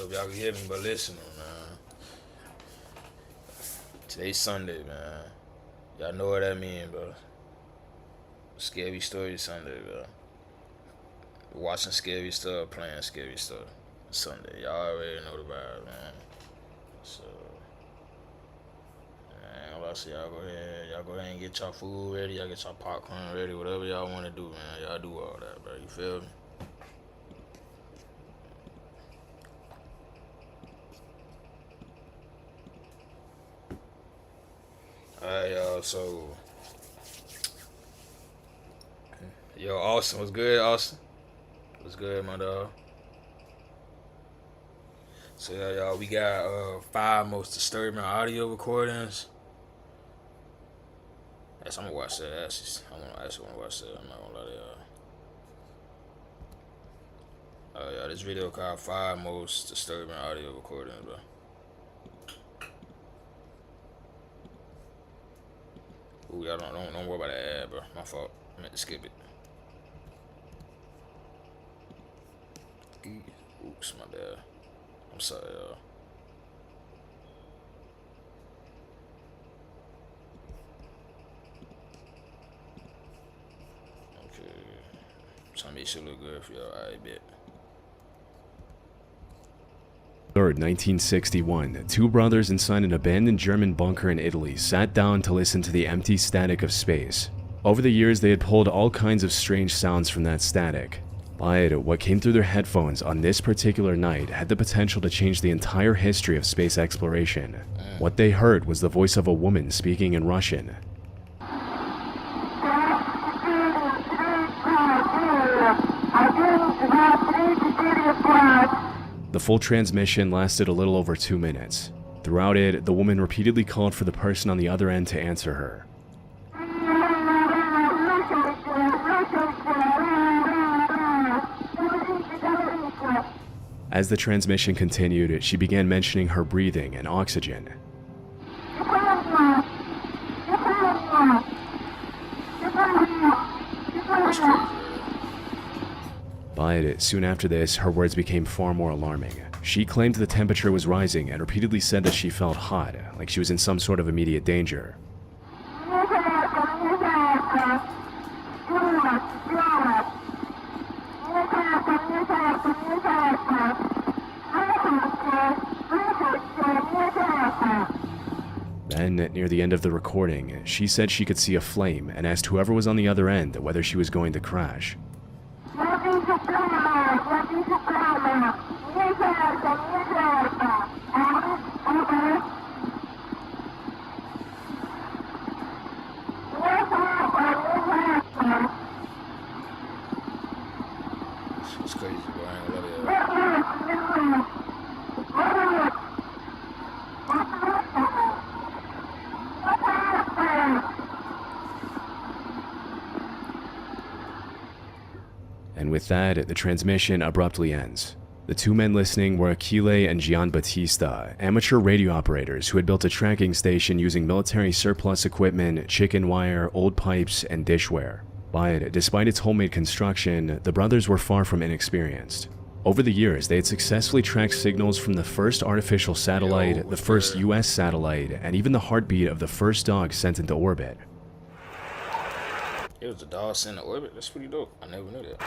know if y'all can hear me, but listen, man. Today's Sunday, man. Y'all know what that means, bro. Scary Story Sunday, bro. Watching scary stuff, playing scary stuff. Sunday. Y'all already know the vibe, man. So, man, I'll say y'all go ahead and get y'all food ready, y'all get y'all popcorn ready, whatever y'all want to do, man. Y'all do all that, bro. You feel me? Alright, y'all, so yo, Austin, what's good, Austin? What's good, my dog? So yeah, y'all, we got 5 most disturbing audio recordings. Yes, I'm gonna watch that. I actually wanna watch that. I'm not gonna lie to y'all. Yeah, this video called 5 most disturbing audio recordings, bro. Ooh, y'all don't worry about that ad, bro. My fault. I meant to skip it. Oops, my bad. I'm sorry, y'all. Okay. I'm trying to make sure it look good for y'all. Alright, bet. 3rd, 1961, 2 brothers inside an abandoned German bunker in Italy sat down to listen to the empty static of space. Over the years, they had pulled all kinds of strange sounds from that static. But what came through their headphones on this particular night had the potential to change the entire history of space exploration. What they heard was the voice of a woman speaking in Russian. The full transmission lasted a little over 2 minutes. Throughout it, the woman repeatedly called for the person on the other end to answer her. As the transmission continued, she began mentioning her breathing and oxygen. But soon after this, her words became far more alarming. She claimed the temperature was rising and repeatedly said that she felt hot, like she was in some sort of immediate danger. Then, near the end of the recording, she said she could see a flame and asked whoever was on the other end whether she was going to crash. It's crazy, bro. I ain't gonna lie to y'all. And with that, the transmission abruptly ends. The 2 men listening were Achille and Gian Battista, amateur radio operators who had built a tracking station using military surplus equipment, chicken wire, old pipes, and dishware. But despite its homemade construction, the brothers were far from inexperienced. Over the years, they had successfully tracked signals from the first artificial satellite, the first US satellite, and even the heartbeat of the first dog sent into orbit. It was a dog sent to orbit? That's pretty dope. I never knew that.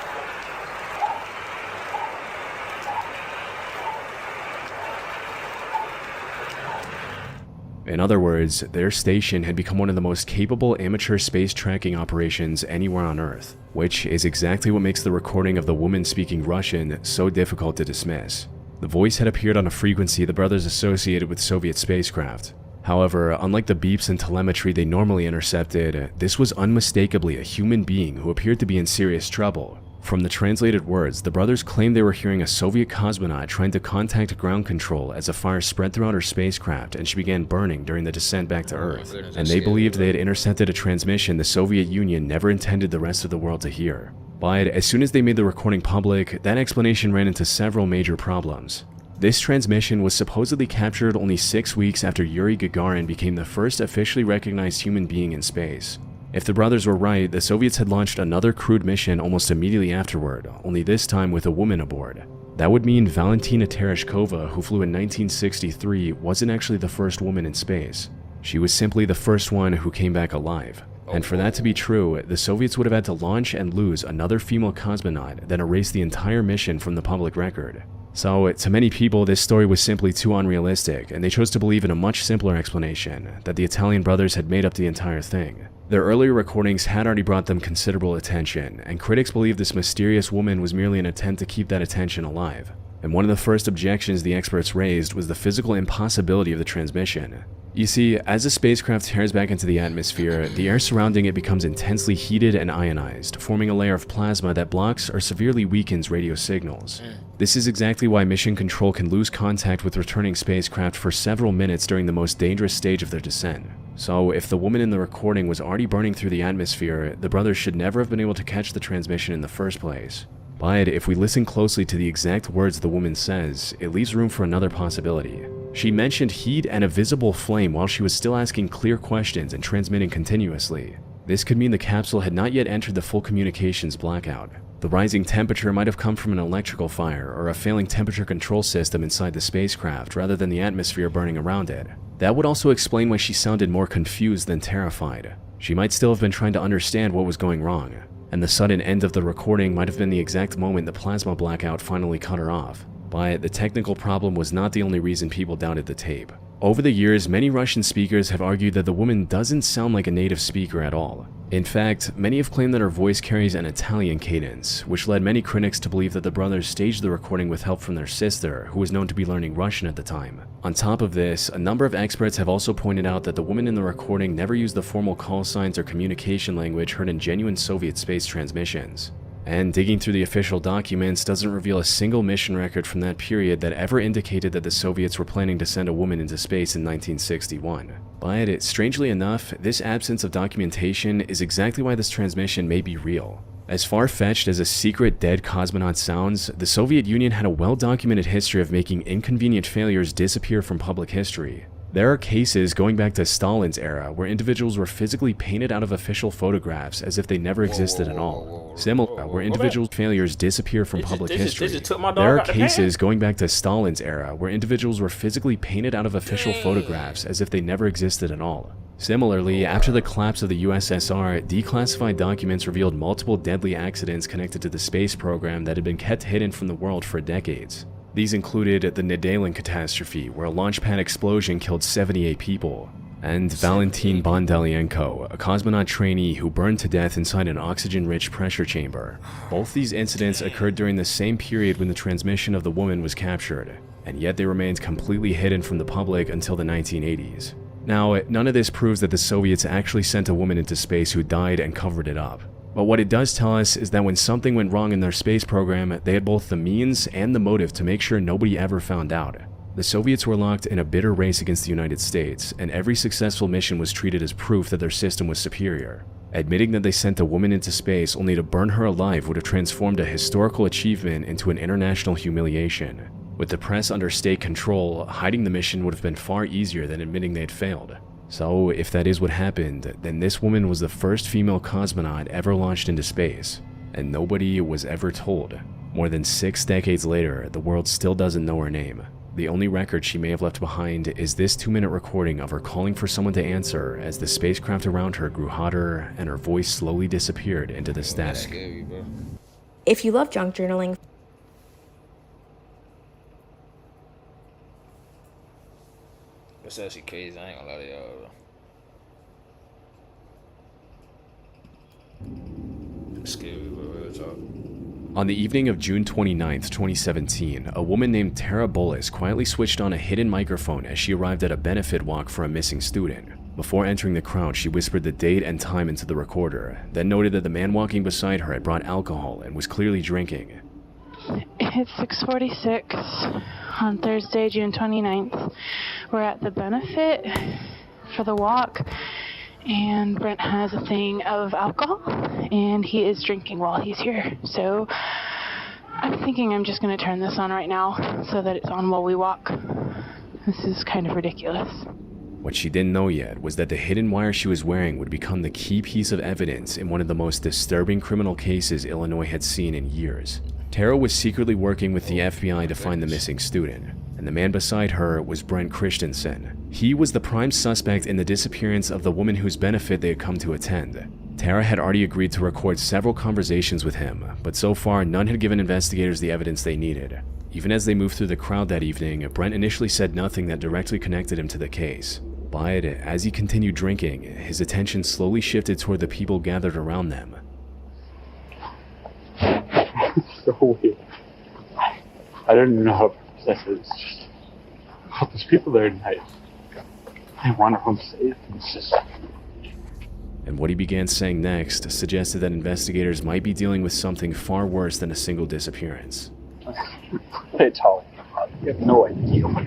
In other words, their station had become one of the most capable amateur space tracking operations anywhere on Earth, which is exactly what makes the recording of the woman speaking Russian so difficult to dismiss. The voice had appeared on a frequency the brothers associated with Soviet spacecraft. However, unlike the beeps and telemetry they normally intercepted, this was unmistakably a human being who appeared to be in serious trouble. From the translated words, the brothers claimed they were hearing a Soviet cosmonaut trying to contact ground control as a fire spread throughout her spacecraft and she began burning during the descent back to Earth. And they believed they had intercepted a transmission the Soviet Union never intended the rest of the world to hear. But as soon as they made the recording public, that explanation ran into several major problems. This transmission was supposedly captured only 6 weeks after Yuri Gagarin became the first officially recognized human being in space. If the brothers were right, the Soviets had launched another crewed mission almost immediately afterward, only this time with a woman aboard. That would mean Valentina Tereshkova, who flew in 1963, wasn't actually the first woman in space. She was simply the first one who came back alive. And for that to be true, the Soviets would have had to launch and lose another female cosmonaut, then erase the entire mission from the public record. So, to many people, this story was simply too unrealistic, and they chose to believe in a much simpler explanation, that the Italian brothers had made up the entire thing. Their earlier recordings had already brought them considerable attention, and critics believe this mysterious woman was merely an attempt to keep that attention alive. And one of the first objections the experts raised was the physical impossibility of the transmission. You see, as the spacecraft tears back into the atmosphere, the air surrounding it becomes intensely heated and ionized, forming a layer of plasma that blocks or severely weakens radio signals. This is exactly why mission control can lose contact with returning spacecraft for several minutes during the most dangerous stage of their descent. So, if the woman in the recording was already burning through the atmosphere, the brothers should never have been able to catch the transmission in the first place. But if we listen closely to the exact words the woman says, it leaves room for another possibility. She mentioned heat and a visible flame while she was still asking clear questions and transmitting continuously. This could mean the capsule had not yet entered the full communications blackout. The rising temperature might have come from an electrical fire or a failing temperature control system inside the spacecraft rather than the atmosphere burning around it. That would also explain why she sounded more confused than terrified. She might still have been trying to understand what was going wrong, and the sudden end of the recording might have been the exact moment the plasma blackout finally cut her off. But the technical problem was not the only reason people doubted the tape. Over the years, many Russian speakers have argued that the woman doesn't sound like a native speaker at all. In fact, many have claimed that her voice carries an Italian cadence, which led many critics to believe that the brothers staged the recording with help from their sister, who was known to be learning Russian at the time. On top of this, a number of experts have also pointed out that the woman in the recording never used the formal call signs or communication language heard in genuine Soviet space transmissions. And digging through the official documents doesn't reveal a single mission record from that period that ever indicated that the Soviets were planning to send a woman into space in 1961. But strangely enough, this absence of documentation is exactly why this transmission may be real. As far-fetched as a secret dead cosmonaut sounds, the Soviet Union had a well-documented history of making inconvenient failures disappear from public history. There are cases going back to Stalin's era where individuals were physically painted out of official photographs as if they never existed at all. Similar, where individuals' failures disappear from public history. There are cases going back to Stalin's era where individuals were physically painted out of official photographs as if they never existed at all. Similarly, after the collapse of the USSR, declassified documents revealed multiple deadly accidents connected to the space program that had been kept hidden from the world for decades. These included the Nedelin catastrophe, where a launch pad explosion killed 78 people, and Valentin Bondalienko, a cosmonaut trainee who burned to death inside an oxygen-rich pressure chamber. Both these incidents occurred during the same period when the transmission of the woman was captured, and yet they remained completely hidden from the public until the 1980s. Now, none of this proves that the Soviets actually sent a woman into space who died and covered it up. But what it does tell us is that when something went wrong in their space program, they had both the means and the motive to make sure nobody ever found out. The Soviets were locked in a bitter race against the United States, and every successful mission was treated as proof that their system was superior. Admitting that they sent a woman into space only to burn her alive would have transformed a historical achievement into an international humiliation. With the press under state control, hiding the mission would have been far easier than admitting they had failed. So, if that is what happened, then this woman was the first female cosmonaut ever launched into space, and nobody was ever told. More than 6 decades later, the world still doesn't know her name. The only record she may have left behind is this 2-minute recording of her calling for someone to answer as the spacecraft around her grew hotter and her voice slowly disappeared into the static. That's scary, bro. If you love junk journaling, That's actually crazy. I ain't gonna lie to y'all, bro. That's scary, bro. Real talk. On the evening of June 29, 2017, a woman named Tara Bullis quietly switched on a hidden microphone as she arrived at a benefit walk for a missing student. Before entering the crowd, she whispered the date and time into the recorder, then noted that the man walking beside her had brought alcohol and was clearly drinking. It's 6:46 on Thursday, June 29th. We're at the benefit for the walk, and Brent has a thing of alcohol, and he is drinking while he's here. So I'm thinking I'm just going to turn this on right now so that it's on while we walk. This is kind of ridiculous. What she didn't know yet was that the hidden wire she was wearing would become the key piece of evidence in one of the most disturbing criminal cases Illinois had seen in years. Tara was secretly working with the FBI to find the missing student, and the man beside her was Brent Christensen. He was the prime suspect in the disappearance of the woman whose benefit they had come to attend. Tara had already agreed to record several conversations with him, but so far none had given investigators the evidence they needed. Even as they moved through the crowd that evening, Brent initially said nothing that directly connected him to the case. But as he continued drinking, his attention slowly shifted toward the people gathered around them. So weird. I don't even know how to process it. It's just, oh, there's people there tonight. I want to home safe. It's just. And what he began saying next suggested that investigators might be dealing with something far worse than a single disappearance. It's all. You have no idea what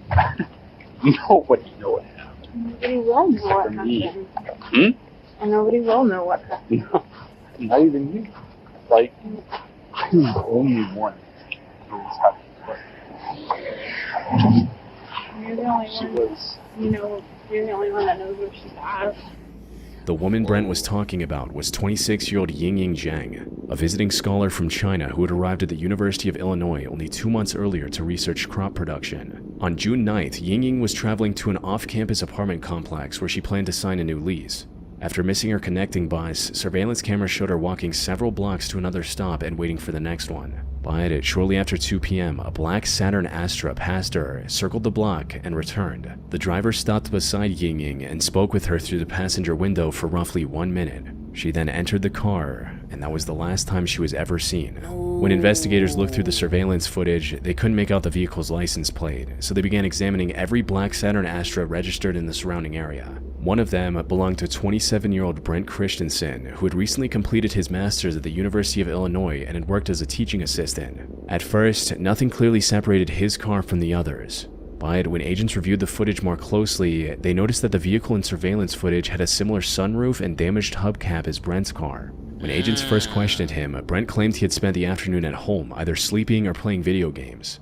happened. Nobody knows what happened. Nobody will know what happened. And nobody will know what happened. No, not even you. Like, I'm the only one who's happy. You're the only one. You know, you're the only one that knows where she's at. The woman Brent was talking about was 26-year-old Yingying Zhang, a visiting scholar from China who had arrived at the University of Illinois only 2 months earlier to research crop production. On June 9th, Yingying was traveling to an off-campus apartment complex where she planned to sign a new lease. After missing her connecting bus, surveillance cameras showed her walking several blocks to another stop and waiting for the next one. But shortly after 2 p.m., a black Saturn Astra passed her, circled the block, and returned. The driver stopped beside Yingying and spoke with her through the passenger window for roughly 1 minute. She then entered the car, and that was the last time she was ever seen. When investigators looked through the surveillance footage, they couldn't make out the vehicle's license plate, so they began examining every black Saturn Astra registered in the surrounding area. One of them belonged to 27-year-old Brent Christensen, who had recently completed his master's at the University of Illinois and had worked as a teaching assistant. At first, nothing clearly separated his car from the others. But when agents reviewed the footage more closely, they noticed that the vehicle in surveillance footage had a similar sunroof and damaged hubcap as Brent's car. When agents first questioned him, Brent claimed he had spent the afternoon at home, either sleeping or playing video games.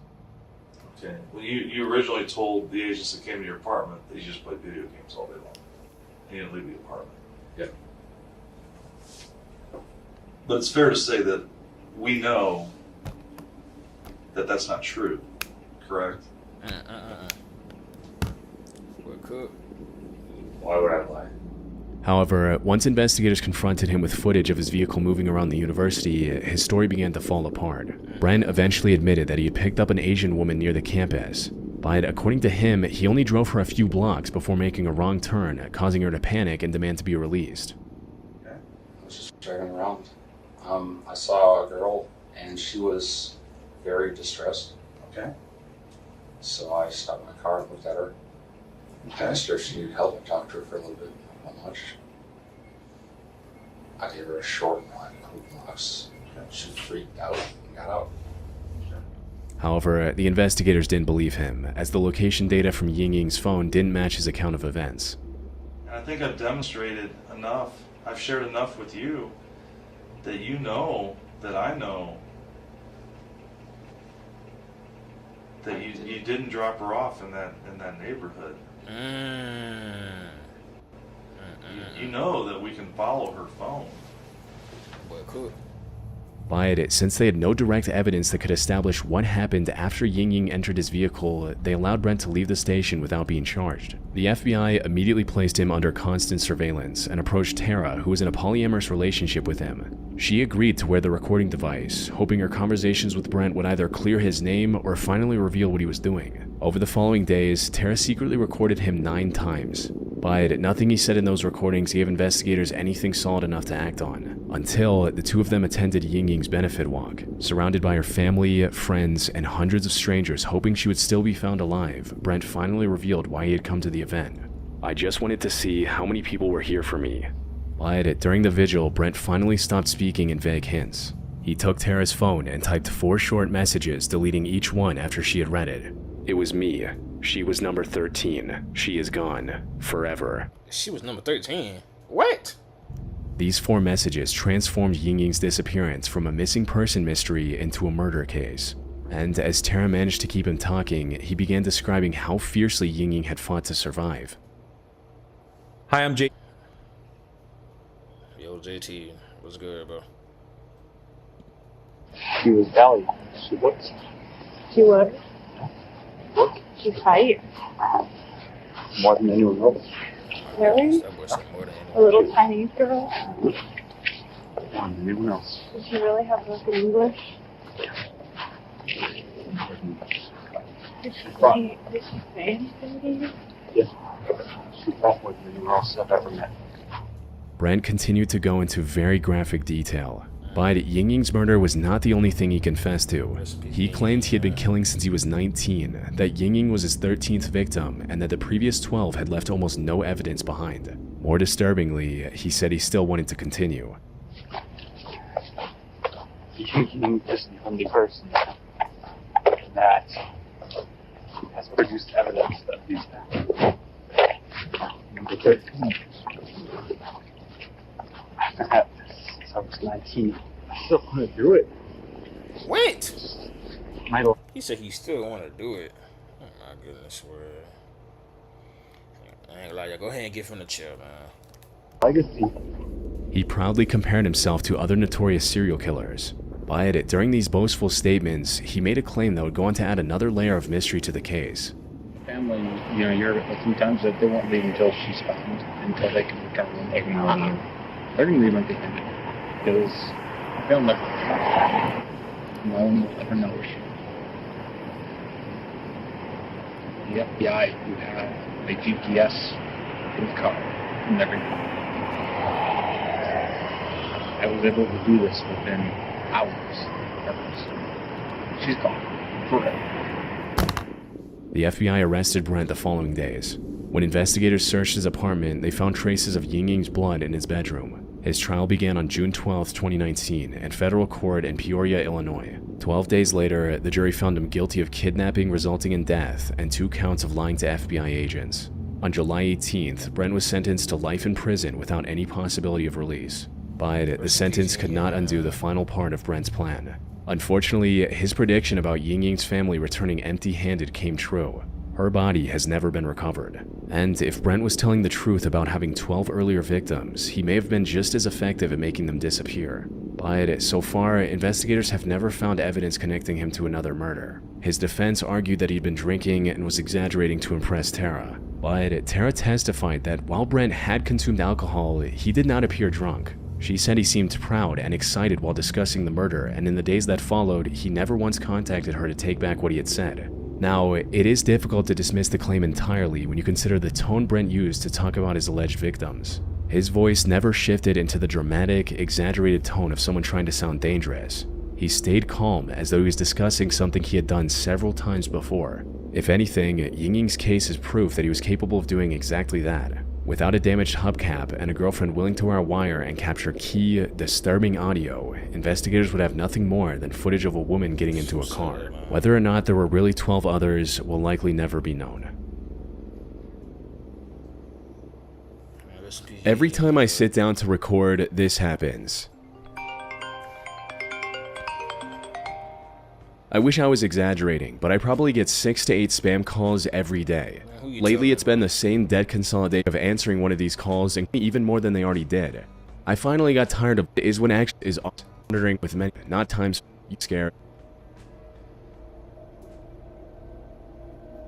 Okay. Well, you originally told the agents that came to your apartment that you just played video games all day long. You didn't leave the apartment. Yeah. But it's fair to say that we know that that's not true, correct? We're cool. Why would I lie? However, once investigators confronted him with footage of his vehicle moving around the university, his story began to fall apart. Brent eventually admitted that he had picked up an Asian woman near the campus, but according to him, he only drove her a few blocks before making a wrong turn, causing her to panic and demand to be released. Okay. I was just driving around. I saw a girl, and she was very distressed. Okay. So I stopped my car and looked at her. I asked her if she needed help and talked to her for a little bit. How much? I gave her a short line of box. She freaked out and got out. However, the investigators didn't believe him, as the location data from Yingying's phone didn't match his account of events. And I think I've demonstrated enough, I've shared enough with you that you know that I know that you didn't drop her off in that neighborhood. You know that we can follow her phone. We're cool. But since they had no direct evidence that could establish what happened after Yingying entered his vehicle, they allowed Brent to leave the station without being charged. The FBI immediately placed him under constant surveillance and approached Tara, who was in a polyamorous relationship with him. She agreed to wear the recording device, hoping her conversations with Brent would either clear his name or finally reveal what he was doing. Over the following days, Tara secretly recorded him 9 times, but nothing he said in those recordings gave investigators anything solid enough to act on, until the two of them attended Yingying's benefit walk, surrounded by her family, friends, and hundreds of strangers hoping she would still be found alive. Brent finally revealed why he had come to the event. "I just wanted to see how many people were here for me." But during the vigil, Brent finally stopped speaking in vague hints. He took Tara's phone and typed 4 short messages, deleting each one after she had read it. "It was me. She was number 13. She is gone. Forever." She was number 13. What? These 4 messages transformed Yingying's disappearance from a missing person mystery into a murder case. And as Tara managed to keep him talking, he began describing how fiercely Yingying had fought to survive. Hi, I'm Jake. Yo, JT, what's good, bro? She was valiant. She looked. She would. Looked She fight. more than anyone else. Really? That boy said more than A little Chinese girl. More than anyone else. Did she really have broken English? Did she say anything to you? Yeah. She fought more than anyone else I've ever met. Brent continued to go into very graphic detail. But Ying Ying's murder was not the only thing he confessed to. He claimed he had been killing since he was 19, that Ying Ying was his 13th victim, and that the previous 12 had left almost no evidence behind. More disturbingly, he said he still wanted to continue. Ying Ying is the only person that has produced evidence of these facts. Number 13. I've been at this since I was 19. I still want to do it. What? My life. He said he still want to do it. Oh my goodness, word. I ain't gonna lie, y'all. Go ahead and get from the chair, man. Legacy. He proudly compared himself to other notorious serial killers. But during these boastful statements, he made a claim that would go on to add another layer of mystery to the case. Family, you know, you're sometimes that they won't leave until she's found, until they can recover and take money. They're gonna leave empty handed because they'll never no one will ever know where she is. The FBI who had a GPS in the car and everything. I was able to do this within hours. She's gone forever. The FBI arrested Brent the following days. When investigators searched his apartment, they found traces of Ying Ying's blood in his bedroom. His trial began on June 12, 2019, in federal court in Peoria, Illinois. 12 days later, the jury found him guilty of kidnapping resulting in death and 2 counts of lying to FBI agents. On July 18th, Brent was sentenced to life in prison without any possibility of release. But the sentence could not undo the final part of Brent's plan. Unfortunately, his prediction about Ying Ying's family returning empty-handed came true. Her body has never been recovered. And if Brent was telling the truth about having 12 earlier victims, he may have been just as effective at making them disappear. But so far, investigators have never found evidence connecting him to another murder. His defense argued that he'd been drinking and was exaggerating to impress Tara. But Tara testified that while Brent had consumed alcohol, he did not appear drunk. She said he seemed proud and excited while discussing the murder, and in the days that followed, he never once contacted her to take back what he had said. Now, it is difficult to dismiss the claim entirely when you consider the tone Brent used to talk about his alleged victims. His voice never shifted into the dramatic, exaggerated tone of someone trying to sound dangerous. He stayed calm as though he was discussing something he had done several times before. If anything, Ying Ying's case is proof that he was capable of doing exactly that. Without a damaged hubcap and a girlfriend willing to wear a wire and capture key, disturbing audio, investigators would have nothing more than footage of a woman getting into a car. Whether or not there were really 12 others will likely never be known. Every time I sit down to record, this happens. I wish I was exaggerating, but I probably get 6 to 8 spam calls every day. Lately, it's been the same dead consolidation of answering one of these calls, and even more than they already did. I finally got tired of is when action is wondering with many, not times scared.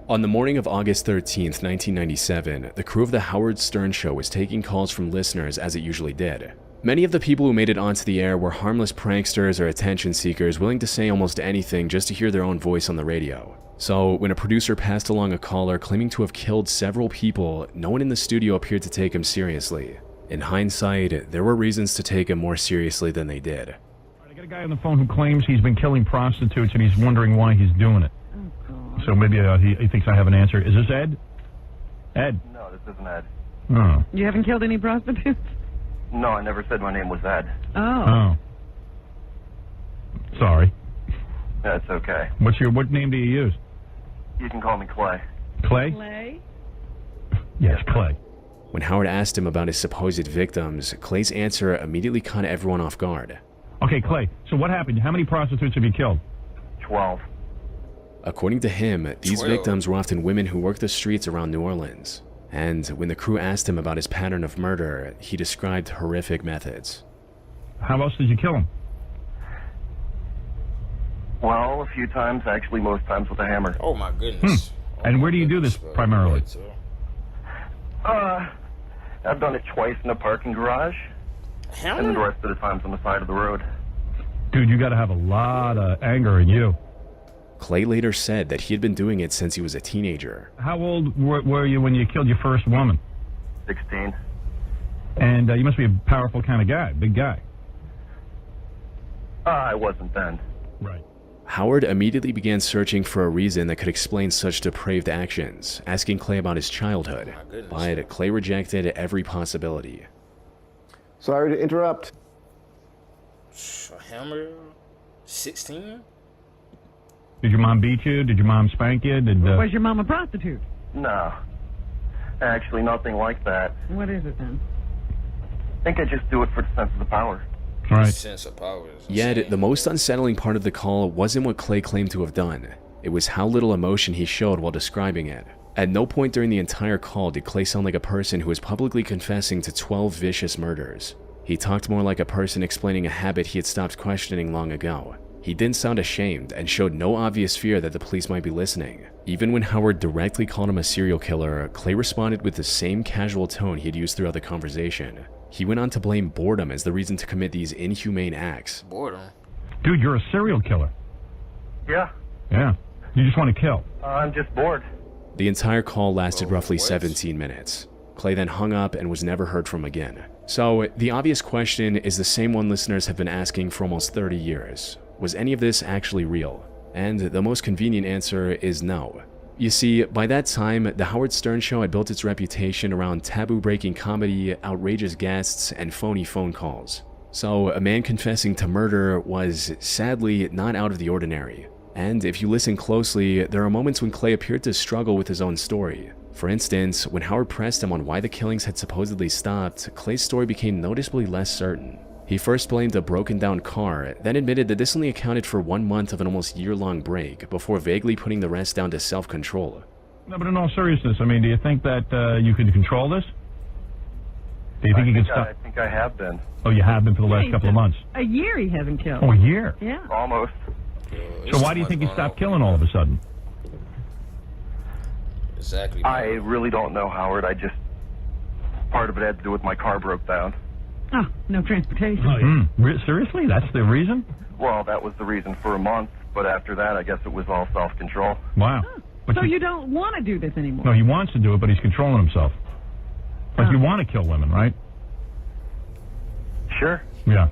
On the morning of August 13th, 1997, the crew of the Howard Stern Show was taking calls from listeners as it usually did. Many of the people who made it onto the air were harmless pranksters or attention seekers willing to say almost anything just to hear their own voice on the radio. So, when a producer passed along a caller claiming to have killed several people, no one in the studio appeared to take him seriously. In hindsight, there were reasons to take him more seriously than they did. I got a guy on the phone who claims he's been killing prostitutes and he's wondering why he's doing it. So maybe he thinks I have an answer. Is this Ed? Ed? No, this isn't Ed. Oh. You haven't killed any prostitutes? No, I never said my name was Ed. Oh. Sorry. That's okay. What name do you use? You can call me Clay. Clay? Clay? Yes, Clay. When Howard asked him about his supposed victims, Clay's answer immediately caught everyone off guard. Okay, Clay, so what happened? How many prostitutes have you killed? 12. According to him, these 12. victims were often women who worked the streets around New Orleans. And when the crew asked him about his pattern of murder, he described horrific methods. How else did you kill them? Well, a few times, actually most times with a hammer. Oh my goodness. Oh, And where do you do this primarily? I've done it twice in a parking garage, and then the rest of the times on the side of the road. Dude, you got to have a lot of anger in you. Clay later said that he had been doing it since he was a teenager. How old were you when you killed your first woman? 16. And you must be a powerful kind of guy, big guy. I wasn't then. Right. Howard immediately began searching for a reason that could explain such depraved actions, asking Clay about his childhood, but Clay rejected every possibility. Sorry to interrupt. A hammer? 16? Did your mom beat you? Did your mom spank you? Was your mom a prostitute? No. Actually, nothing like that. What is it then? I think I just do it for the sense of the power. Right. Sense of power. Yet, the most unsettling part of the call wasn't what Clay claimed to have done. It was how little emotion he showed while describing it. At no point during the entire call did Clay sound like a person who was publicly confessing to 12 vicious murders. He talked more like a person explaining a habit he had stopped questioning long ago. He didn't sound ashamed and showed no obvious fear that the police might be listening. Even when Howard directly called him a serial killer, Clay responded with the same casual tone he had used throughout the conversation. He went on to blame boredom as the reason to commit these inhumane acts. Boredom? Dude, you're a serial killer. Yeah. Yeah. You just want to kill. I'm just bored. The entire call lasted roughly 17 minutes. Clay then hung up and was never heard from again. So, the obvious question is the same one listeners have been asking for almost 30 years. Was any of this actually real? And the most convenient answer is no. You see, by that time, the Howard Stern Show had built its reputation around taboo-breaking comedy, outrageous guests, and phony phone calls. So, a man confessing to murder was, sadly, not out of the ordinary. And if you listen closely, there are moments when Clay appeared to struggle with his own story. For instance, when Howard pressed him on why the killings had supposedly stopped, Clay's story became noticeably less certain. He first blamed a broken-down car, then admitted that this only accounted for 1 month of an almost year-long break, before vaguely putting the rest down to self-control. No, but in all seriousness, I mean, do you think that you could control this? Do you think you could stop? I think I have been. Oh, you have been for the last couple of months? A year he hasn't killed. Oh, a year? Yeah. Almost. So why do you think you stopped killing all of a sudden? Exactly. I really don't know, Howard. Part of it had to do with my car broke down. Oh, no transportation. Seriously? That's the reason? Well, that was the reason for a month, but after that, I guess it was all self-control. Wow. So you don't want to do this anymore? No, he wants to do it, but he's controlling himself. Like, you want to kill women, right? Sure. Yeah.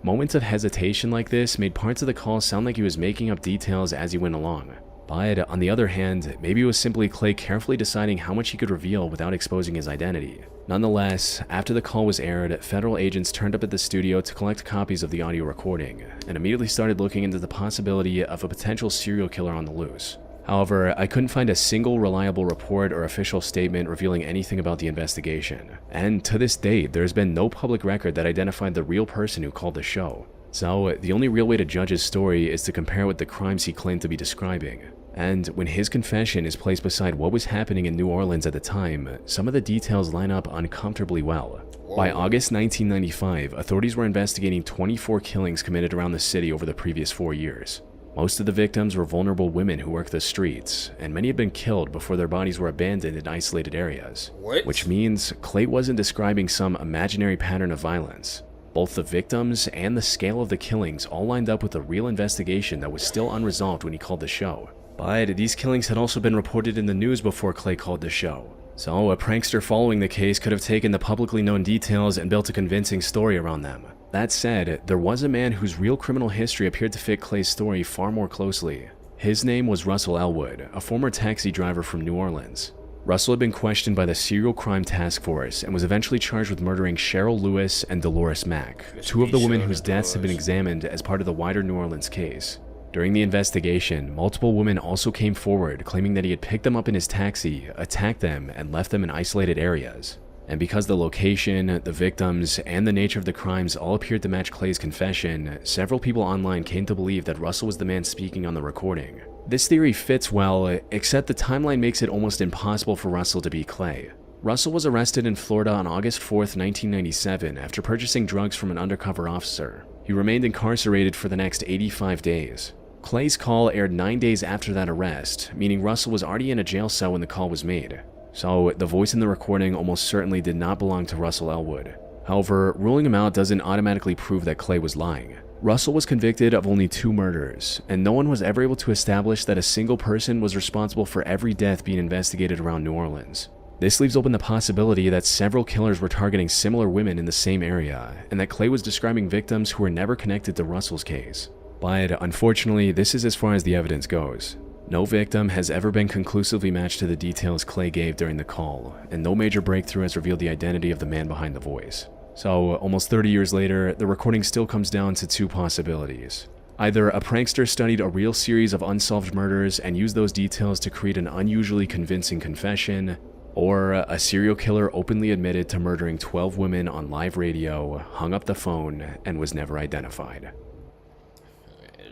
Moments of hesitation like this made parts of the call sound like he was making up details as he went along. But, on the other hand, maybe it was simply Clay carefully deciding how much he could reveal without exposing his identity. Nonetheless, after the call was aired, federal agents turned up at the studio to collect copies of the audio recording, and immediately started looking into the possibility of a potential serial killer on the loose. However, I couldn't find a single reliable report or official statement revealing anything about the investigation. And to this date, there has been no public record that identified the real person who called the show. So, the only real way to judge his story is to compare it with the crimes he claimed to be describing. And when his confession is placed beside what was happening in New Orleans at the time, some of the details line up uncomfortably well. By August 1995, authorities were investigating 24 killings committed around the city over the previous 4 years. Most of the victims were vulnerable women who worked the streets, and many had been killed before their bodies were abandoned in isolated areas. Which means Clay wasn't describing some imaginary pattern of violence. Both the victims and the scale of the killings all lined up with a real investigation that was still unresolved when he called the show. But these killings had also been reported in the news before Clay called the show. So a prankster following the case could have taken the publicly known details and built a convincing story around them. That said, there was a man whose real criminal history appeared to fit Clay's story far more closely. His name was Russell Elwood, a former taxi driver from New Orleans. Russell had been questioned by the Serial Crime Task Force and was eventually charged with murdering Cheryl Lewis and Dolores Mack, two of the women whose deaths had been examined as part of the wider New Orleans case. During the investigation, multiple women also came forward claiming that he had picked them up in his taxi, attacked them, and left them in isolated areas. And because the location, the victims, and the nature of the crimes all appeared to match Clay's confession, several people online came to believe that Russell was the man speaking on the recording. This theory fits well, except the timeline makes it almost impossible for Russell to be Clay. Russell was arrested in Florida on August 4th, 1997 after purchasing drugs from an undercover officer. He remained incarcerated for the next 85 days. Clay's call aired 9 days after that arrest, meaning Russell was already in a jail cell when the call was made. So the voice in the recording almost certainly did not belong to Russell Elwood. However, ruling him out doesn't automatically prove that Clay was lying. Russell was convicted of only 2 murders, and no one was ever able to establish that a single person was responsible for every death being investigated around New Orleans. This leaves open the possibility that several killers were targeting similar women in the same area, and that Clay was describing victims who were never connected to Russell's case. But unfortunately, this is as far as the evidence goes. No victim has ever been conclusively matched to the details Clay gave during the call, and no major breakthrough has revealed the identity of the man behind the voice. So, almost 30 years later, the recording still comes down to 2 possibilities. Either a prankster studied a real series of unsolved murders and used those details to create an unusually convincing confession, or a serial killer openly admitted to murdering 12 women on live radio, hung up the phone, and was never identified.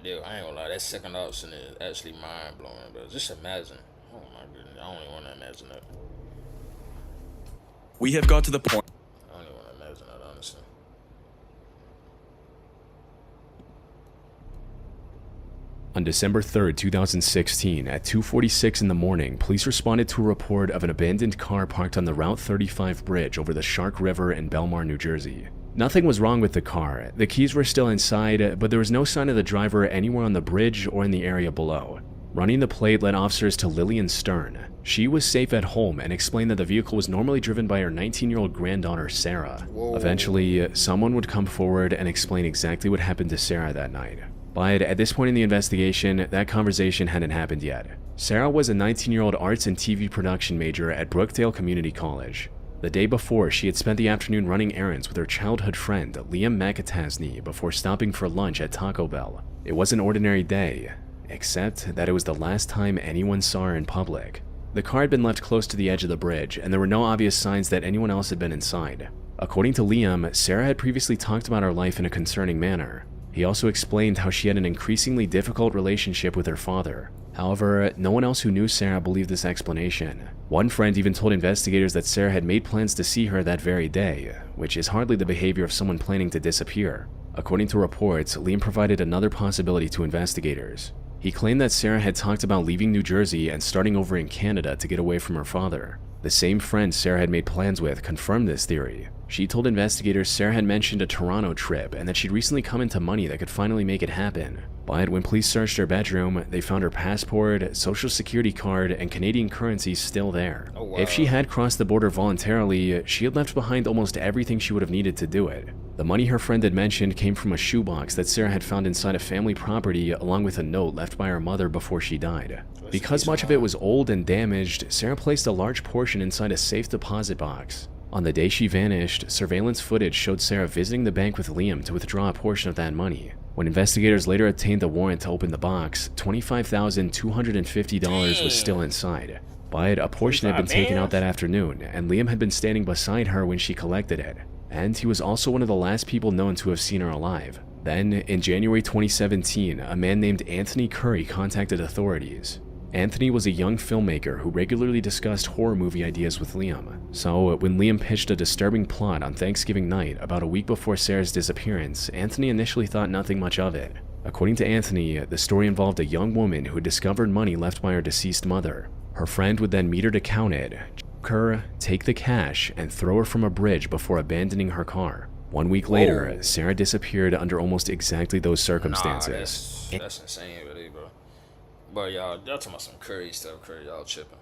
Dude, I ain't gonna lie, that second option is actually mind-blowing, but just imagine. Oh my goodness, I don't even want to imagine that. We have got to the point. I don't even want to imagine that, honestly. On December 3rd, 2016, at 2:46 in the morning, police responded to a report of an abandoned car parked on the Route 35 bridge over the Shark River in Belmar, New Jersey. Nothing was wrong with the car. The keys were still inside, but there was no sign of the driver anywhere on the bridge or in the area below. Running the plate led officers to Lillian Stern. She was safe at home and explained that the vehicle was normally driven by her 19-year-old granddaughter, Sarah. Whoa. Eventually, someone would come forward and explain exactly what happened to Sarah that night. But at this point in the investigation, that conversation hadn't happened yet. Sarah was a 19-year-old arts and TV production major at Brookdale Community College. The day before, she had spent the afternoon running errands with her childhood friend, Liam McAtasney, before stopping for lunch at Taco Bell. It was an ordinary day, except that it was the last time anyone saw her in public. The car had been left close to the edge of the bridge, and there were no obvious signs that anyone else had been inside. According to Liam, Sarah had previously talked about her life in a concerning manner. He also explained how she had an increasingly difficult relationship with her father. However, no one else who knew Sarah believed this explanation. One friend even told investigators that Sarah had made plans to see her that very day, which is hardly the behavior of someone planning to disappear. According to reports, Liam provided another possibility to investigators. He claimed that Sarah had talked about leaving New Jersey and starting over in Canada to get away from her father. The same friend Sarah had made plans with confirmed this theory. She told investigators Sarah had mentioned a Toronto trip and that she'd recently come into money that could finally make it happen. But when police searched her bedroom, they found her passport, social security card, and Canadian currency still there. Oh, wow. If she had crossed the border voluntarily, she had left behind almost everything she would have needed to do it. The money her friend had mentioned came from a shoebox that Sarah had found inside a family property along with a note left by her mother before she died. Because much of it was old and damaged, Sarah placed a large portion inside a safe deposit box. On the day she vanished, surveillance footage showed Sarah visiting the bank with Liam to withdraw a portion of that money. When investigators later obtained the warrant to open the box, $25,250 was still inside. But a portion had been taken out that afternoon, and Liam had been standing beside her when she collected it. And he was also one of the last people known to have seen her alive. Then, in January 2017, a man named Anthony Curry contacted authorities. Anthony was a young filmmaker who regularly discussed horror movie ideas with Liam. So, when Liam pitched a disturbing plot on Thanksgiving night about a week before Sarah's disappearance, Anthony initially thought nothing much of it. According to Anthony, the story involved a young woman who discovered money left by her deceased mother. Her friend would then meet her to count it, choke her, take the cash, and throw her from a bridge before abandoning her car. 1 week later, Sarah disappeared under almost exactly those circumstances. Nah, that's insane, really, bro. But y'all talking about some Curry stuff, Curry, y'all tripping.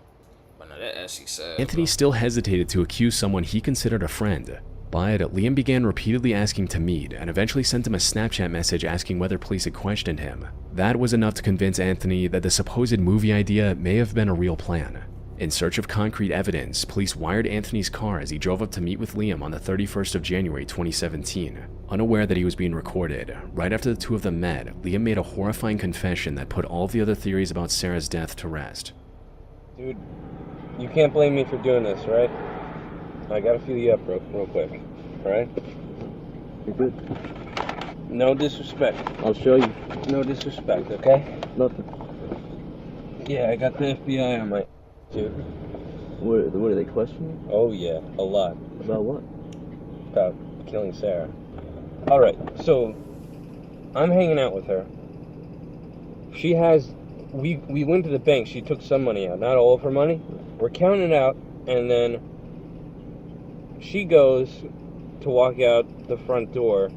But now that actually sad. Anthony still hesitated to accuse someone he considered a friend, but Liam began repeatedly asking to meet and eventually sent him a Snapchat message asking whether police had questioned him. That was enough to convince Anthony that the supposed movie idea may have been a real plan. In search of concrete evidence, police wired Anthony's car as he drove up to meet with Liam on the 31st of January 2017. Unaware that he was being recorded, right after the two of them met, Liam made a horrifying confession that put all the other theories about Sarah's death to rest. Dude, you can't blame me for doing this, right? I gotta feel you up real quick, alright? You're good. No disrespect. I'll show you. No disrespect, okay? Nothing. Yeah, I got the FBI on my... Dude. What are they questioning? Oh yeah, a lot. About what? About killing Sarah. Alright, so I'm hanging out with her. She has, we went to the bank. She took some money out, not all of her money. We're counting it out, and then she goes to walk out the front door.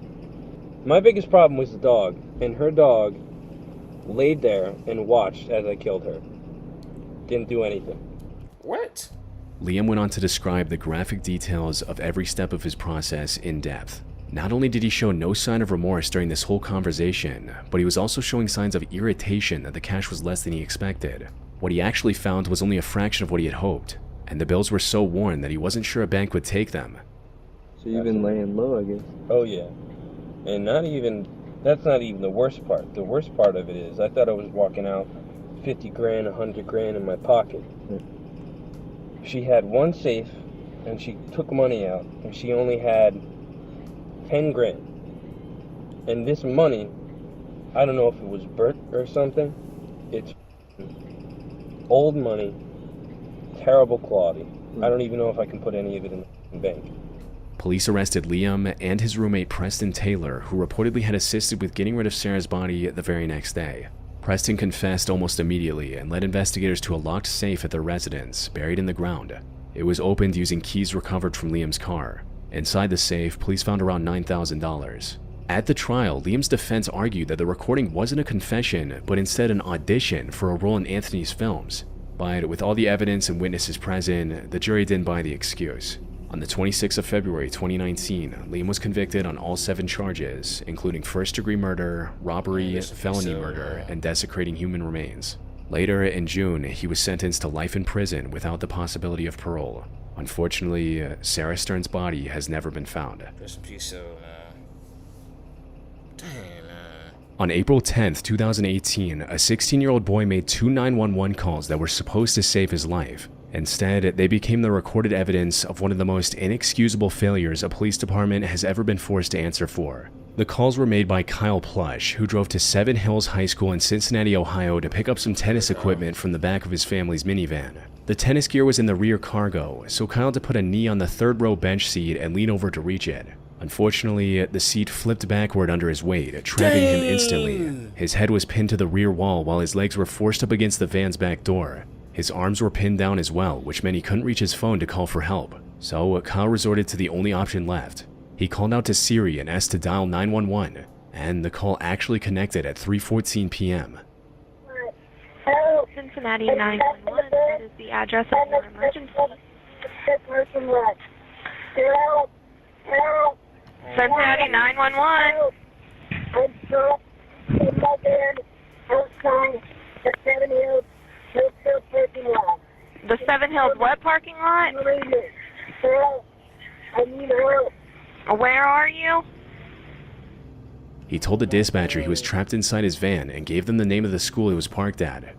My biggest problem was the dog, and her dog laid there and watched as I killed her. Didn't do anything. What? Liam went on to describe the graphic details of every step of his process in depth. Not only did he show no sign of remorse during this whole conversation, but he was also showing signs of irritation that the cash was less than he expected. What he actually found was only a fraction of what he had hoped, and the bills were so worn that he wasn't sure a bank would take them. So you've been laying low, I guess. Oh yeah. And that's not even the worst part. The worst part of it is, I thought I was walking out 50 grand, 100 grand in my pocket. She had one safe, and she took money out, and she only had 10 grand. And this money, I don't know if it was burnt or something. It's old money, terrible quality. I don't even know if I can put any of it in the bank. Police arrested Liam and his roommate Preston Taylor, who reportedly had assisted with getting rid of Sarah's body the very next day. Preston confessed almost immediately and led investigators to a locked safe at their residence, buried in the ground. It was opened using keys recovered from Liam's car. Inside the safe, police found around $9,000. At the trial, Liam's defense argued that the recording wasn't a confession, but instead an audition for a role in Anthony's films. But with all the evidence and witnesses present, the jury didn't buy the excuse. On the 26th of February 2019, Liam was convicted on all 7 charges, including first-degree murder, robbery, felony murder, and desecrating human remains. Later, in June, he was sentenced to life in prison without the possibility of parole. Unfortunately, Sarah Stern's body has never been found. Rest in peace, man. Damn, man. On April 10th, 2018, a 16-year-old boy made 2 911 calls that were supposed to save his life. Instead, they became the recorded evidence of one of the most inexcusable failures a police department has ever been forced to answer for. The calls were made by Kyle Plush, who drove to Seven Hills High School in Cincinnati, Ohio to pick up some tennis equipment from the back of his family's minivan. The tennis gear was in the rear cargo, so Kyle had to put a knee on the third-row bench seat and lean over to reach it. Unfortunately, the seat flipped backward under his weight, trapping him instantly. His head was pinned to the rear wall while his legs were forced up against the van's back door. His arms were pinned down as well, which meant he couldn't reach his phone to call for help. So Kyle resorted to the only option left. He called out to Siri and asked to dial 911, and the call actually connected at 3:14 p.m. Hello, Cincinnati 911. What is the address of your emergency? Cincinnati 911. I'm stuck in my van outside the 7 Hills parking lot. The Seven Hills what parking lot? I need help. Where are you? He told the dispatcher he was trapped inside his van and gave them the name of the school he was parked at.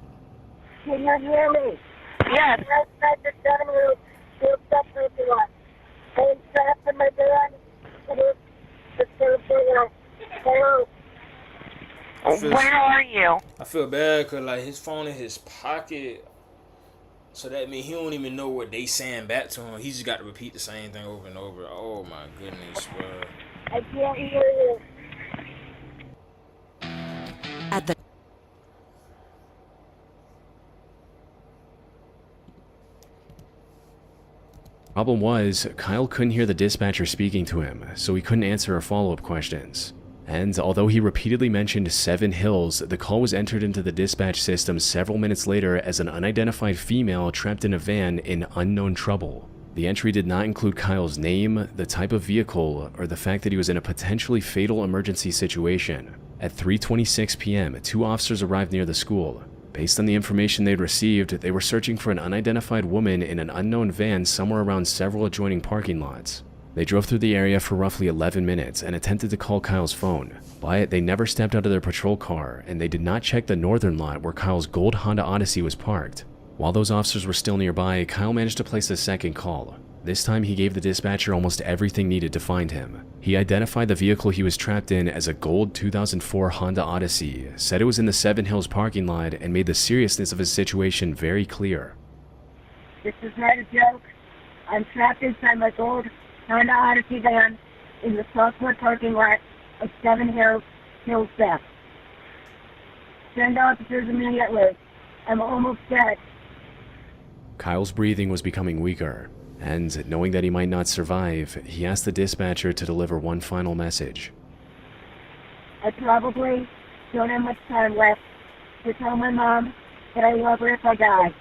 Can you hear me? Yes. I'm outside the 7 Hills parking lot. I'm trapped in my van. Hello. Where are you? I feel bad because like his phone in his pocket, so that means he don't even know what they saying back to him. He just got to repeat the same thing over and over. Oh my goodness, bro. I can't hear you. At the Problem was, Kyle couldn't hear the dispatcher speaking to him, so he couldn't answer her follow-up questions. And although he repeatedly mentioned Seven Hills, the call was entered into the dispatch system several minutes later as an unidentified female trapped in a van in unknown trouble. The entry did not include Kyle's name, the type of vehicle, or the fact that he was in a potentially fatal emergency situation. At 3:26 p.m., 2 officers arrived near the school. Based on the information they'd received, they were searching for an unidentified woman in an unknown van somewhere around several adjoining parking lots. They drove through the area for roughly 11 minutes and attempted to call Kyle's phone, but they never stepped out of their patrol car, and they did not check the northern lot where Kyle's gold Honda Odyssey was parked. While those officers were still nearby, Kyle managed to place a second call. This time he gave the dispatcher almost everything needed to find him. He identified the vehicle he was trapped in as a gold 2004 Honda Odyssey, said it was in the Seven Hills parking lot, and made the seriousness of his situation very clear. This is not a joke. I'm trapped inside my gold Honda Odyssey van in the Southwood parking lot of Seven Hills kill theft. Send officers immediately. I'm almost dead. Kyle's breathing was becoming weaker, and knowing that he might not survive, he asked the dispatcher to deliver one final message. I probably don't have much time left to tell my mom that I love her if I die.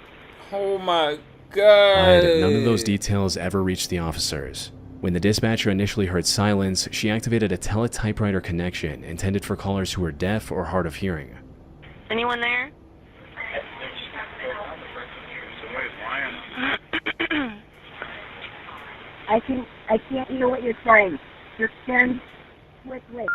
Oh my God. But none of those details ever reached the officers. When the dispatcher initially heard silence, she activated a teletypewriter connection intended for callers who were deaf or hard of hearing. Anyone there? I can't hear what you're saying. Just send quickly.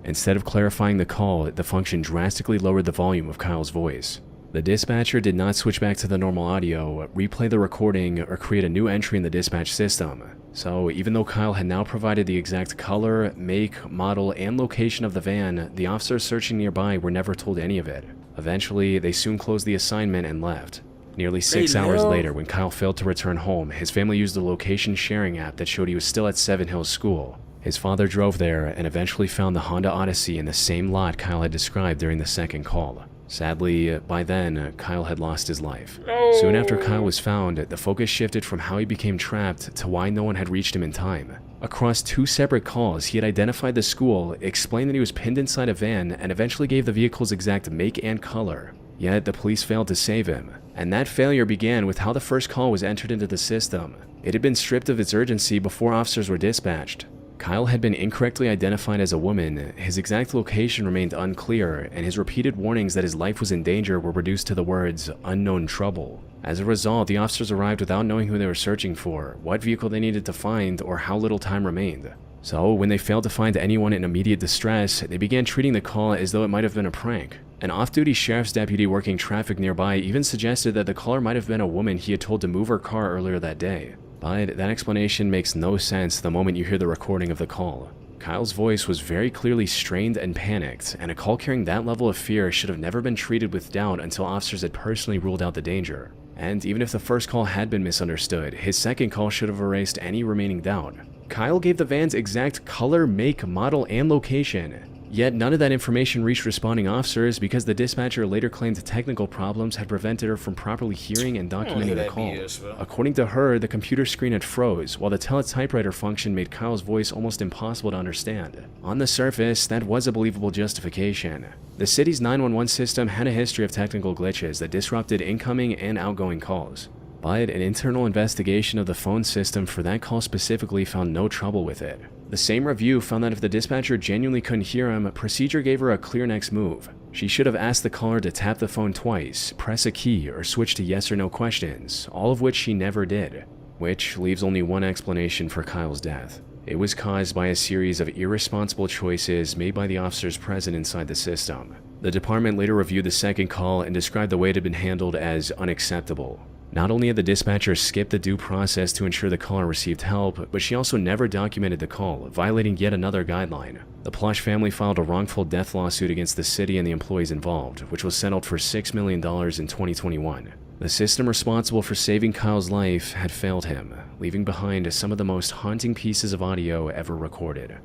Instead of clarifying the call, the function drastically lowered the volume of Kyle's voice. The dispatcher did not switch back to the normal audio, replay the recording, or create a new entry in the dispatch system. So even though Kyle had now provided the exact color, make, model, and location of the van, the officers searching nearby were never told any of it. Eventually, they soon closed the assignment and left. Nearly 6 hours later, when Kyle failed to return home, his family used a location sharing app that showed he was still at Seven Hills School. His father drove there and eventually found the Honda Odyssey in the same lot Kyle had described during the second call. Sadly, by then, Kyle had lost his life. Soon after Kyle was found, the focus shifted from how he became trapped to why no one had reached him in time. Across 2 separate calls, he had identified the school, explained that he was pinned inside a van, and eventually gave the vehicle's exact make and color. Yet, the police failed to save him. And that failure began with how the first call was entered into the system. It had been stripped of its urgency before officers were dispatched. Kyle had been incorrectly identified as a woman, his exact location remained unclear, and his repeated warnings that his life was in danger were reduced to the words, "unknown trouble." As a result, the officers arrived without knowing who they were searching for, what vehicle they needed to find, or how little time remained. So, when they failed to find anyone in immediate distress, they began treating the call as though it might have been a prank. An off-duty sheriff's deputy working traffic nearby even suggested that the caller might have been a woman he had told to move her car earlier that day. But that explanation makes no sense the moment you hear the recording of the call. Kyle's voice was very clearly strained and panicked, and a call carrying that level of fear should have never been treated with doubt until officers had personally ruled out the danger. And even if the first call had been misunderstood, his second call should have erased any remaining doubt. Kyle gave the van's exact color, make, model, and location. Yet none of that information reached responding officers because the dispatcher later claimed technical problems had prevented her from properly hearing and documenting the call. According to her, the computer screen had froze, while the teletypewriter function made Kyle's voice almost impossible to understand. On the surface, that was a believable justification. The city's 911 system had a history of technical glitches that disrupted incoming and outgoing calls. But an internal investigation of the phone system for that call specifically found no trouble with it. The same review found that if the dispatcher genuinely couldn't hear him, procedure gave her a clear next move. She should have asked the caller to tap the phone twice, press a key, or switch to yes or no questions, all of which she never did. Which leaves only one explanation for Kyle's death. It was caused by a series of irresponsible choices made by the officers present inside the system. The department later reviewed the second call and described the way it had been handled as unacceptable. Not only had the dispatcher skipped the due process to ensure the caller received help, but she also never documented the call, violating yet another guideline. The Plush family filed a wrongful death lawsuit against the city and the employees involved, which was settled for $6 million in 2021. The system responsible for saving Kyle's life had failed him, leaving behind some of the most haunting pieces of audio ever recorded.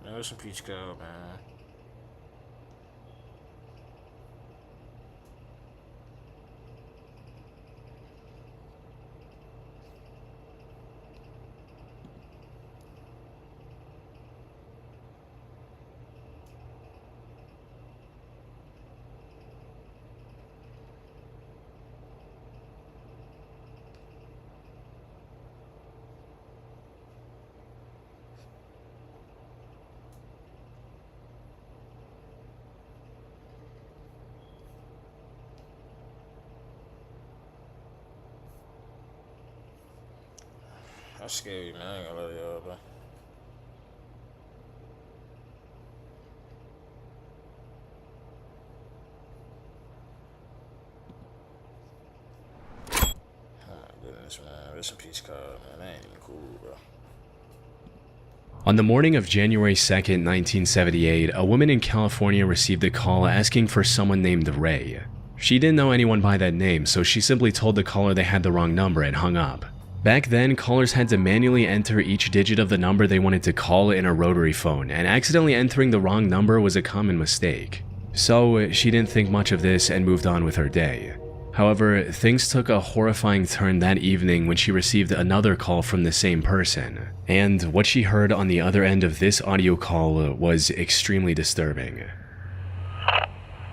There's some peach cow, man. That's scary, man. I ain't gonna lie to y'all, bro. Goodness, man. Rest in peace, Kyle, man. That ain't even cool, bro. On the morning of January 2nd, 1978, a woman in California received a call asking for someone named Ray. She didn't know anyone by that name, so she simply told the caller they had the wrong number and hung up. Back then, callers had to manually enter each digit of the number they wanted to call in a rotary phone, and accidentally entering the wrong number was a common mistake. So, she didn't think much of this and moved on with her day. However, things took a horrifying turn that evening when she received another call from the same person, and what she heard on the other end of this audio call was extremely disturbing. Hello?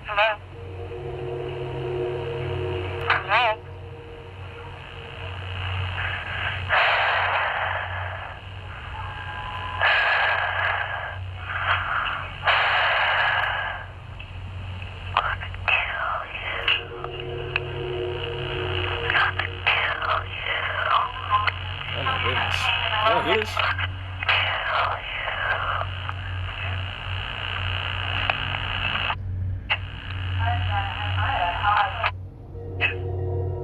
Hello?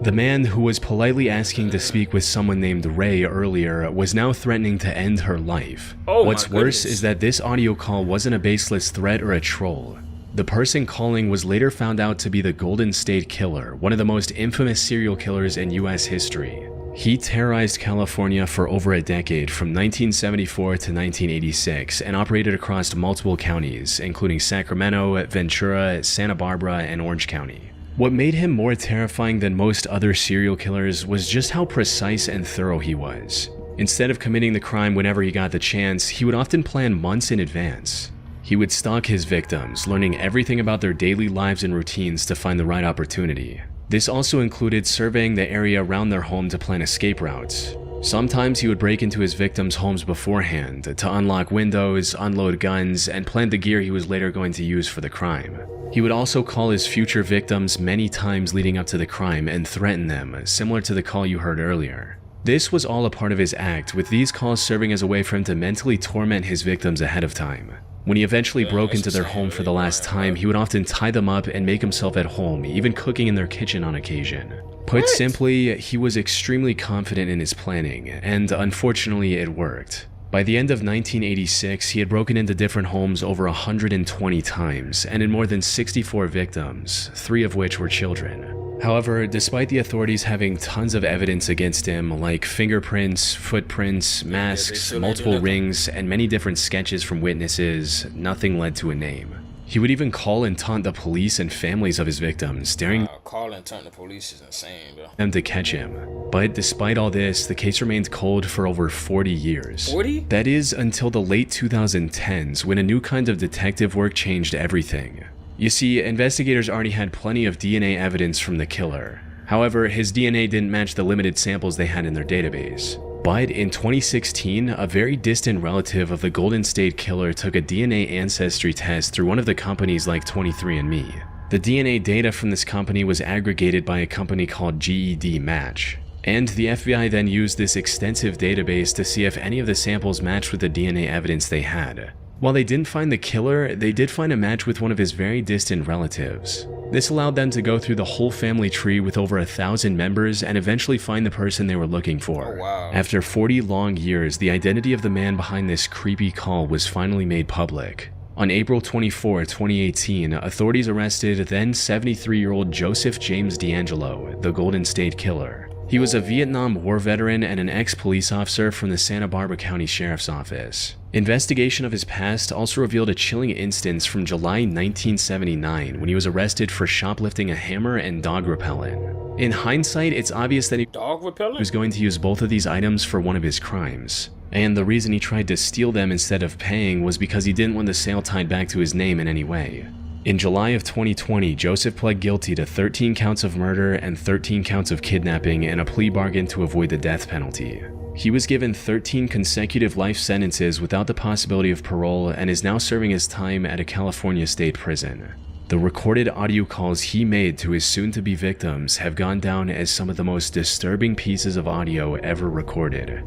The man who was politely asking to speak with someone named Ray earlier was now threatening to end her life. What's worse is that this audio call wasn't a baseless threat or a troll. The person calling was later found out to be the Golden State Killer, one of the most infamous serial killers in US history. He terrorized California for over a decade from 1974 to 1986 and operated across multiple counties, including Sacramento, Ventura, Santa Barbara, and Orange County. What made him more terrifying than most other serial killers was just how precise and thorough he was. Instead of committing the crime whenever he got the chance, he would often plan months in advance. He would stalk his victims, learning everything about their daily lives and routines to find the right opportunity. This also included surveying the area around their home to plan escape routes. Sometimes he would break into his victims' homes beforehand to unlock windows, unload guns, and plant the gear he was later going to use for the crime. He would also call his future victims many times leading up to the crime and threaten them, similar to the call you heard earlier. This was all a part of his act, with these calls serving as a way for him to mentally torment his victims ahead of time. When he eventually broke into their home for the last time, he would often tie them up and make himself at home, even cooking in their kitchen on occasion. Put simply, he was extremely confident in his planning, and unfortunately it worked. By the end of 1986, he had broken into different homes over 120 times, and in more than 64 victims, 3 of which were children. However, despite the authorities having tons of evidence against him, like fingerprints, footprints, masks, multiple rings, and many different sketches from witnesses, nothing led to a name. He would even call and taunt the police and families of his victims, daring Call and taunt the police is insane, bro. them to catch him. But despite all this, the case remained cold for over 40 years. 40? That is, until the late 2010s, when a new kind of detective work changed everything. You see, investigators already had plenty of DNA evidence from the killer. However, his DNA didn't match the limited samples they had in their database. But in 2016, a very distant relative of the Golden State Killer took a DNA ancestry test through one of the companies like 23andMe. The DNA data from this company was aggregated by a company called GED Match. And the FBI then used this extensive database to see if any of the samples matched with the DNA evidence they had. While they didn't find the killer, they did find a match with one of his very distant relatives. This allowed them to go through the whole family tree with over 1,000 members and eventually find the person they were looking for. Oh, wow. After 40 long years, the identity of the man behind this creepy call was finally made public. On April 24, 2018, authorities arrested then 73-year-old Joseph James D'Angelo, the Golden State Killer. He was a Vietnam War veteran and an ex-police officer from the Santa Barbara County Sheriff's Office. Investigation of his past also revealed a chilling instance from July 1979 when he was arrested for shoplifting a hammer and dog repellent. In hindsight, it's obvious that he was going to use both of these items for one of his crimes. And the reason he tried to steal them instead of paying was because he didn't want the sale tied back to his name in any way. In July of 2020, Joseph pled guilty to 13 counts of murder and 13 counts of kidnapping in a plea bargain to avoid the death penalty. He was given 13 consecutive life sentences without the possibility of parole and is now serving his time at a California state prison. The recorded audio calls he made to his soon-to-be victims have gone down as some of the most disturbing pieces of audio ever recorded.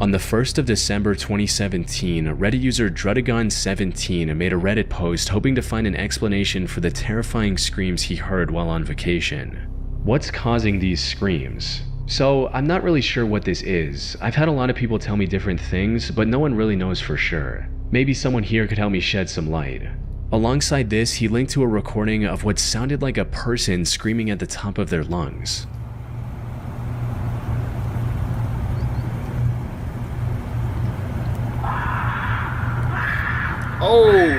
On the 1st of December 2017, Reddit user Drudagon17 made a Reddit post hoping to find an explanation for the terrifying screams he heard while on vacation. What's causing these screams? So, I'm not really sure what this is. I've had a lot of people tell me different things, but no one really knows for sure. Maybe someone here could help me shed some light. Alongside this, he linked to a recording of what sounded like a person screaming at the top of their lungs. Oh!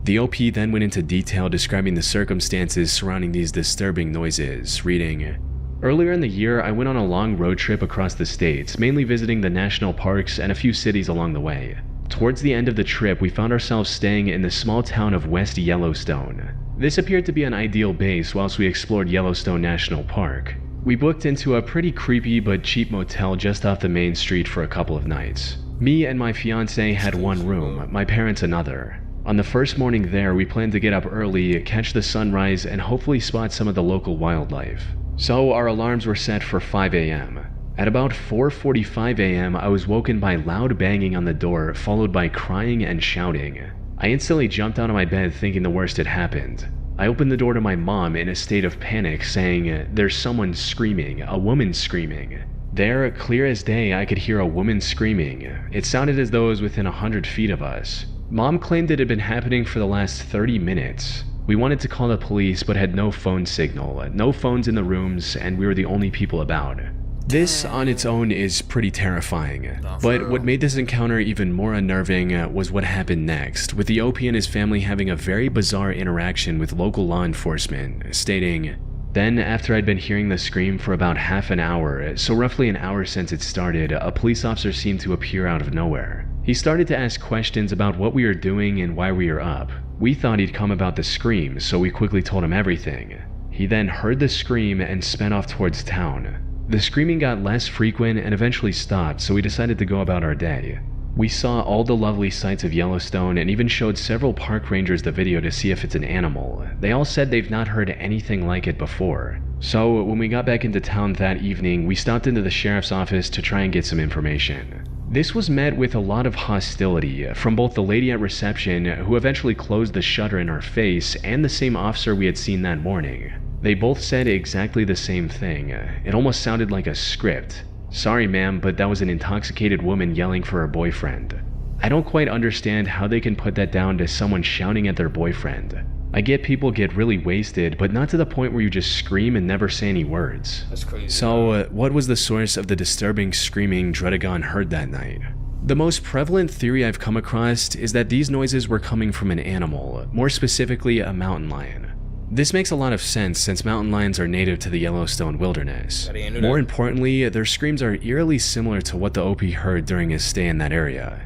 The OP then went into detail describing the circumstances surrounding these disturbing noises, reading, "Earlier in the year, I went on a long road trip across the states, mainly visiting the national parks and a few cities along the way. Towards the end of the trip, we found ourselves staying in the small town of West Yellowstone. This appeared to be an ideal base whilst we explored Yellowstone National Park. We booked into a pretty creepy but cheap motel just off the main street for a couple of nights. Me and my fiance had one room, my parents another. On the first morning there, we planned to get up early, catch the sunrise, and hopefully spot some of the local wildlife. So our alarms were set for 5 a.m. At about 4:45 a.m., I was woken by loud banging on the door, followed by crying and shouting. I instantly jumped out of my bed thinking the worst had happened. I opened the door to my mom in a state of panic, saying, "There's someone screaming, a woman screaming." There, clear as day, I could hear a woman screaming. It sounded as though it was within 100 feet of us. Mom claimed it had been happening for the last 30 minutes. We wanted to call the police but had no phone signal, no phones in the rooms, and we were the only people about. This on its own is pretty terrifying, but what made this encounter even more unnerving was what happened next, with the OP and his family having a very bizarre interaction with local law enforcement, stating, "Then, after I'd been hearing the scream for about half an hour, so roughly an hour since it started, a police officer seemed to appear out of nowhere. He started to ask questions about what we were doing and why we were up. We thought he'd come about the scream, so we quickly told him everything. He then heard the scream and sped off towards town. The screaming got less frequent and eventually stopped, so we decided to go about our day. We saw all the lovely sights of Yellowstone and even showed several park rangers the video to see if it's an animal. They all said they've not heard anything like it before. So when we got back into town that evening, we stopped into the sheriff's office to try and get some information. This was met with a lot of hostility from both the lady at reception, who eventually closed the shutter in our face, and the same officer we had seen that morning. They both said exactly the same thing. It almost sounded like a script. "Sorry ma'am, but that was an intoxicated woman yelling for her boyfriend." I don't quite understand how they can put that down to someone shouting at their boyfriend. I get people get really wasted, but not to the point where you just scream and never say any words. That's crazy. So, what was the source of the disturbing screaming Drudagon heard that night? The most prevalent theory I've come across is that these noises were coming from an animal, more specifically a mountain lion. This makes a lot of sense since mountain lions are native to the Yellowstone wilderness. More importantly, their screams are eerily similar to what the OP heard during his stay in that area.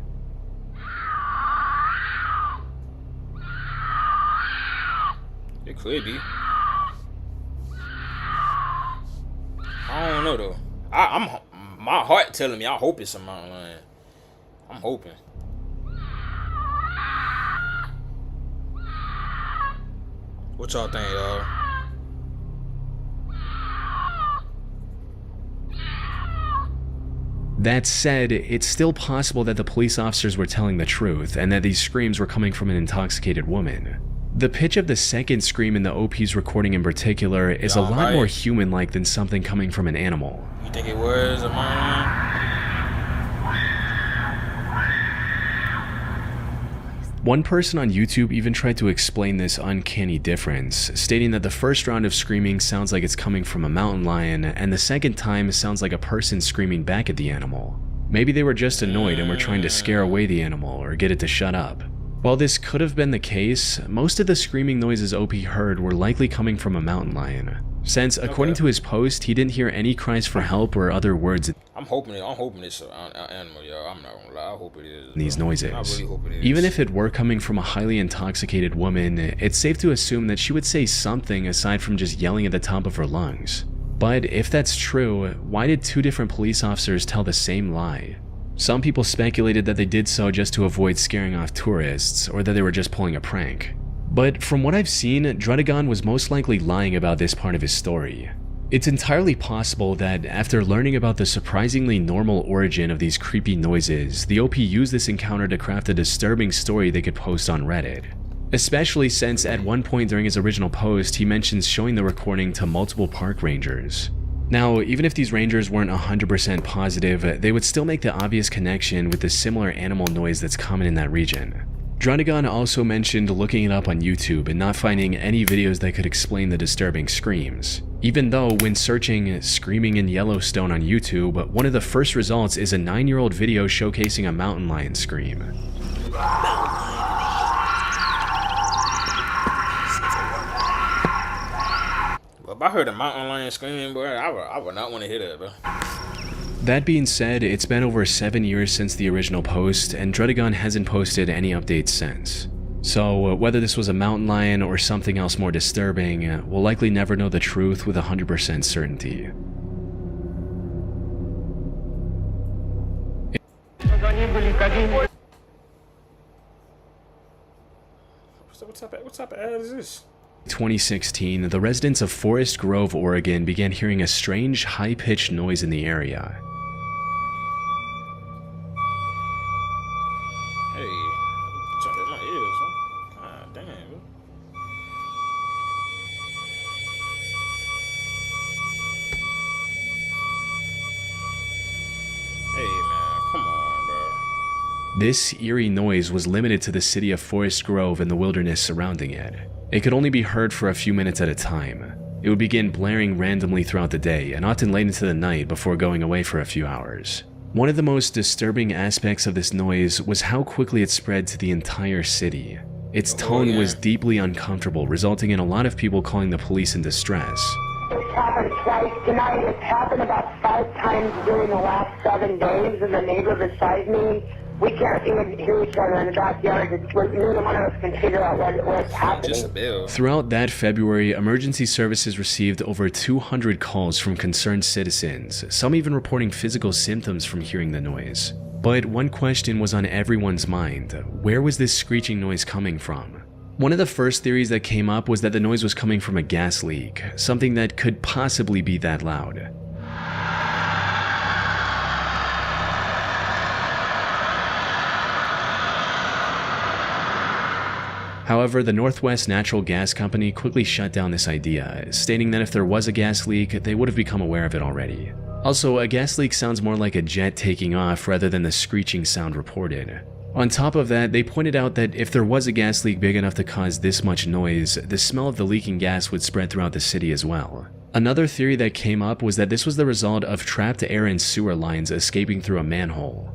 It could be. I don't know though. I'm my heart telling me I hope it's a mountain lion. I'm hoping. What y'all think, y'all? That said, it's still possible that the police officers were telling the truth and that these screams were coming from an intoxicated woman. The pitch of the second scream in the OP's recording in particular is a lot more human-like than something coming from an animal. You think it was a mountain lion? One person on YouTube even tried to explain this uncanny difference, stating that the first round of screaming sounds like it's coming from a mountain lion, and the second time sounds like a person screaming back at the animal. Maybe they were just annoyed and were trying to scare away the animal or get it to shut up. While this could have been the case, most of the screaming noises OP heard were likely coming from a mountain lion, since according to his post, he didn't hear any cries for help or other words. I'm hoping it's an animal, yo. I'm not gonna lie. I hope it is. These noises. I really hope it is. Even if it were coming from a highly intoxicated woman, it's safe to assume that she would say something aside from just yelling at the top of her lungs. But if that's true, why did two different police officers tell the same lie? Some people speculated that they did so just to avoid scaring off tourists, or that they were just pulling a prank. But from what I've seen, Drudagon was most likely lying about this part of his story. It's entirely possible that after learning about the surprisingly normal origin of these creepy noises, the OP used this encounter to craft a disturbing story they could post on Reddit. Especially since at one point during his original post, he mentions showing the recording to multiple park rangers. Now, even if these rangers weren't 100% positive, they would still make the obvious connection with the similar animal noise that's common in that region. Drudagon also mentioned looking it up on YouTube and not finding any videos that could explain the disturbing screams. Even though when searching "screaming in Yellowstone" on YouTube, one of the first results is a 9-year-old video showcasing a mountain lion scream. If I heard a mountain lion screaming, bro, I would not want to hear that, bro. That being said, it's been over 7 years since the original post, and Drudagon hasn't posted any updates since. So, whether this was a mountain lion or something else more disturbing, we'll likely never know the truth with 100% certainty. What type of ad is this? 2016, the residents of Forest Grove, Oregon began hearing a strange, high-pitched noise in the area. Hey, turn in my ears, huh? God damn. Hey, man, come on, bro. This eerie noise was limited to the city of Forest Grove and the wilderness surrounding it. It could only be heard for a few minutes at a time. It would begin blaring randomly throughout the day and often late into the night before going away for a few hours. One of the most disturbing aspects of this noise was how quickly it spread to the entire city. Its tone was deeply uncomfortable, resulting in a lot of people calling the police in distress. It's happened twice tonight. It's happened about 5 times during the last 7 days, and the neighbor beside me, we can't even hear each other in the backyard. Neither one of us can figure out what's happening. Throughout that February, emergency services received over 200 calls from concerned citizens, some even reporting physical symptoms from hearing the noise. But one question was on everyone's mind: where was this screeching noise coming from? One of the first theories that came up was that the noise was coming from a gas leak, something that could possibly be that loud. However, the Northwest Natural Gas Company quickly shut down this idea, stating that if there was a gas leak, they would have become aware of it already. Also, a gas leak sounds more like a jet taking off rather than the screeching sound reported. On top of that, they pointed out that if there was a gas leak big enough to cause this much noise, the smell of the leaking gas would spread throughout the city as well. Another theory that came up was that this was the result of trapped air and sewer lines escaping through a manhole.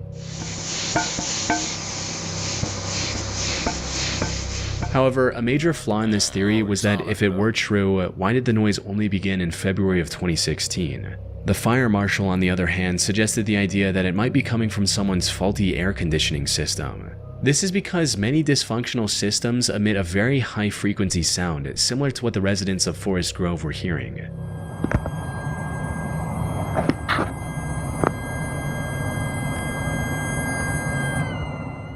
However, a major flaw in this theory was that if it were true, why did the noise only begin in February of 2016? The fire marshal, on the other hand, suggested the idea that it might be coming from someone's faulty air conditioning system. This is because many dysfunctional systems emit a very high-frequency sound, similar to what the residents of Forest Grove were hearing.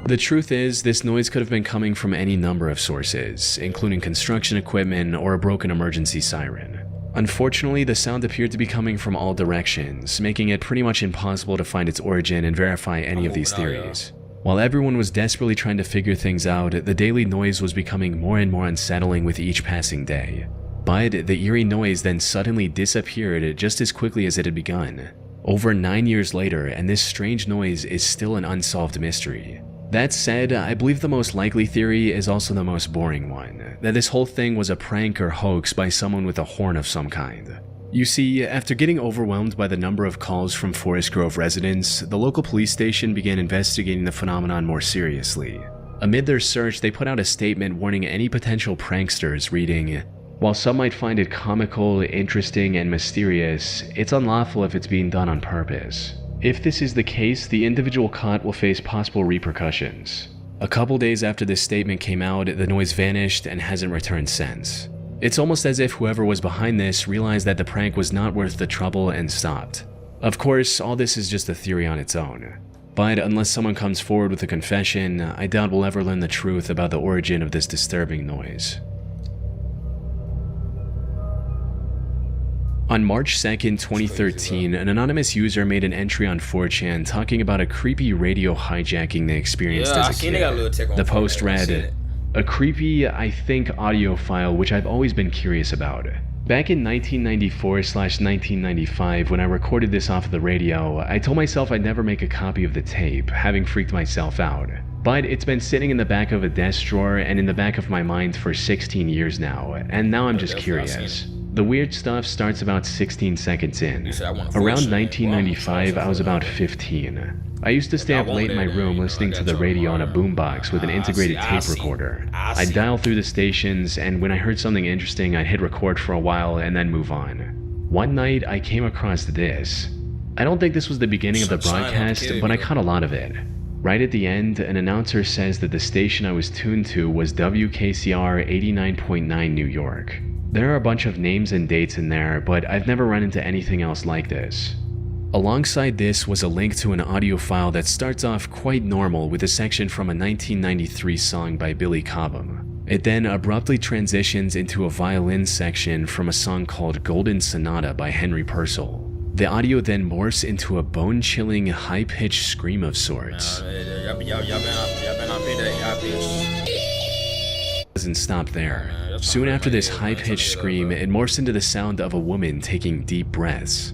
The truth is, this noise could have been coming from any number of sources, including construction equipment or a broken emergency siren. Unfortunately, the sound appeared to be coming from all directions, making it pretty much impossible to find its origin and verify any of these theories. While everyone was desperately trying to figure things out, the daily noise was becoming more and more unsettling with each passing day. But the eerie noise then suddenly disappeared just as quickly as it had begun. Over 9 years later, and this strange noise is still an unsolved mystery. That said, I believe the most likely theory is also the most boring one, that this whole thing was a prank or hoax by someone with a horn of some kind. You see, after getting overwhelmed by the number of calls from Forest Grove residents, the local police station began investigating the phenomenon more seriously. Amid their search, they put out a statement warning any potential pranksters, reading, "While some might find it comical, interesting, and mysterious, it's unlawful if it's being done on purpose. If this is the case, the individual caught will face possible repercussions." A couple days after this statement came out, the noise vanished and hasn't returned since. It's almost as if whoever was behind this realized that the prank was not worth the trouble and stopped. Of course, all this is just a theory on its own. But unless someone comes forward with a confession, I doubt we'll ever learn the truth about the origin of this disturbing noise. On March 2nd, 2013, an anonymous user made an entry on 4chan talking about a creepy radio hijacking they experienced as a kid. The post read, "A creepy, I think, audio file which I've always been curious about. Back in 1994/1995, when I recorded this off of the radio, I told myself I'd never make a copy of the tape, having freaked myself out. But it's been sitting in the back of a desk drawer and in the back of my mind for 16 years now, and now I'm just curious. The weird stuff starts about 16 seconds in. Around 1995, I was about 15. I used to stay up late in my room listening to the radio on a boombox with an integrated tape recorder. I'd dial through the stations, and when I heard something interesting, I'd hit record for a while and then move on. One night, I came across this. I don't think this was the beginning of the broadcast, but I caught a lot of it. Right at the end, an announcer says that the station I was tuned to was WKCR 89.9 New York. There are a bunch of names and dates in there, but I've never run into anything else like this. Alongside this was a link to an audio file that starts off quite normal with a section from a 1993 song by Billy Cobham. It then abruptly transitions into a violin section from a song called Golden Sonata by Henry Purcell. The audio then morphs into a bone-chilling, high-pitched scream of sorts. Doesn't stop there. Soon after this high-pitched scream, it morphs into the sound of a woman taking deep breaths.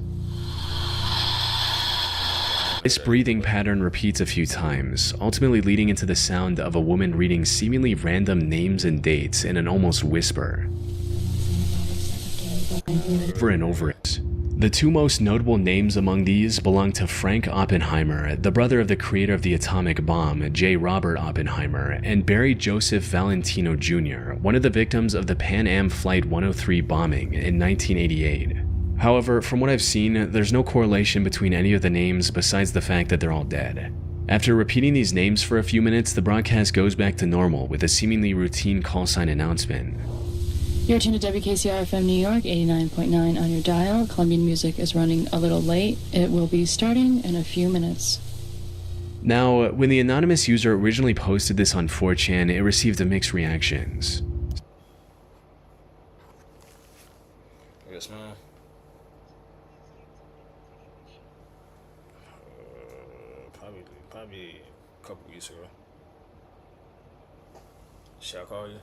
This breathing pattern repeats a few times, ultimately leading into the sound of a woman reading seemingly random names and dates in an almost whisper. Over and over. The two most notable names among these belong to Frank Oppenheimer, the brother of the creator of the atomic bomb, J. Robert Oppenheimer, and Barry Joseph Valentino Jr., one of the victims of the Pan Am Flight 103 bombing in 1988. However, from what I've seen, there's no correlation between any of the names besides the fact that they're all dead. After repeating these names for a few minutes, the broadcast goes back to normal with a seemingly routine call sign announcement. You're tuned to WKCR-FM New York, 89.9 on your dial. Colombian music is running a little late. It will be starting in a few minutes. Now, when the anonymous user originally posted this on 4chan, it received mixed reactions. Yes, man. Probably a couple weeks ago. Should I call you?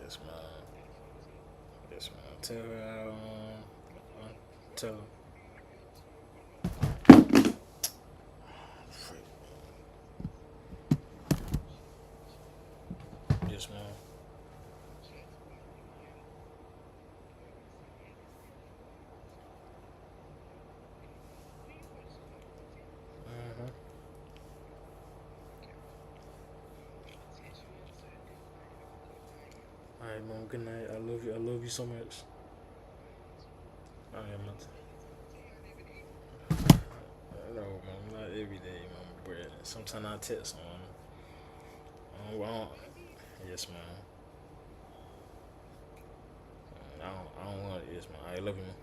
Yes, man. Yes, man. Tell her. Yes, man. Alright, mom, good night. I love you. I love you so much. I am not. No, mom, not every day, mom, but sometimes I text on. Yes, man. I don't want it. Yes, man. I love you, man.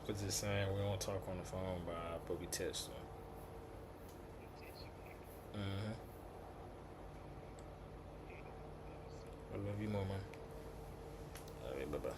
Cause just saying we don't talk on the phone, but we text. I love you more, man. Alright, bye-bye.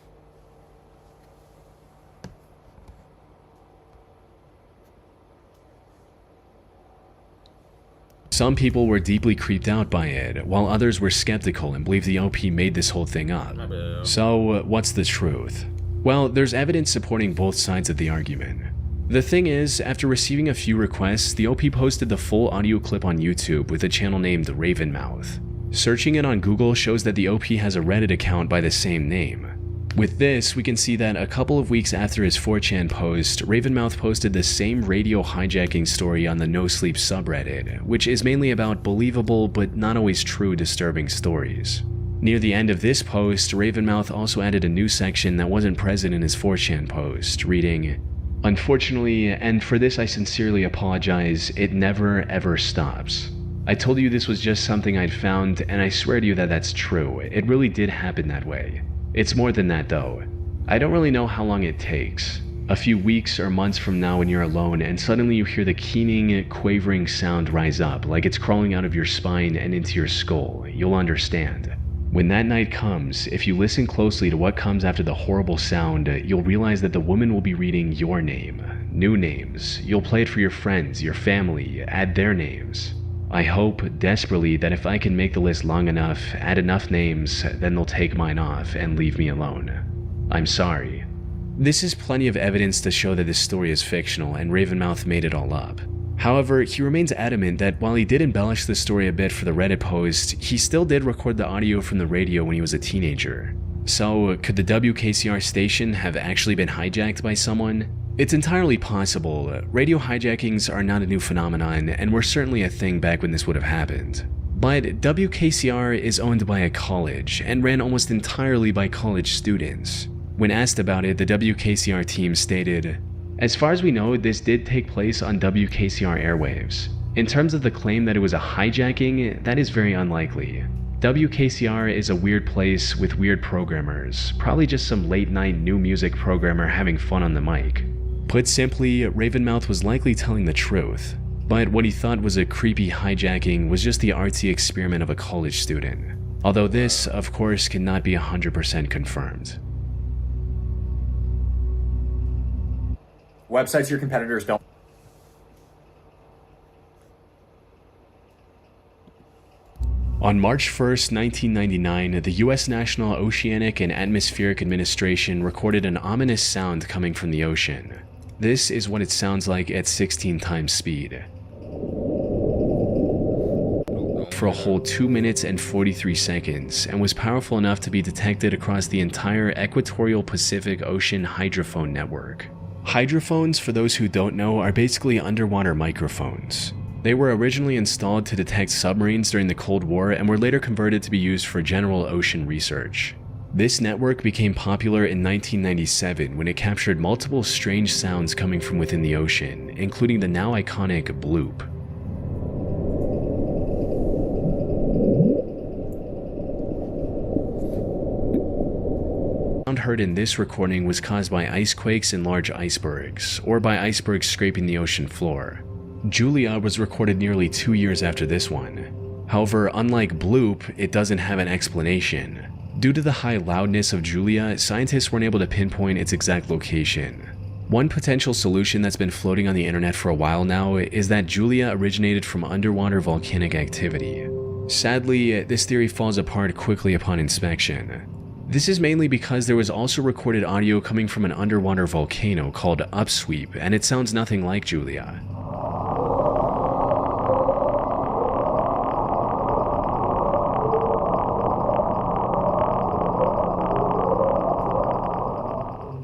Some people were deeply creeped out by it, while others were skeptical and believed the OP made this whole thing up. So, what's the truth? Well, there's evidence supporting both sides of the argument. The thing is, after receiving a few requests, the OP posted the full audio clip on YouTube with a channel named Ravenmouth. Searching it on Google shows that the OP has a Reddit account by the same name. With this, we can see that a couple of weeks after his 4chan post, Ravenmouth posted the same radio hijacking story on the No Sleep subreddit, which is mainly about believable but not always true disturbing stories. Near the end of this post, Ravenmouth also added a new section that wasn't present in his 4chan post, reading, "Unfortunately, and for this I sincerely apologize, it never ever stops. I told you this was just something I'd found, and I swear to you that that's true. It really did happen that way. It's more than that though. I don't really know how long it takes. A few weeks or months from now when you're alone and suddenly you hear the keening, quavering sound rise up like it's crawling out of your spine and into your skull, you'll understand. When that night comes, if you listen closely to what comes after the horrible sound, you'll realize that the woman will be reading your name, new names. You'll play it for your friends, your family, add their names. I hope, desperately, that if I can make the list long enough, add enough names, then they'll take mine off and leave me alone. I'm sorry. This is plenty of evidence to show that this story is fictional and Ravenmouth made it all up. However, he remains adamant that while he did embellish the story a bit for the Reddit post, he still did record the audio from the radio when he was a teenager. So, could the WKCR station have actually been hijacked by someone? It's entirely possible. Radio hijackings are not a new phenomenon and were certainly a thing back when this would have happened. But WKCR is owned by a college and ran almost entirely by college students. When asked about it, the WKCR team stated, "As far as we know, this did take place on WKCR airwaves. In terms of the claim that it was a hijacking, that is very unlikely. WKCR is a weird place with weird programmers, probably just some late-night new music programmer having fun on the mic." Put simply, Ravenmouth was likely telling the truth, but what he thought was a creepy hijacking was just the artsy experiment of a college student. Although this, of course, cannot be 100% confirmed. Websites your competitors don't. On March 1st, 1999, the US National Oceanic and Atmospheric Administration recorded an ominous sound coming from the ocean. This is what it sounds like at 16 times speed. For a whole 2 minutes and 43 seconds, and was powerful enough to be detected across the entire equatorial Pacific Ocean hydrophone network. Hydrophones, for those who don't know, are basically underwater microphones. They were originally installed to detect submarines during the Cold War and were later converted to be used for general ocean research. This network became popular in 1997 when it captured multiple strange sounds coming from within the ocean, including the now iconic bloop. The sound heard in this recording was caused by ice quakes and large icebergs, or by icebergs scraping the ocean floor. Julia was recorded nearly 2 years after this one. However, unlike bloop, it doesn't have an explanation. Due to the high loudness of Julia, scientists weren't able to pinpoint its exact location. One potential solution that's been floating on the internet for a while now is that Julia originated from underwater volcanic activity. Sadly, this theory falls apart quickly upon inspection. This is mainly because there was also recorded audio coming from an underwater volcano called Upsweep, and it sounds nothing like Julia.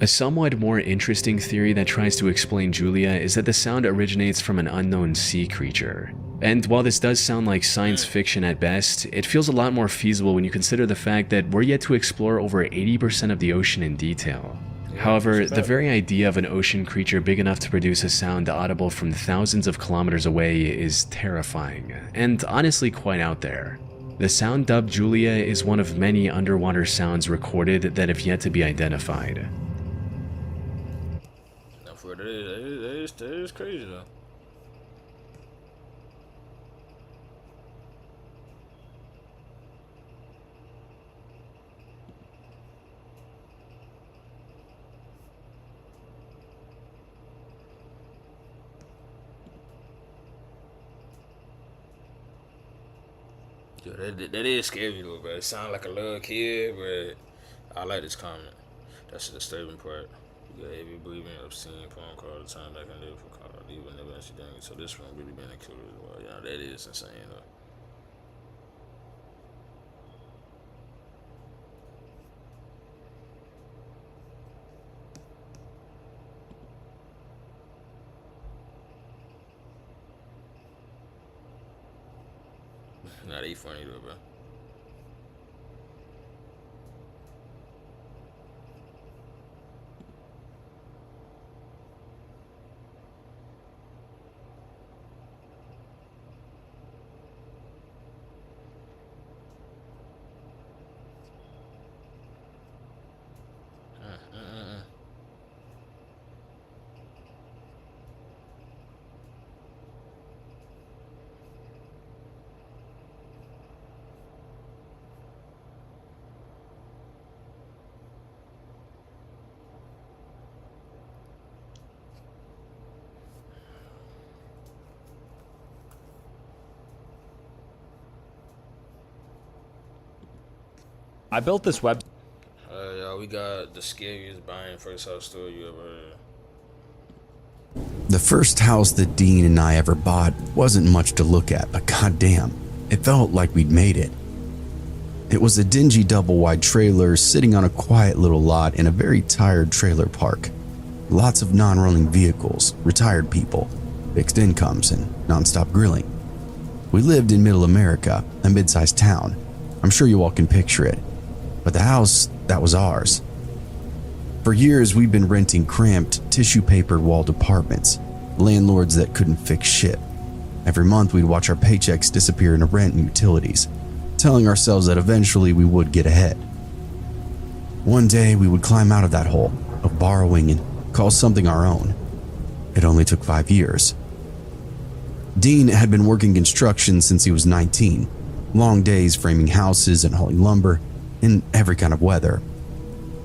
A somewhat more interesting theory that tries to explain Julia is that the sound originates from an unknown sea creature. And while this does sound like science fiction at best, it feels a lot more feasible when you consider the fact that we're yet to explore over 80% of the ocean in detail. However, the very idea of an ocean creature big enough to produce a sound audible from thousands of kilometers away is terrifying, and honestly quite out there. The sound dubbed Julia is one of many underwater sounds recorded that have yet to be identified. That is crazy though. Yo, that is scary though, bro. It sounds like a little kid, but I like this comment. That's the disturbing part. You got heavy breathing, obscene, porn call all the time, that can live for call. Even never actually done it. So this one really been a killer as well. Yeah, that is insane though. Nah, they funny though, bro. I built this web. Y'all, we got the scariest buying first house story you ever heard. The first house that Dean and I ever bought wasn't much to look at, but goddamn, it felt like we'd made it. It was a dingy double-wide trailer sitting on a quiet little lot in a very tired trailer park. Lots of non-running vehicles, retired people, fixed incomes, and non-stop grilling. We lived in Middle America, a mid-sized town. I'm sure you all can picture it. But the house, that was ours. For years, we'd been renting cramped, tissue-papered walled apartments, landlords that couldn't fix shit. Every month, we'd watch our paychecks disappear into rent and utilities, telling ourselves that eventually we would get ahead. One day, we would climb out of that hole of borrowing and call something our own. It only took 5 years. Dean had been working construction since he was 19. Long days framing houses and hauling lumber in every kind of weather.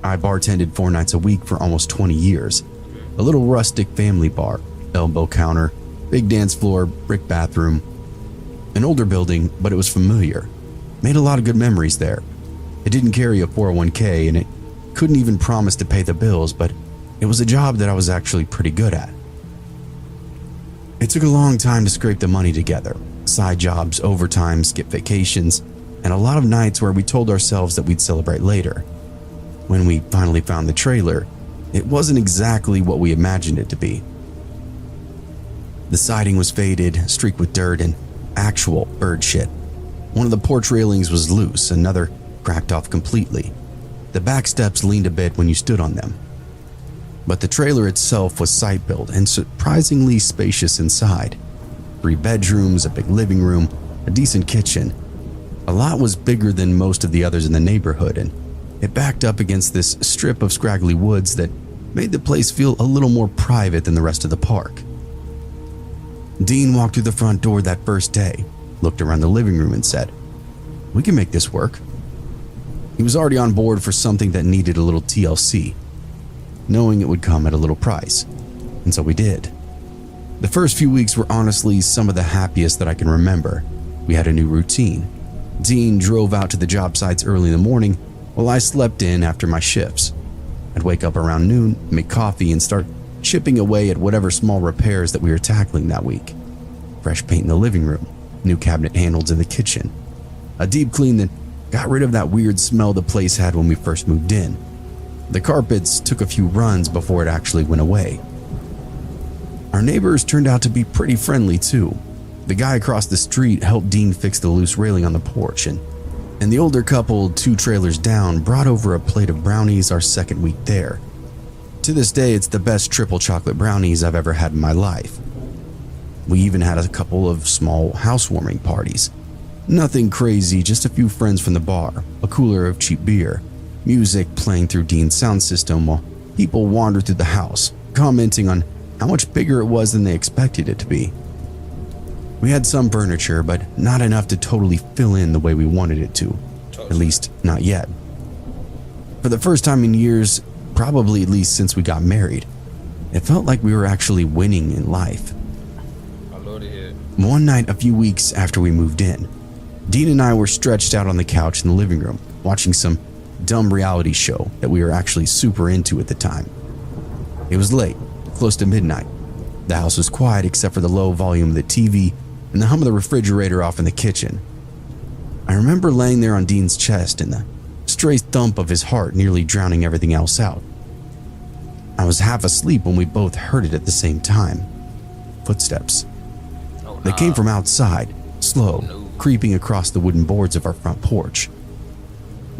I bartended 4 nights a week for almost 20 years. A little rustic family bar, elbow counter, big dance floor, brick bathroom. An older building, but it was familiar. Made a lot of good memories there. It didn't carry a 401k and it couldn't even promise to pay the bills, but it was a job that I was actually pretty good at. It took a long time to scrape the money together. Side jobs, overtime, skip vacations, and a lot of nights where we told ourselves that we'd celebrate later. When we finally found the trailer, it wasn't exactly what we imagined it to be. The siding was faded, streaked with dirt, and actual bird shit. One of the porch railings was loose, another cracked off completely. The back steps leaned a bit when you stood on them. But the trailer itself was site-built and surprisingly spacious inside. 3 bedrooms, a big living room, a decent kitchen. A lot was bigger than most of the others in the neighborhood, and it backed up against this strip of scraggly woods that made the place feel a little more private than the rest of the park. Dean walked through the front door that first day, looked around the living room and said, "We can make this work." He was already on board for something that needed a little TLC, knowing it would come at a little price, and so we did. The first few weeks were honestly some of the happiest that I can remember. We had a new routine. Dean drove out to the job sites early in the morning while I slept in after my shifts. I'd wake up around noon, make coffee, and start chipping away at whatever small repairs that we were tackling that week. Fresh paint in the living room, new cabinet handles in the kitchen, a deep clean that got rid of that weird smell the place had when we first moved in. The carpets took a few runs before it actually went away. Our neighbors turned out to be pretty friendly too. The guy across the street helped Dean fix the loose railing on the porch, and the older couple 2 trailers down brought over a plate of brownies our second week there. To this day, it's the best triple chocolate brownies I've ever had in my life. We even had a couple of small housewarming parties. Nothing crazy, just a few friends from the bar, a cooler of cheap beer, music playing through Dean's sound system while people wandered through the house, commenting on how much bigger it was than they expected it to be. We had some furniture, but not enough to totally fill in the way we wanted it to. At least, not yet. For the first time in years, probably at least since we got married, it felt like we were actually winning in life. One night a few weeks after we moved in, Dean and I were stretched out on the couch in the living room, watching some dumb reality show that we were actually super into at the time. It was late, close to midnight. The house was quiet except for the low volume of the TV and the hum of the refrigerator off in the kitchen. I remember laying there on Dean's chest and the stray thump of his heart nearly drowning everything else out. I was half asleep when we both heard it at the same time. Footsteps. They came from outside, slow, creeping across the wooden boards of our front porch.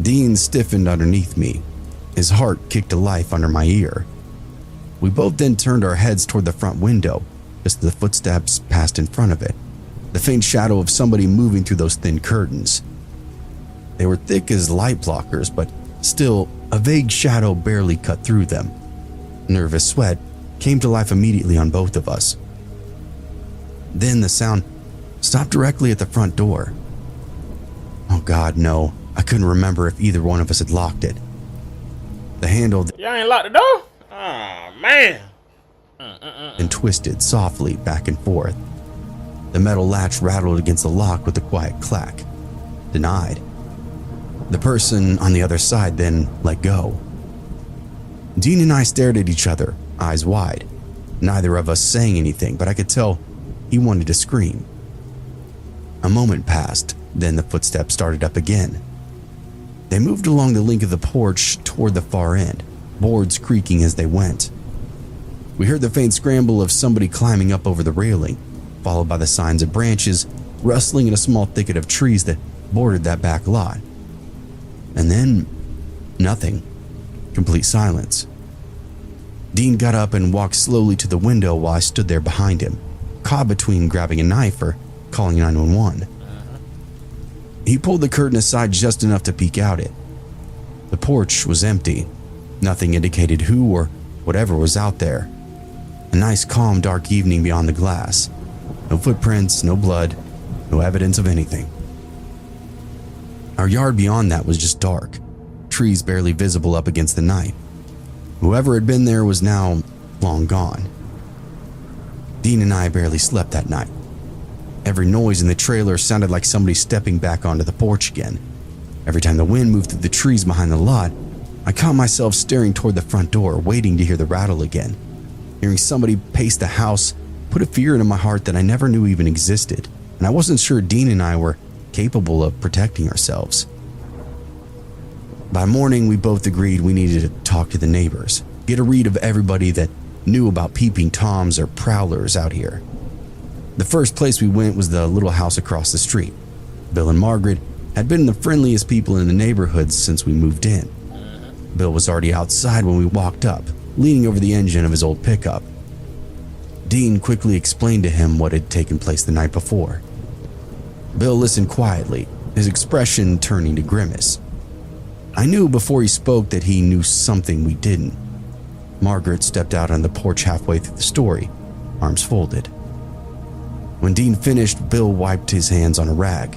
Dean stiffened underneath me. His heart kicked to life under my ear. We both then turned our heads toward the front window, just as the footsteps passed in front of it, the faint shadow of somebody moving through those thin curtains. They were thick as light blockers, but still, a vague shadow barely cut through them. Nervous sweat came to life immediately on both of us. Then the sound stopped directly at the front door. Oh God, no. I couldn't remember if either one of us had locked it. The handle Y'all ain't locked the door? Oh, man. and twisted softly back and forth. The metal latch rattled against the lock with a quiet clack. Denied. The person on the other side then let go. Dean and I stared at each other, eyes wide, neither of us saying anything, but I could tell he wanted to scream. A moment passed, then the footsteps started up again. They moved along the length of the porch toward the far end, boards creaking as they went. We heard the faint scramble of somebody climbing up over the railing, followed by the signs of branches rustling in a small thicket of trees that bordered that back lot. And then, nothing. Complete silence. Dean got up and walked slowly to the window while I stood there behind him, caught between grabbing a knife or calling 911. He pulled the curtain aside just enough to peek out it. The porch was empty. Nothing indicated who or whatever was out there. A nice, calm, dark evening beyond the glass. No footprints, no blood, no evidence of anything. Our yard beyond that was just dark, trees barely visible up against the night. Whoever had been there was now long gone. Dean and I barely slept that night. Every noise in the trailer sounded like somebody stepping back onto the porch again. Every time the wind moved through the trees behind the lot, I caught myself staring toward the front door, waiting to hear the rattle again. Hearing somebody pace the house put a fear into my heart that I never knew even existed, and I wasn't sure Dean and I were capable of protecting ourselves. By morning, we both agreed we needed to talk to the neighbors, get a read of everybody that knew about peeping toms or prowlers out here. The first place we went was the little house across the street. Bill and Margaret had been the friendliest people in the neighborhood since we moved in. Bill was already outside when we walked up, leaning over the engine of his old pickup. Dean quickly explained to him what had taken place the night before. Bill listened quietly, his expression turning to grimace. I knew before he spoke that he knew something we didn't. Margaret stepped out on the porch halfway through the story, arms folded. When Dean finished, Bill wiped his hands on a rag.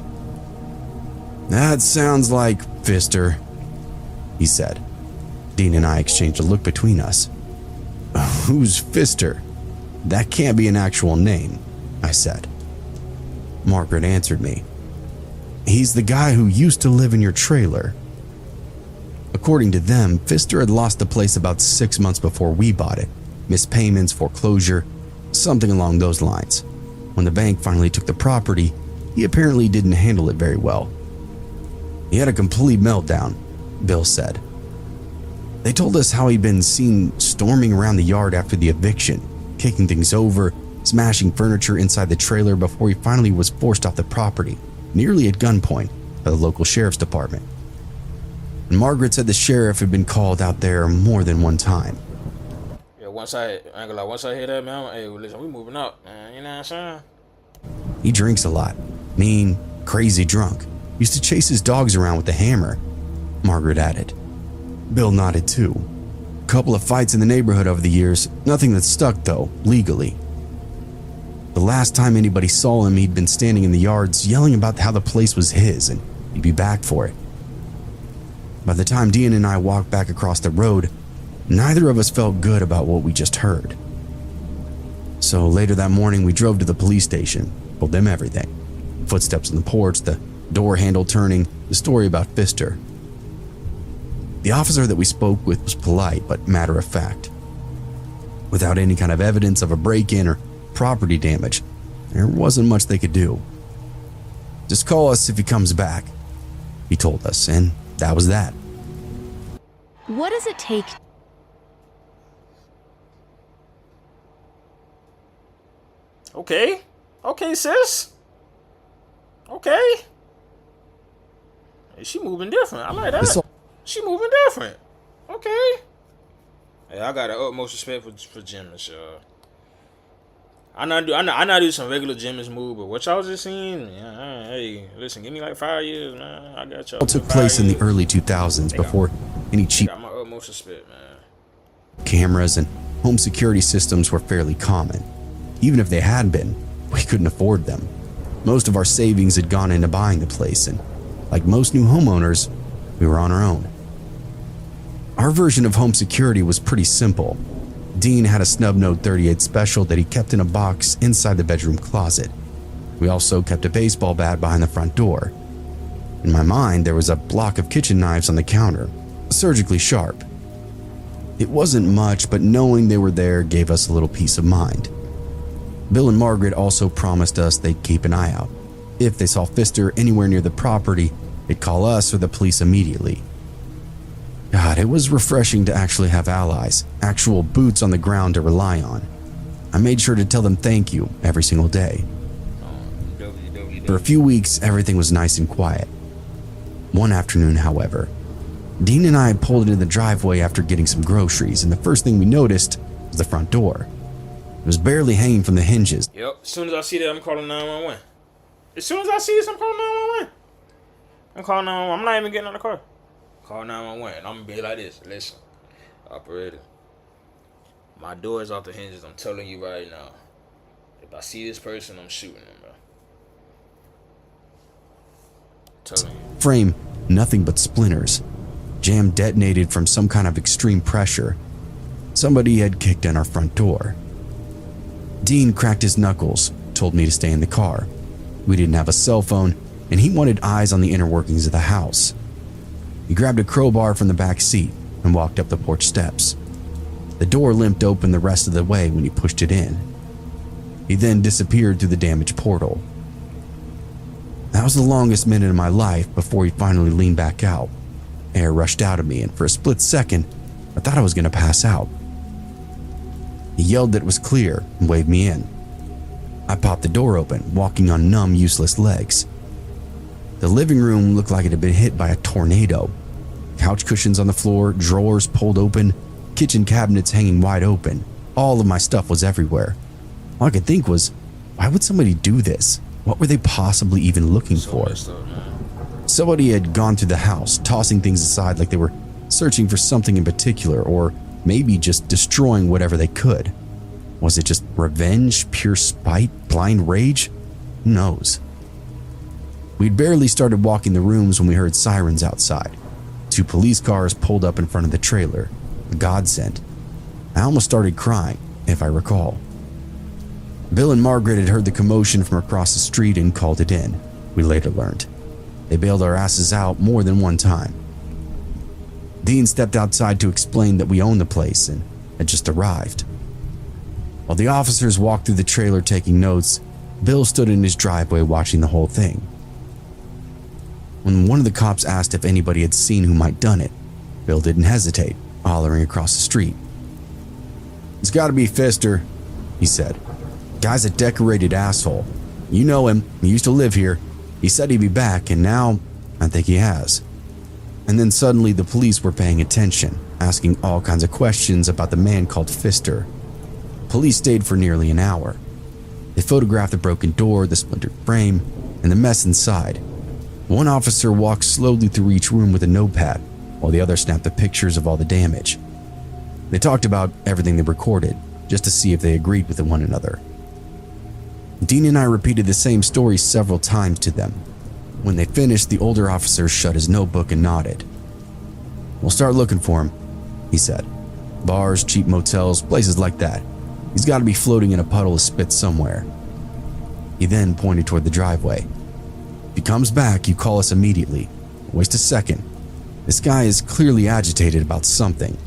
"That sounds like Pfister," he said. Dean and I exchanged a look between us. "Who's Pfister? That can't be an actual name," I said. Margaret answered me. "He's the guy who used to live in your trailer." According to them, Pfister had lost the place about 6 months before we bought it. Missed payments, foreclosure, something along those lines. When the bank finally took the property, he apparently didn't handle it very well. "He had a complete meltdown," Bill said. They told us how he'd been seen storming around the yard after the eviction, kicking things over, smashing furniture inside the trailer before he finally was forced off the property, nearly at gunpoint, by the local sheriff's department. And Margaret said the sheriff had been called out there more than one time. Yeah, once I hear that, man, hey, listen, we moving up, man, you know what I'm saying? He drinks a lot, mean, crazy drunk. Used to chase his dogs around with a hammer, Margaret added. Bill nodded too. A couple of fights in the neighborhood over the years, nothing that stuck though, legally. The last time anybody saw him, he'd been standing in the yards yelling about how the place was his and he'd be back for it. By the time Dean and I walked back across the road, neither of us felt good about what we just heard. So later that morning, we drove to the police station, told them everything. Footsteps on the porch, the door handle turning, the story about Pfister. The officer that we spoke with was polite but matter of fact. Without any kind of evidence of a break-in or property damage, there wasn't much they could do. "Just call us if he comes back," he told us, and that was that. What does it take? Okay, sis. Okay. Hey, she moving different. I like that. She moving different. Okay. Hey, I got the utmost respect for Jimmy's, y'all. I not do some regular Jimmy's move, but what y'all just seen, yeah, hey, listen, give me like 5 years, man. I got y'all. It took place in the early 2000s before any cheap got my utmost respect, man. cameras and home security systems were fairly common. Even if they had been, we couldn't afford them. Most of our savings had gone into buying the place, and like most new homeowners, we were on our own. Our version of home security was pretty simple. Dean had a snub note 38 special that he kept in a box inside the bedroom closet. We also kept a baseball bat behind the front door. In my mind, there was a block of kitchen knives on the counter, surgically sharp. It wasn't much, but knowing they were there gave us a little peace of mind. Bill and Margaret also promised us they'd keep an eye out. If they saw Pfister anywhere near the property, they'd call us or the police immediately. God, it was refreshing to actually have allies, actual boots on the ground to rely on. I made sure to tell them thank you every single day. For a few weeks, everything was nice and quiet. One afternoon, however, Dean and I pulled into the driveway after getting some groceries, and the first thing we noticed was the front door. It was barely hanging from the hinges. Yep, as soon as I see that, I'm calling 911. As soon as I see this, I'm calling 911. I'm calling 911. I'm not even getting out of the car. Call 911. I'm going to be like this. Listen, operator, my door is off the hinges. I'm telling you right now. If I see this person, I'm shooting them, bro. Telling you. Frame, nothing but splinters. Jam detonated from some kind of extreme pressure. Somebody had kicked in our front door. Dean cracked his knuckles, told me to stay in the car. We didn't have a cell phone, and he wanted eyes on the inner workings of the house. He grabbed a crowbar from the back seat and walked up the porch steps. The door limped open the rest of the way when he pushed it in. He then disappeared through the damaged portal. That was the longest minute of my life before he finally leaned back out. Air rushed out of me, and for a split second, I thought I was going to pass out. He yelled that it was clear and waved me in. I popped the door open, walking on numb, useless legs. The living room looked like it had been hit by a tornado. Couch cushions on the floor, drawers pulled open, kitchen cabinets hanging wide open. All of my stuff was everywhere. All I could think was, why would somebody do this? What were they possibly even looking for? Somebody had gone through the house, tossing things aside like they were searching for something in particular, or maybe just destroying whatever they could. Was it just revenge, pure spite, blind rage? Who knows? We'd barely started walking the rooms when we heard sirens outside. 2 police cars pulled up in front of the trailer. A godsend. I almost started crying, if I recall. Bill and Margaret had heard the commotion from across the street and called it in, we later learned. They bailed our asses out more than one time. Dean stepped outside to explain that we owned the place and had just arrived. While the officers walked through the trailer taking notes, Bill stood in his driveway watching the whole thing. When one of the cops asked if anybody had seen who might done it, Bill didn't hesitate, hollering across the street. "It's gotta be Pfister," he said. "Guy's a decorated asshole. You know him, he used to live here. He said he'd be back, and now I think he has." And then suddenly the police were paying attention, asking all kinds of questions about the man called Pfister. Police stayed for nearly an hour. They photographed the broken door, the splintered frame, and the mess inside. One officer walked slowly through each room with a notepad, while the other snapped the pictures of all the damage. They talked about everything they recorded, just to see if they agreed with one another. Dean and I repeated the same story several times to them. When they finished, the older officer shut his notebook and nodded. "We'll start looking for him," he said. "Bars, cheap motels, places like that. He's got to be floating in a puddle of spit somewhere." He then pointed toward the driveway. "If he comes back, you call us immediately. Don't waste a second. This guy is clearly agitated about something."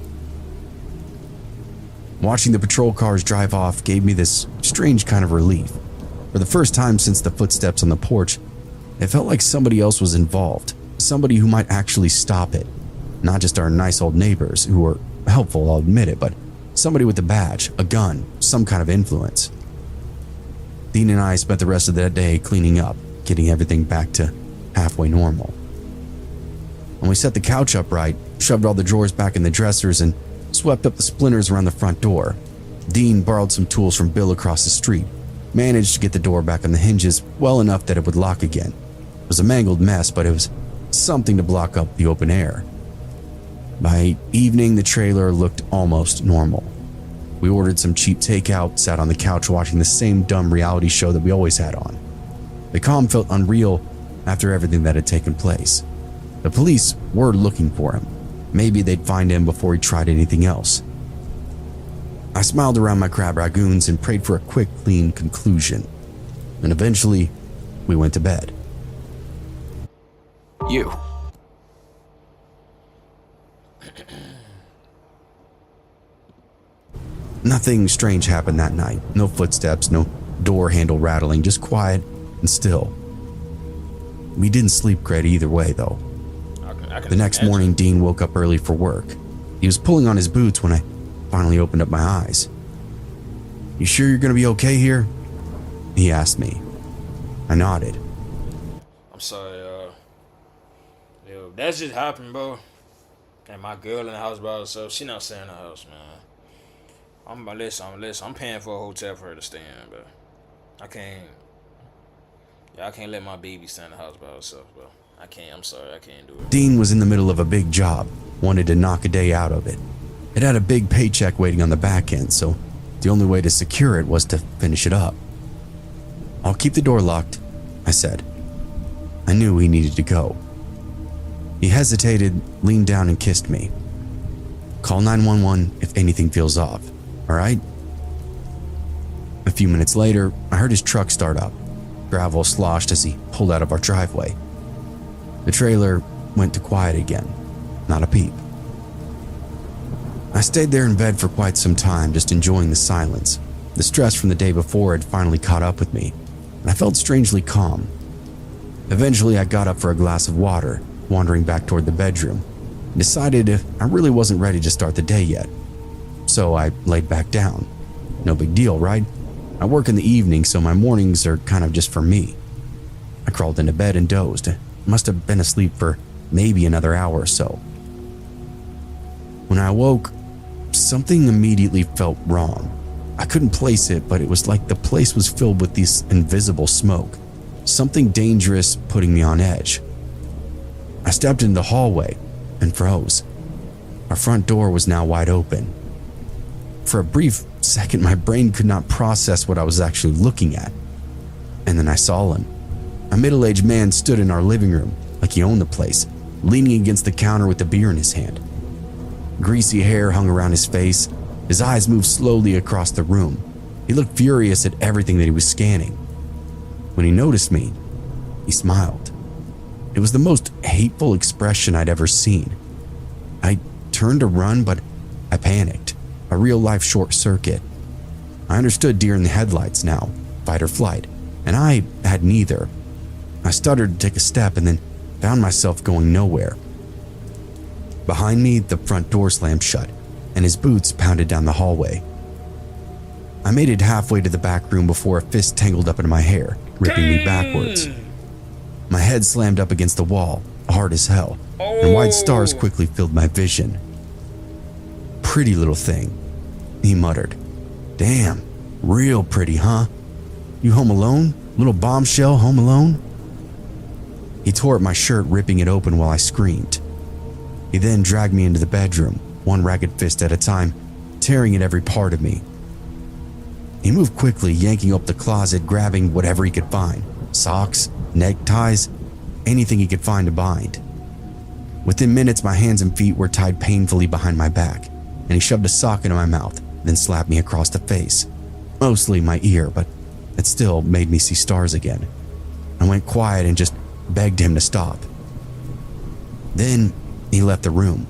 Watching the patrol cars drive off gave me this strange kind of relief. For the first time since the footsteps on the porch, it felt like somebody else was involved, somebody who might actually stop it. Not just our nice old neighbors, who were helpful, I'll admit it, but somebody with a badge, a gun, some kind of influence. Dean and I spent the rest of that day cleaning up, getting everything back to halfway normal. When we set the couch upright, shoved all the drawers back in the dressers, and swept up the splinters around the front door, Dean borrowed some tools from Bill across the street, managed to get the door back on the hinges well enough that it would lock again. It was a mangled mess, but it was something to block up the open air. By evening, the trailer looked almost normal. We ordered some cheap takeout, sat on the couch watching the same dumb reality show that we always had on. The calm felt unreal after everything that had taken place. The police were looking for him. Maybe they'd find him before he tried anything else. I smiled around my crab ragoons and prayed for a quick, clean conclusion. And eventually, we went to bed. You. Nothing strange happened that night. No footsteps, no door handle rattling, just quiet and still. We didn't sleep great either way, though. The next morning, Dean woke up early for work. He was pulling on his boots when I finally opened up my eyes. "You sure you're gonna be okay here?" he asked me. I nodded. I'm sorry, yo, that just happened, bro. And my girl in the house by herself, she not staying in the house, man. I'm paying for a hotel for her to stay in, bro. I can't let my baby stay in the house by herself, bro. I'm sorry, I can't do it. Dean was in the middle of a big job, wanted to knock a day out of it. It had a big paycheck waiting on the back end, so the only way to secure it was to finish it up. "I'll keep the door locked," I said. I knew he needed to go. He hesitated, leaned down and kissed me. "Call 911 if anything feels off, all right?" A few minutes later, I heard his truck start up. Gravel sloshed as he pulled out of our driveway. The trailer went to quiet again, not a peep. I stayed there in bed for quite some time, just enjoying the silence. The stress from the day before had finally caught up with me, and I felt strangely calm. Eventually, I got up for a glass of water, wandering back toward the bedroom, and decided if I really wasn't ready to start the day yet. So I laid back down. No big deal, right? I work in the evening, so my mornings are kind of just for me. I crawled into bed and dozed. Must have been asleep for maybe another hour or so. When I awoke, something immediately felt wrong. I couldn't place it, but it was like the place was filled with this invisible smoke. Something dangerous putting me on edge. I stepped into the hallway and froze. Our front door was now wide open. For a brief second, my brain could not process what I was actually looking at. And then I saw him. A middle-aged man stood in our living room, like he owned the place, leaning against the counter with a beer in his hand. Greasy hair hung around his face. His eyes moved slowly across the room. He looked furious at everything that he was scanning. When he noticed me, he smiled. It was the most hateful expression I'd ever seen. I turned to run, but I panicked. A real-life short circuit. I understood deer in the headlights now, fight or flight, and I had neither. I stuttered to take a step and then found myself going nowhere. Behind me, the front door slammed shut, and his boots pounded down the hallway. I made it halfway to the back room before a fist tangled up into my hair, ripping me backwards. My head slammed up against the wall, hard as hell, and white stars quickly filled my vision. "Pretty little thing," he muttered. "Damn, real pretty, huh? You home alone? Little bombshell home alone?" He tore at my shirt, ripping it open while I screamed. He then dragged me into the bedroom, one ragged fist at a time, tearing at every part of me. He moved quickly, yanking up the closet, grabbing whatever he could find. Socks, neckties, anything he could find to bind. Within minutes, my hands and feet were tied painfully behind my back, and he shoved a sock into my mouth, then slapped me across the face. Mostly my ear, but it still made me see stars again. I went quiet and just begged him to stop. Then he left the room.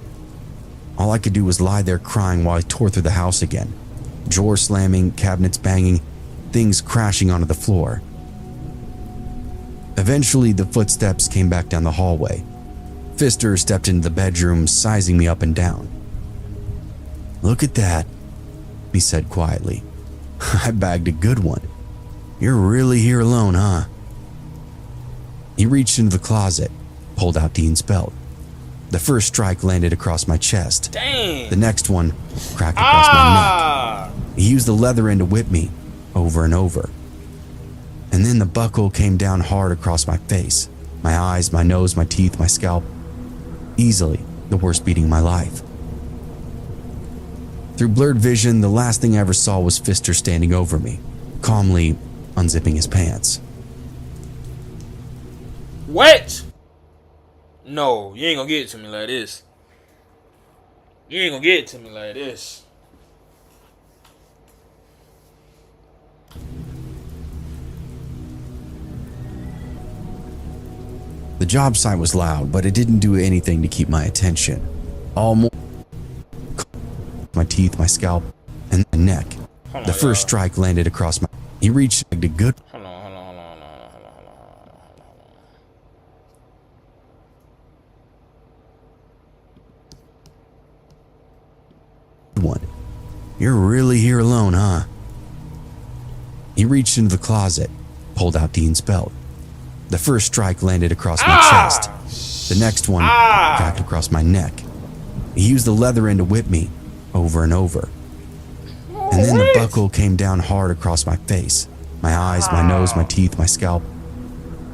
All I could do was lie there crying while I tore through the house again. Drawers slamming, cabinets banging, things crashing onto the floor. Eventually, the footsteps came back down the hallway. Pfister stepped into the bedroom, sizing me up and down. "Look at that," he said quietly. "I bagged a good one. You're really here alone, huh?" He reached into the closet, pulled out Dean's belt. The first strike landed across my chest. Dang. The next one cracked across my neck. He used the leather end to whip me over and over. And then the buckle came down hard across my face, my eyes, my nose, my teeth, my scalp. Easily the worst beating of my life. Through blurred vision, the last thing I ever saw was Pfister standing over me, calmly unzipping his pants. What? No, you ain't gonna get it to me like this. You ain't gonna get it to me like this. The job site was loud, but it didn't do anything to keep my attention. All my teeth, my scalp, and my neck. The first strike landed across my... He reached a good... Hold on. One. You're really here alone, huh? He reached into the closet, pulled out Dean's belt. The first strike landed across my chest. The next one cracked across my neck. He used the leather end to whip me over and over. And then the buckle came down hard across my face, my eyes, my nose, my teeth, my scalp.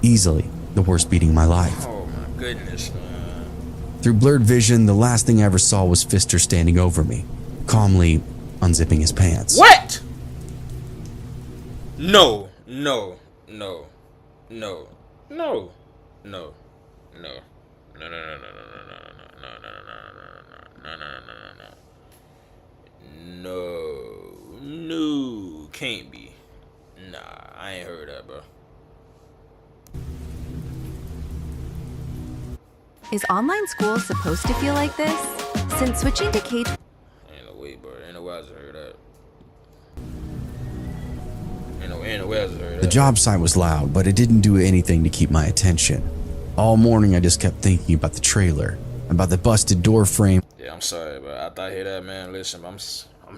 Easily the worst beating of my life. Oh my goodness, man. Through blurred vision, the last thing I ever saw was Pfister standing over me, calmly unzipping his pants. What? No. No, can't be. Nah, I ain't heard that, bro. Is online school supposed to feel like this? Since switching to K... Ain't no way, bro. Ain't no way I heard that. Ain't no way I heard that. The job site was loud, but it didn't do anything to keep my attention. All morning I just kept thinking about the trailer, about the busted door frame. Yeah, I'm sorry, bro. After I hear that, man, listen, I'm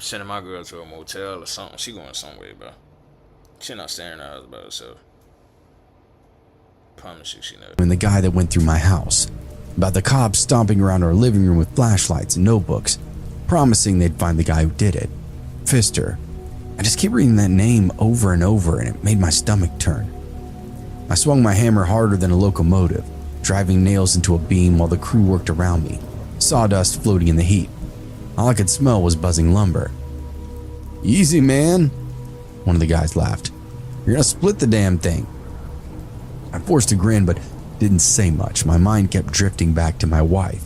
sending my girl to a motel or something. She going somewhere, bro. She not staying in the house by herself. Promise you she never. And the guy that went through my house, about the cops stomping around our living room with flashlights and notebooks, promising they'd find the guy who did it. Pfister. I just keep reading that name over and over, and it made my stomach turn. I swung my hammer harder than a locomotive, driving nails into a beam while the crew worked around me, sawdust floating in the heat. All I could smell was buzzing lumber. Easy, man, one of the guys laughed. You're gonna split the damn thing. I forced a grin, but didn't say much. My mind kept drifting back to my wife.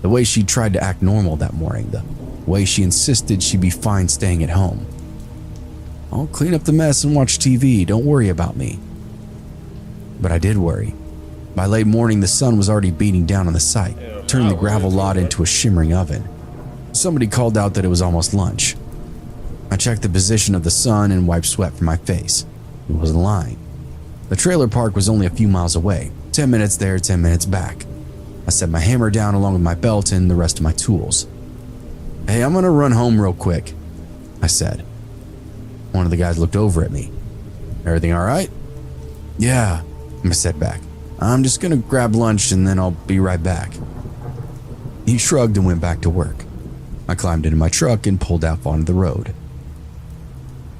The way she tried to act normal that morning, the way she insisted she'd be fine staying at home. I'll clean up the mess and watch TV, don't worry about me. But I did worry. By late morning, the sun was already beating down on the site, turning the gravel lot into a shimmering oven. Somebody called out that it was almost lunch. I checked the position of the sun and wiped sweat from my face. He wasn't lying. The trailer park was only a few miles away, 10 minutes there, 10 minutes back. I set my hammer down along with my belt and the rest of my tools. Hey, I'm gonna run home real quick, I said. One of the guys looked over at me. Everything all right? Yeah, I said back. I'm just gonna grab lunch and then I'll be right back. He shrugged and went back to work. I climbed into my truck and pulled out onto the road.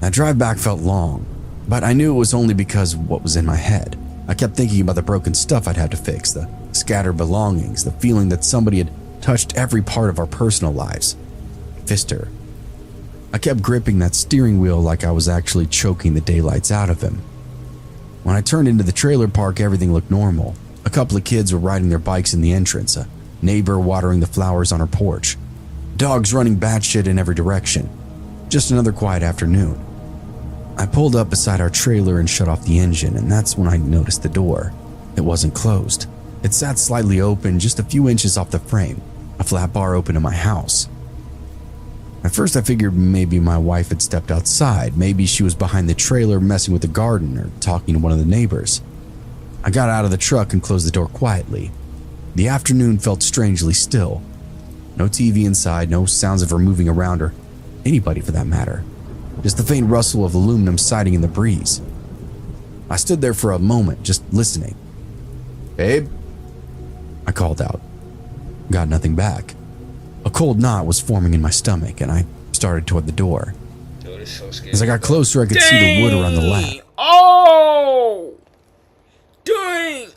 That drive back felt long, but I knew it was only because of what was in my head. I kept thinking about the broken stuff I'd had to fix, the scattered belongings, the feeling that somebody had touched every part of our personal lives. Pfister. I kept gripping that steering wheel like I was actually choking the daylights out of him. When I turned into the trailer park, everything looked normal. A couple of kids were riding their bikes in the entrance, a neighbor watering the flowers on her porch, dogs running batshit in every direction. Just another quiet afternoon. I pulled up beside our trailer and shut off the engine, and that's when I noticed the door. It wasn't closed. It sat slightly open, just a few inches off the frame, a flat bar open to my house. At first I figured maybe my wife had stepped outside, maybe she was behind the trailer messing with the garden or talking to one of the neighbors. I got out of the truck and closed the door quietly. The afternoon felt strangely still. No TV inside, no sounds of her moving around or anybody for that matter. Just the faint rustle of aluminum siding in the breeze. I stood there for a moment, just listening. Babe? I called out. Got nothing back. A cold knot was forming in my stomach, and I started toward the door. Dude, it's so scary. As I got closer, I could see the wood around the latch. Oh! Dang!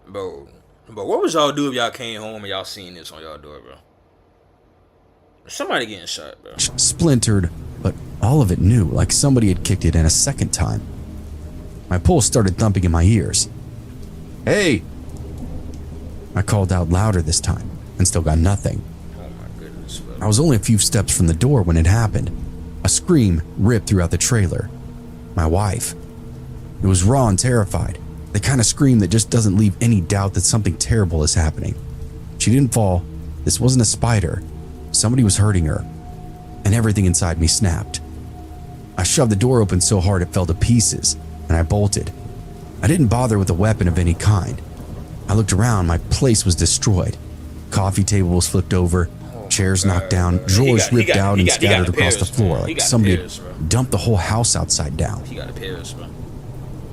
Bro, what would y'all do if y'all came home and y'all seen this on y'all door, bro? Somebody getting shot, bro. Splintered, but all of it new, like somebody had kicked it in a second time. My pulse started thumping in my ears. Hey! I called out louder this time, and still got nothing. Oh my goodness, bro. I was only a few steps from the door when it happened. A A scream ripped throughout the trailer. My wife. It was raw and terrified, the kind of scream that just doesn't leave any doubt that something terrible is happening. She didn't fall. This wasn't a spider. Somebody was hurting her, and everything inside me snapped. I shoved the door open so hard it fell to pieces, and I bolted. I didn't bother with a weapon of any kind. I looked around, my place was destroyed. Coffee table was flipped over, chairs knocked down, drawers ripped out and scattered across the floor like somebody had dumped the whole house upside down. He got a Paris, bro.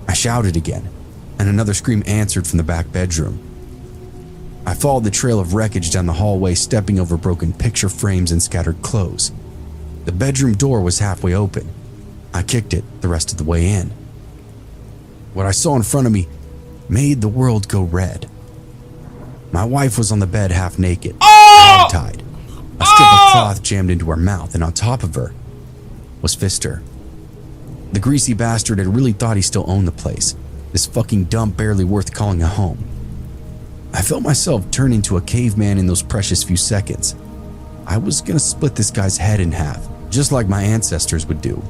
I shouted again, and another scream answered from the back bedroom. I followed the trail of wreckage down the hallway, stepping over broken picture frames and scattered clothes. The bedroom door was halfway open. I kicked it the rest of the way in. What I saw in front of me made the world go red. My wife was on the bed half naked, tied. A strip of cloth jammed into her mouth, and on top of her was Fister. The greasy bastard had really thought he still owned the place. This fucking dump barely worth calling a home. I felt myself turn into a caveman in those precious few seconds. I was gonna split this guy's head in half, just like my ancestors would do.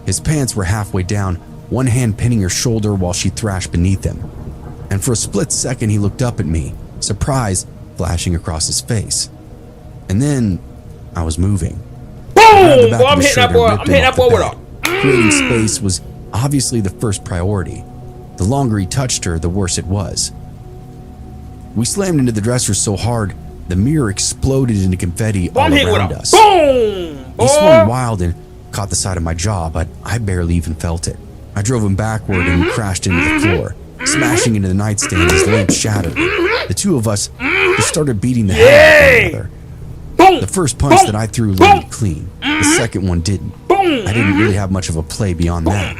His pants were halfway down, one hand pinning her shoulder while she thrashed beneath him. And for a split second he looked up at me, surprise flashing across his face. And then I was moving. Boom! Boy, I'm hitting that boy. I'm hitting that boy with a... Creating space was obviously the first priority. The longer he touched her, the worse it was. We slammed into the dresser so hard, the mirror exploded into confetti all around us. Boom! He swung wild and caught the side of my jaw, but I barely even felt it. I drove him backward and crashed into the floor, smashing into the nightstand as the lamp shattered. The two of us just started beating the hell out of one another. The first punch that I threw landed clean. The second one didn't. I didn't really have much of a play beyond that.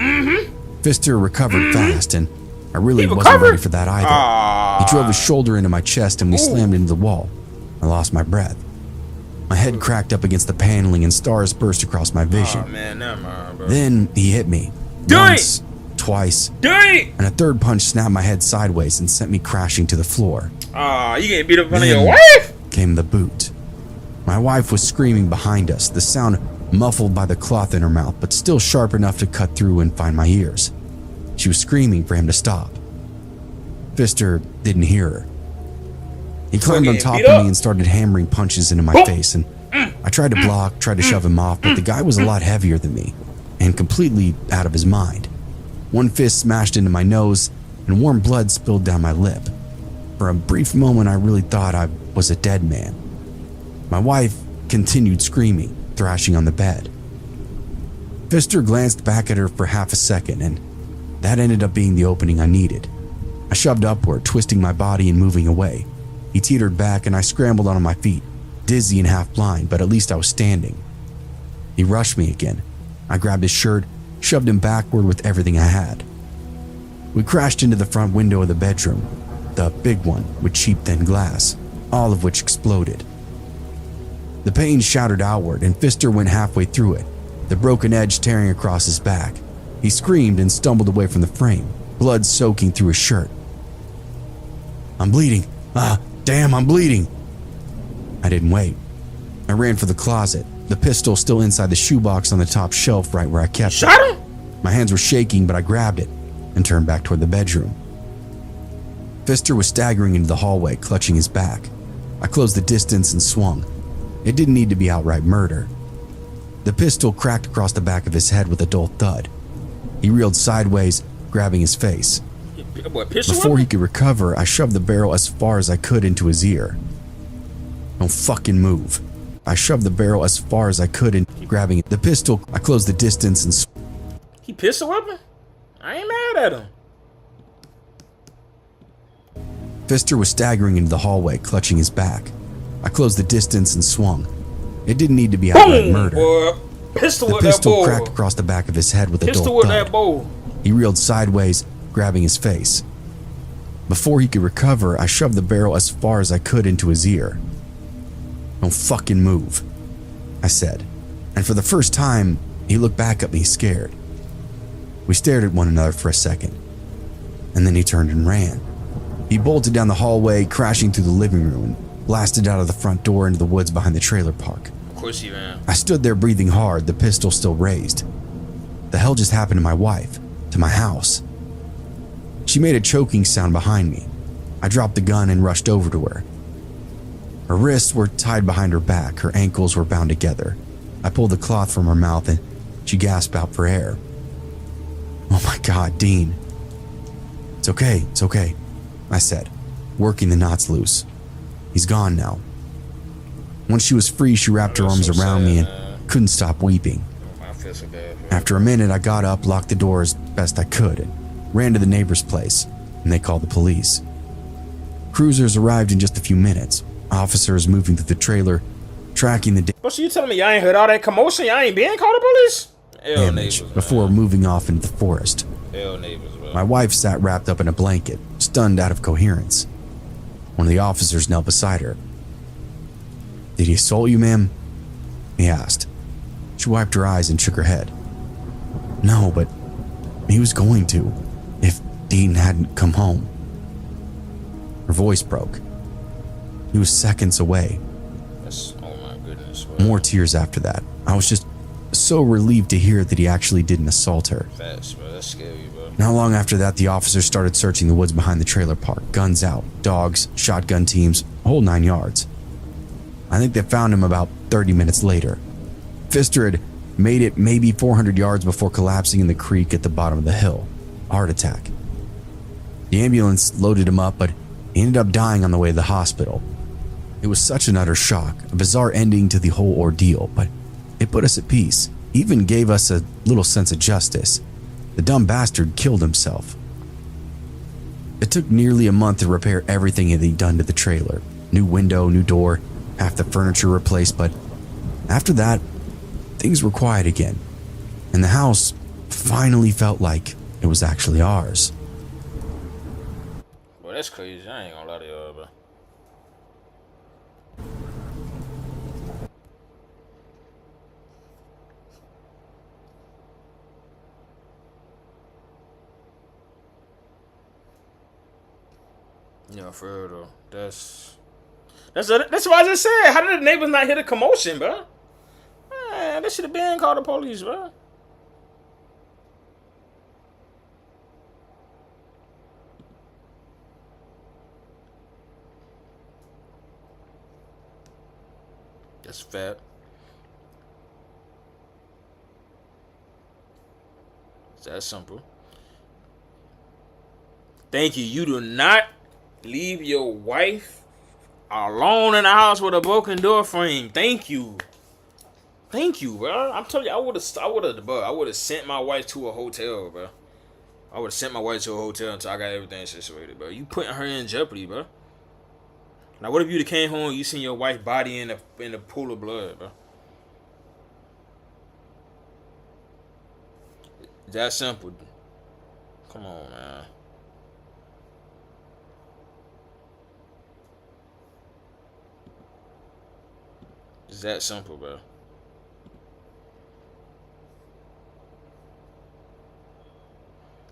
Fister recovered fast, and I really wasn't ready for that either. He drove his shoulder into my chest and we slammed into the wall. I lost my breath. My head cracked up against the paneling and stars burst across my vision. Oh, man, never mind, bro. Then he hit me. Once, twice, and a third punch snapped my head sideways and sent me crashing to the floor. You getting beat up in front of your wife? Came the boot. My wife was screaming behind us, the sound muffled by the cloth in her mouth, but still sharp enough to cut through and find my ears. She was screaming for him to stop. Fister didn't hear her. He climbed on top of me and started hammering punches into my face, and I tried to block, tried to shove him off, but the guy was a lot heavier than me and completely out of his mind. One fist smashed into my nose and warm blood spilled down my lip. For a brief moment, I really thought I was a dead man. My wife continued screaming, thrashing on the bed. Fister glanced back at her for half a second, and that ended up being the opening I needed. I shoved upward, twisting my body and moving away. He teetered back and I scrambled onto my feet, dizzy and half blind, but at least I was standing. He rushed me again. I grabbed his shirt, shoved him backward with everything I had. We crashed into the front window of the bedroom, the big one with cheap thin glass, all of which exploded. The pane shattered outward and Fister went halfway through it, the broken edge tearing across his back. He screamed and stumbled away from the frame, blood soaking through his shirt. I'm bleeding. Damn, I'm bleeding. I didn't wait. I ran for the closet, the pistol still inside the shoebox on the top shelf right where I kept it. Shot him? My hands were shaking, but I grabbed it and turned back toward the bedroom. Fister was staggering into the hallway, clutching his back. I closed the distance and swung. It didn't need to be outright murder. The pistol cracked across the back of his head with a dull thud. He reeled sideways, grabbing his face. Before he could recover, I shoved the barrel as far as I could into his ear. Don't fucking move. I shoved the barrel as far as I could in, grabbing the pistol. I closed the distance and He pistol whipping? I ain't mad at him. Fister was staggering into the hallway, clutching his back. I closed the distance and swung. It didn't need to be outright murder. The pistol cracked across the back of his head with a dull thud. He reeled sideways, grabbing his face. Before he could recover, I shoved the barrel as far as I could into his ear. Don't fucking move, I said. And for the first time, he looked back at me scared. We stared at one another for a second, and then he turned and ran. He bolted down the hallway, crashing through the living room, and blasted out of the front door into the woods behind the trailer park. course he ran. I stood there breathing hard, the pistol still raised. The hell just happened to my wife? To my house? She made a choking sound behind me. I dropped the gun and rushed over to her. Her wrists were tied behind her back, her ankles were bound together. I pulled the cloth from her mouth and she gasped out for air. Oh my God, Dean. It's okay, I said, working the knots loose. He's gone now. Once she was free, she wrapped her arms around me and couldn't stop weeping. I feel so bad. After a minute, I got up, locked the door as best I could, and ran to the neighbor's place, and they called the police. Cruisers arrived in just a few minutes. Officers moving through the trailer, tracking the But so you telling me y'all ain't heard all that commotion? Y'all ain't been called the police? Hell damage neighbors, before moving off into the forest. Hell neighbors, bro. My wife sat wrapped up in a blanket, stunned out of coherence. One of the officers knelt beside her. Did he assault you, ma'am? He asked. She wiped her eyes and shook her head. No, but he was going to, if Dean hadn't come home. Her voice broke. He was seconds away. Oh my goodness, bro. More tears after that. I was just so relieved to hear that he actually didn't assault her. Facts, bro. That's scary, bro. Not long after that, the officers started searching the woods behind the trailer park. Guns out, dogs, shotgun teams, a whole 9 yards. I think they found him about 30 minutes later. Pfister had made it maybe 400 yards before collapsing in the creek at the bottom of the hill. Heart attack. The ambulance loaded him up, but he ended up dying on the way to the hospital. It was such an utter shock, a bizarre ending to the whole ordeal, but it put us at peace, even gave us a little sense of justice. The dumb bastard killed himself. It took nearly a month to repair everything that he'd done to the trailer. New window, new door, half the furniture replaced, but after that, things were quiet again, and the house finally felt like it was actually ours. Boy, that's crazy. I ain't gonna lie to y'all, bro. Yeah, for real though. That's what I just said. How did the neighbors not hear the commotion, bro? Man, they should have been called the police, bro. That's fat. It's that simple. Thank you. You do not leave your wife alone in the house with a broken door frame. Thank you. Thank you, bro. I'm telling you, I would have sent my wife to a hotel, bro. I would have sent my wife to a hotel until I got everything situated, bro. You putting her in jeopardy, bro. Now, what if you came home and you seen your wife's body in the pool of blood, bro? That simple. Come on, man. It's that simple, bro.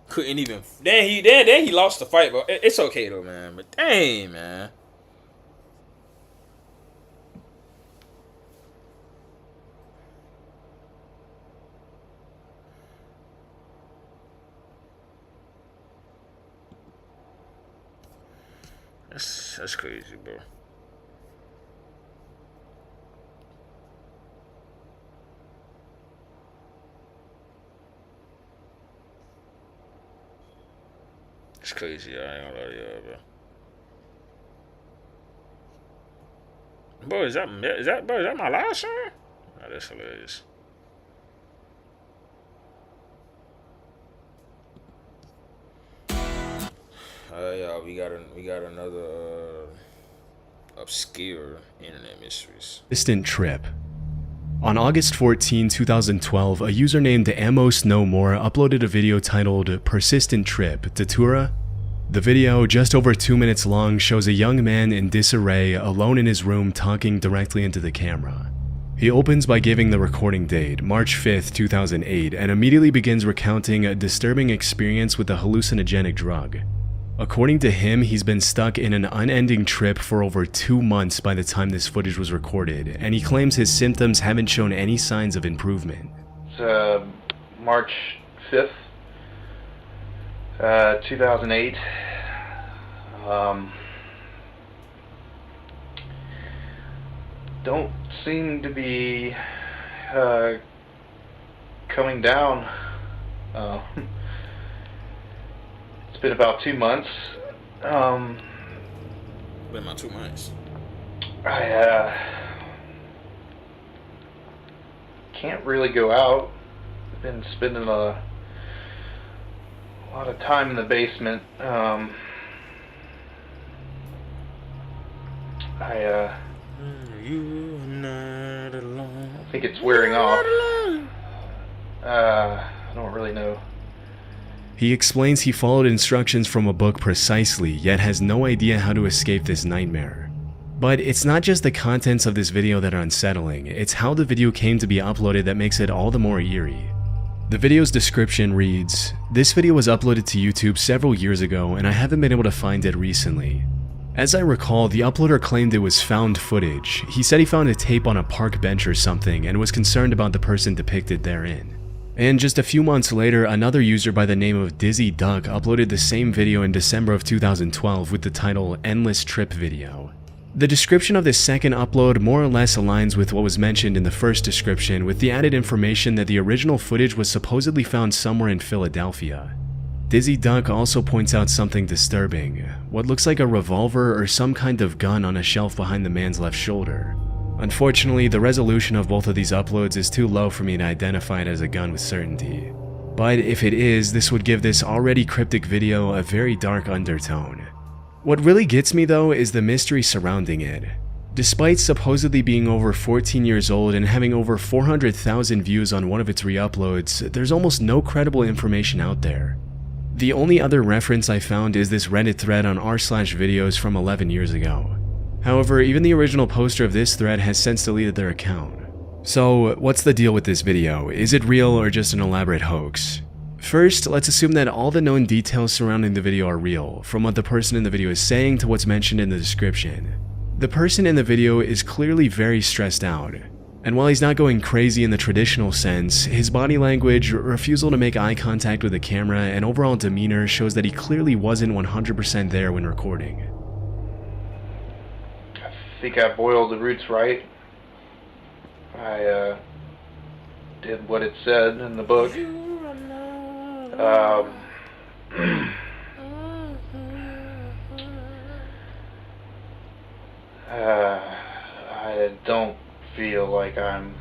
Couldn't even. Then he lost the fight, bro. It's okay though, man. But dang, man. That's crazy, bro. It's crazy. I ain't gonna lie to y'all, bro. Bro, is that my last song? Oh, that's hilarious. Y'all, we got another obscure internet mysteries. Persistent Trip. On August 14, 2012, a user named Amos No More uploaded a video titled Persistent Trip to Tura. The video, just over 2 minutes long, shows a young man in disarray alone in his room talking directly into the camera. He opens by giving the recording date, March 5th, 2008, and immediately begins recounting a disturbing experience with a hallucinogenic drug. According to him, he's been stuck in an unending trip for over 2 months by the time this footage was recorded, and he claims his symptoms haven't shown any signs of improvement. It's March 5th, 2008. Don't seem to be coming down. It's been about 2 months. Been about 2 months. I can't really go out. I've been spending a lot of time in the basement. I think it's wearing off. I don't really know. He explains he followed instructions from a book precisely, yet has no idea how to escape this nightmare. But it's not just the contents of this video that are unsettling, it's how the video came to be uploaded that makes it all the more eerie. The video's description reads, "This video was uploaded to YouTube several years ago and I haven't been able to find it recently. As I recall, the uploader claimed it was found footage. He said he found a tape on a park bench or something and was concerned about the person depicted therein." And just a few months later, another user by the name of Dizzy Duck uploaded the same video in December of 2012 with the title Endless Trip Video. The description of this second upload more or less aligns with what was mentioned in the first description, with the added information that the original footage was supposedly found somewhere in Philadelphia. Dizzy Duck also points out something disturbing, what looks like a revolver or some kind of gun on a shelf behind the man's left shoulder. Unfortunately, the resolution of both of these uploads is too low for me to identify it as a gun with certainty. But if it is, this would give this already cryptic video a very dark undertone. What really gets me though is the mystery surrounding it. Despite supposedly being over 14 years old and having over 400,000 views on one of its re-uploads, there's almost no credible information out there. The only other reference I found is this Reddit thread on r/videos from 11 years ago. However, even the original poster of this thread has since deleted their account. So, what's the deal with this video? Is it real or just an elaborate hoax? First, let's assume that all the known details surrounding the video are real, from what the person in the video is saying to what's mentioned in the description. The person in the video is clearly very stressed out, and while he's not going crazy in the traditional sense, his body language, refusal to make eye contact with the camera, and overall demeanor shows that he clearly wasn't 100% there when recording. I think I boiled the roots right. I did what it said in the book. I don't feel like I'm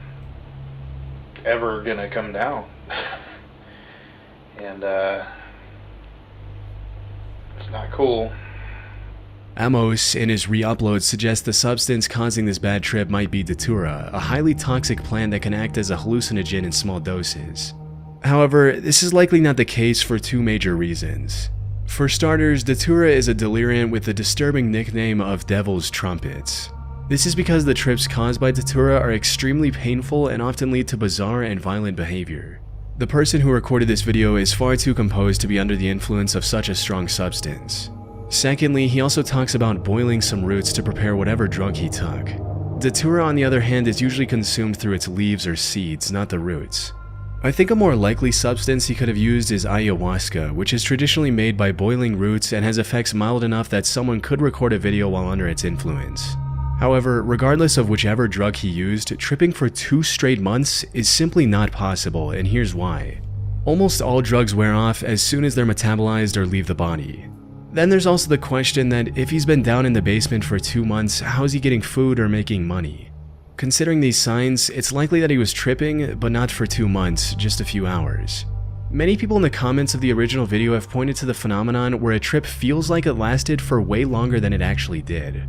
ever gonna come down. And it's not cool. Amos, in his re-upload, suggests the substance causing this bad trip might be datura, a highly toxic plant that can act as a hallucinogen in small doses. However, this is likely not the case for two major reasons. For starters, datura is a deliriant with the disturbing nickname of Devil's Trumpets. This is because the trips caused by datura are extremely painful and often lead to bizarre and violent behavior. The person who recorded this video is far too composed to be under the influence of such a strong substance. Secondly, he also talks about boiling some roots to prepare whatever drug he took. Datura, on the other hand, is usually consumed through its leaves or seeds, not the roots. I think a more likely substance he could have used is ayahuasca, which is traditionally made by boiling roots and has effects mild enough that someone could record a video while under its influence. However, regardless of whichever drug he used, tripping for 2 straight months is simply not possible, and here's why. Almost all drugs wear off as soon as they're metabolized or leave the body. Then there's also the question that if he's been down in the basement for 2 months, how is he getting food or making money? Considering these signs, it's likely that he was tripping, but not for 2 months, just a few hours. Many people in the comments of the original video have pointed to the phenomenon where a trip feels like it lasted for way longer than it actually did.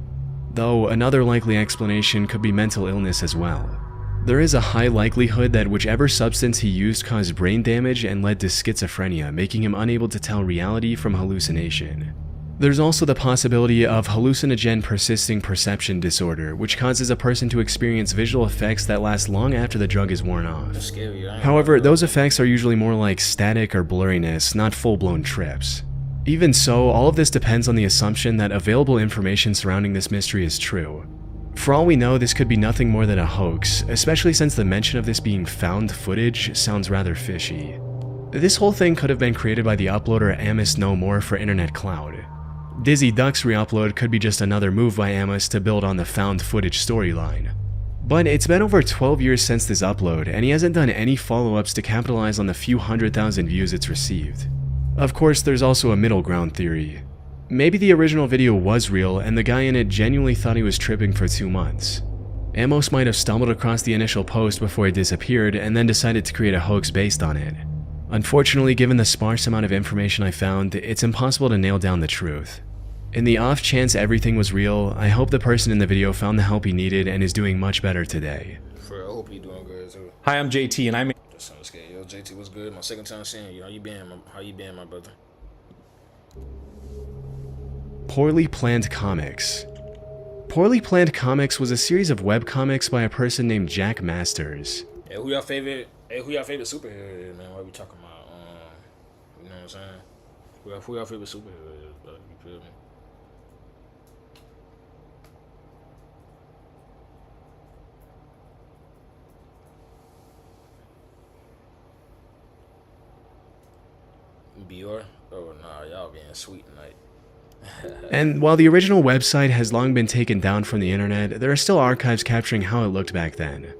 Though another likely explanation could be mental illness as well. There is a high likelihood that whichever substance he used caused brain damage and led to schizophrenia, making him unable to tell reality from hallucination. There's also the possibility of hallucinogen persisting perception disorder, which causes a person to experience visual effects that last long after the drug is worn off. However, those effects are usually more like static or blurriness, not full-blown trips. Even so, all of this depends on the assumption that available information surrounding this mystery is true. For all we know, this could be nothing more than a hoax, especially since the mention of this being found footage sounds rather fishy. This whole thing could have been created by the uploader Amos No More for Internet Cloud. Dizzy Duck's re-upload could be just another move by Amos to build on the found footage storyline. But it's been over 12 years since this upload, and he hasn't done any follow-ups to capitalize on the few 100,000 views it's received. Of course, there's also a middle ground theory. Maybe the original video was real and the guy in it genuinely thought he was tripping for 2 months. Amos might have stumbled across the initial post before it disappeared and then decided to create a hoax based on it. Unfortunately, given the sparse amount of information I found, it's impossible to nail down the truth. In the off chance everything was real, I hope the person in the video found the help he needed and is doing much better today. I hope you're doing good too. Hi, I'm JT, and I'm. That sounds good. Yo, JT, what's good? My second time seeing you. How you been, my brother? Poorly Planned Comics. Poorly Planned Comics was a series of webcomics by a person named Jack Masters. Hey, who y'all favorite superhero is, man? What we talking about? You know what I'm saying? Who y'all favorite superhero is, bro? You feel me? Bior? Oh, nah, y'all being sweet tonight. And while the original website has long been taken down from the internet, there are still archives capturing how it looked back then.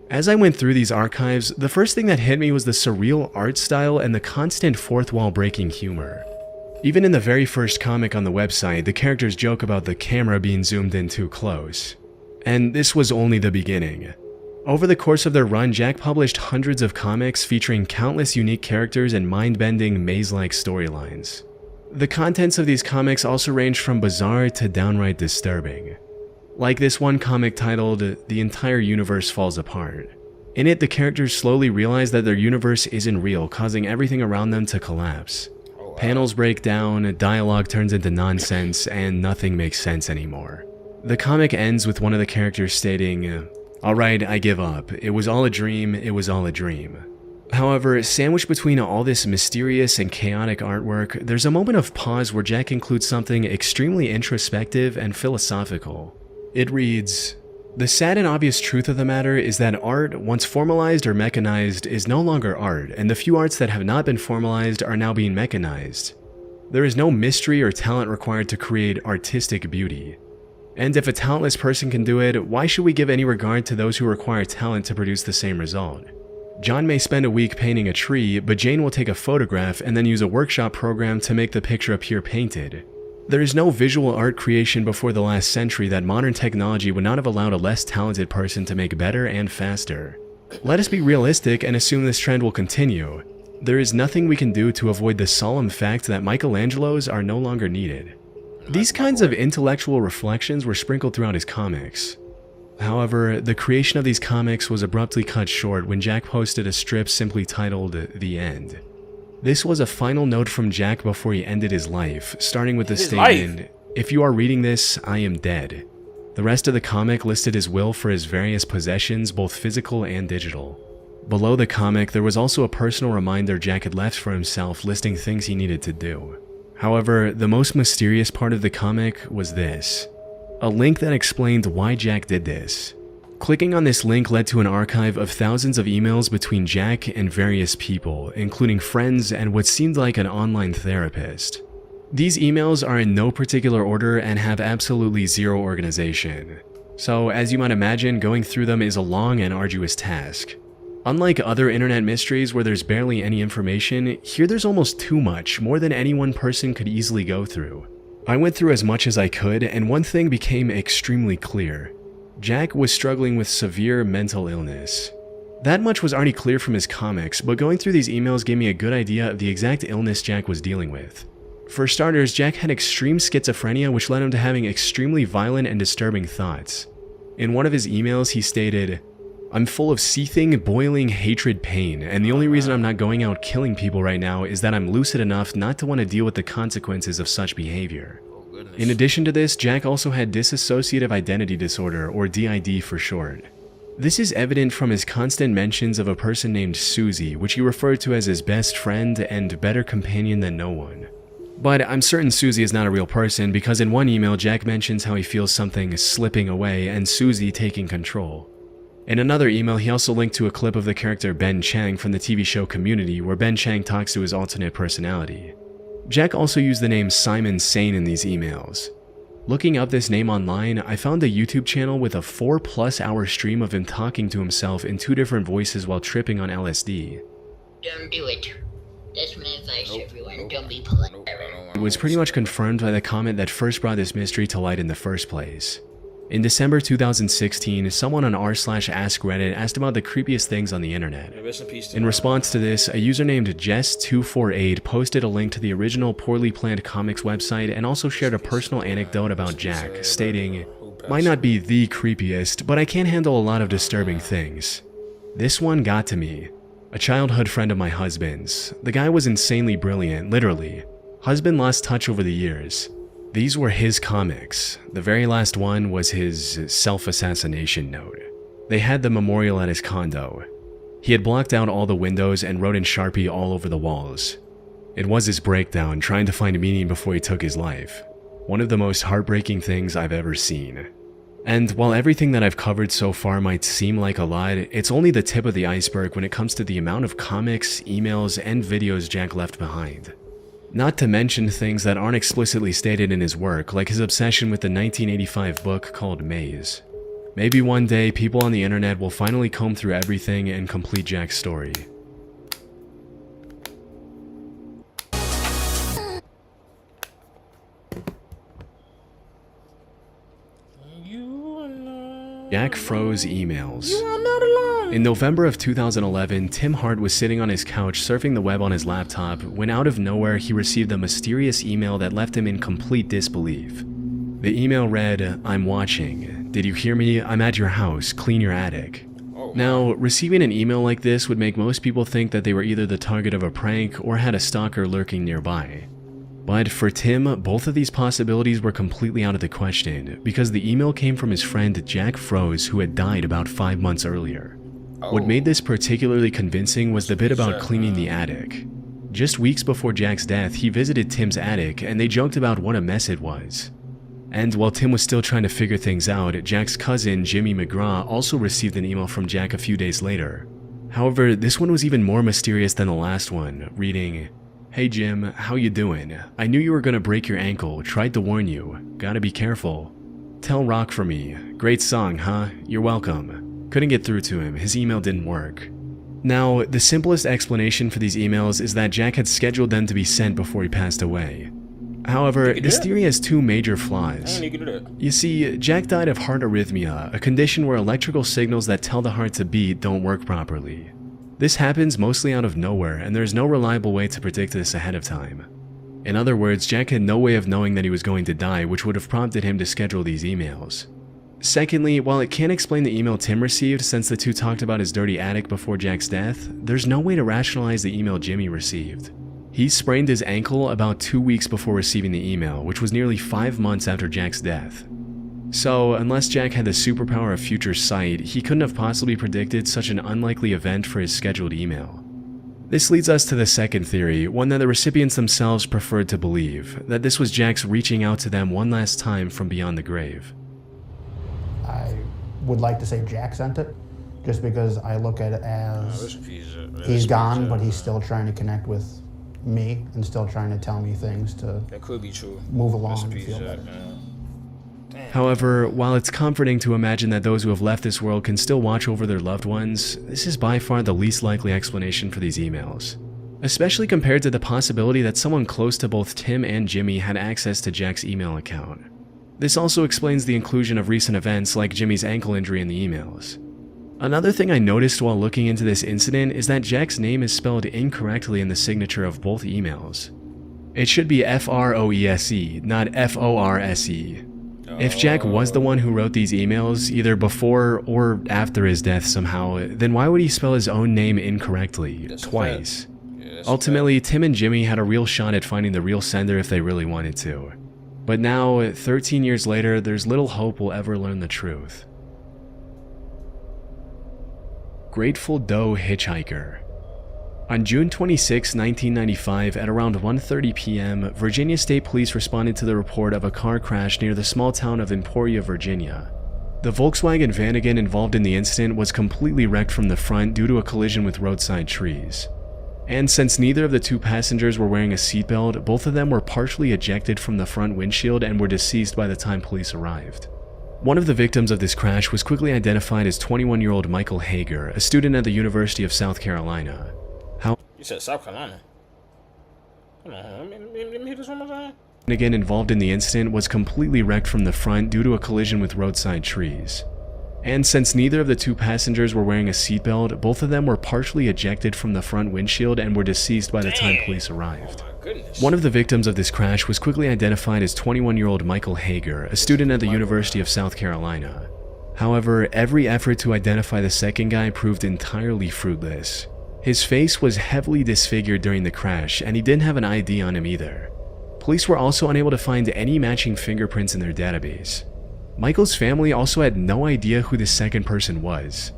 As I went through these archives, the first thing that hit me was the surreal art style and the constant fourth wall breaking humor. Even in the very first comic on the website, the characters joke about the camera being zoomed in too close. And this was only the beginning. Over the course of their run, Jack published hundreds of comics featuring countless unique characters and mind-bending, maze-like storylines. The contents of these comics also ranged from bizarre to downright disturbing. Like this one comic titled, "The Entire Universe Falls Apart." In it, the characters slowly realize that their universe isn't real, causing everything around them to collapse. Panels break down, dialogue turns into nonsense, and nothing makes sense anymore. The comic ends with one of the characters stating, "Alright, I give up. It was all a dream, it was all a dream." However, sandwiched between all this mysterious and chaotic artwork, there's a moment of pause where Jack includes something extremely introspective and philosophical. It reads, "The sad and obvious truth of the matter is that art, once formalized or mechanized, is no longer art, and the few arts that have not been formalized are now being mechanized. There is no mystery or talent required to create artistic beauty. And if a talentless person can do it, why should we give any regard to those who require talent to produce the same result? John may spend a week painting a tree, but Jane will take a photograph and then use a workshop program to make the picture appear painted. There is no visual art creation before the last century that modern technology would not have allowed a less talented person to make better and faster. Let us be realistic and assume this trend will continue. There is nothing we can do to avoid the solemn fact that Michelangelos are no longer needed." These kinds of intellectual reflections were sprinkled throughout his comics. However, the creation of these comics was abruptly cut short when Jack posted a strip simply titled, "The End." This was a final note from Jack before he ended his life, starting with the statement, "If you are reading this, I am dead." The rest of the comic listed his will for his various possessions, both physical and digital. Below the comic, there was also a personal reminder Jack had left for himself listing things he needed to do. However, the most mysterious part of the comic was this: a link that explained why Jack did this. Clicking on this link led to an archive of thousands of emails between Jack and various people, including friends and what seemed like an online therapist. These emails are in no particular order and have absolutely zero organization. So, as you might imagine, going through them is a long and arduous task. Unlike other internet mysteries where there's barely any information, here there's almost too much, more than any one person could easily go through. I went through as much as I could, and one thing became extremely clear. Jack was struggling with severe mental illness. That much was already clear from his comics, but going through these emails gave me a good idea of the exact illness Jack was dealing with. For starters, Jack had extreme schizophrenia, which led him to having extremely violent and disturbing thoughts. In one of his emails, he stated, "I'm full of seething, boiling hatred pain, and the only reason I'm not going out killing people right now is that I'm lucid enough not to want to deal with the consequences of such behavior." In addition to this, Jack also had dissociative identity disorder, or DID for short. This is evident from his constant mentions of a person named Susie, which he referred to as his best friend and better companion than no one. But I'm certain Susie is not a real person because in one email, Jack mentions how he feels something slipping away and Susie taking control. In another email, he also linked to a clip of the character Ben Chang from the TV show Community, where Ben Chang talks to his alternate personality. Jack also used the name Simon Sane in these emails. Looking up this name online, I found a YouTube channel with a 4+ hour stream of him talking to himself in 2 different voices while tripping on LSD. Don't do it. That's my advice, everyone. Don't be polite. It was pretty much confirmed by the comment that first brought this mystery to light in the first place. In December 2016, someone on r/AskReddit asked about the creepiest things on the internet. In response to this, a user named Jess248 posted a link to the original Poorly Planned Comics website and also shared a personal anecdote about Jack, stating, "Might not be the creepiest, but I can handle a lot of disturbing things. This one got to me. A childhood friend of my husband's. The guy was insanely brilliant, literally. Husband lost touch over the years. These were his comics. The very last one was his self-assassination note. They had the memorial at his condo. He had blocked out all the windows and wrote in Sharpie all over the walls. It was his breakdown, trying to find meaning before he took his life. One of the most heartbreaking things I've ever seen. And while everything that I've covered so far might seem like a lot, it's only the tip of the iceberg when it comes to the amount of comics, emails, and videos Jack left behind. Not to mention things that aren't explicitly stated in his work, like his obsession with the 1985 book called Maze. Maybe one day, people on the internet will finally comb through everything and complete Jack's story. Jack froze emails. In November of 2011, Tim Hart was sitting on his couch surfing the web on his laptop when out of nowhere he received a mysterious email that left him in complete disbelief. The email read, "I'm watching. Did you hear me? I'm at your house. Clean your attic." Now, receiving an email like this would make most people think that they were either the target of a prank or had a stalker lurking nearby. But for Tim, both of these possibilities were completely out of the question because the email came from his friend Jack Froze, who had died about 5 months earlier. What made this particularly convincing was the bit about cleaning the attic. Just weeks before Jack's death, he visited Tim's attic and they joked about what a mess it was. And while Tim was still trying to figure things out, Jack's cousin, Jimmy McGraw, also received an email from Jack a few days later. However, this one was even more mysterious than the last one, reading, "Hey Jim, how you doing? I knew you were gonna break your ankle, tried to warn you. Gotta be careful. Tell Rock for me. Great song, huh? You're welcome." Couldn't get through to him, his email didn't work. Now, the simplest explanation for these emails is that Jack had scheduled them to be sent before he passed away. However, this theory has 2 major flaws. You see, Jack died of heart arrhythmia, a condition where electrical signals that tell the heart to beat don't work properly. This happens mostly out of nowhere, and there's no reliable way to predict this ahead of time. In other words, Jack had no way of knowing that he was going to die, which would have prompted him to schedule these emails. Secondly, while it can't explain the email Tim received since the two talked about his dirty attic before Jack's death, there's no way to rationalize the email Jimmy received. He sprained his ankle about 2 weeks before receiving the email, which was nearly 5 months after Jack's death. So, unless Jack had the superpower of future sight, he couldn't have possibly predicted such an unlikely event for his scheduled email. This leads us to the second theory, one that the recipients themselves preferred to believe, that this was Jack's reaching out to them one last time from beyond the grave. I would like to say Jack sent it, just because I look at it as he's gone, but he's still trying to connect with me and still trying to tell me things to That could be true. move along and feel better. However, while it's comforting to imagine that those who have left this world can still watch over their loved ones, this is by far the least likely explanation for these emails. Especially compared to the possibility that someone close to both Tim and Jimmy had access to Jack's email account. This also explains the inclusion of recent events like Jimmy's ankle injury in the emails. Another thing I noticed while looking into this incident is that Jack's name is spelled incorrectly in the signature of both emails. It should be F-R-O-E-S-E, not F-O-R-S-E. If Jack was the one who wrote these emails, either before or after his death somehow, then why would he spell his own name incorrectly, twice? Ultimately, Tim and Jimmy had a real shot at finding the real sender if they really wanted to. But now, 13 years later, there's little hope we'll ever learn the truth. Grateful Doe Hitchhiker. On June 26, 1995, at around 1:30 p.m., Virginia State Police responded to the report of a car crash near the small town of Emporia, Virginia. The Volkswagen Vanagon involved in the incident was completely wrecked from the front due to a collision with roadside trees. And since neither of the two passengers were wearing a seatbelt, both of them were partially ejected from the front windshield and were deceased by the time police arrived. One of the victims of this crash was quickly identified as 21-year-old Michael Hager, a student at the University of South Carolina. You said South Carolina. Hold on, let me hear this one more time. Again, involved in the incident was completely wrecked from the front due to a collision with roadside trees. And since neither of the two passengers were wearing a seatbelt, both of them were partially ejected from the front windshield and were deceased by the time police arrived. One of the victims of this crash was quickly identified as 21-year-old Michael Hager, a student at the University of South Carolina. However, every effort to identify the second guy proved entirely fruitless. His face was heavily disfigured during the crash, and he didn't have an ID on him either. Police were also unable to find any matching fingerprints in their database. Michael's family also had no idea who the second person was.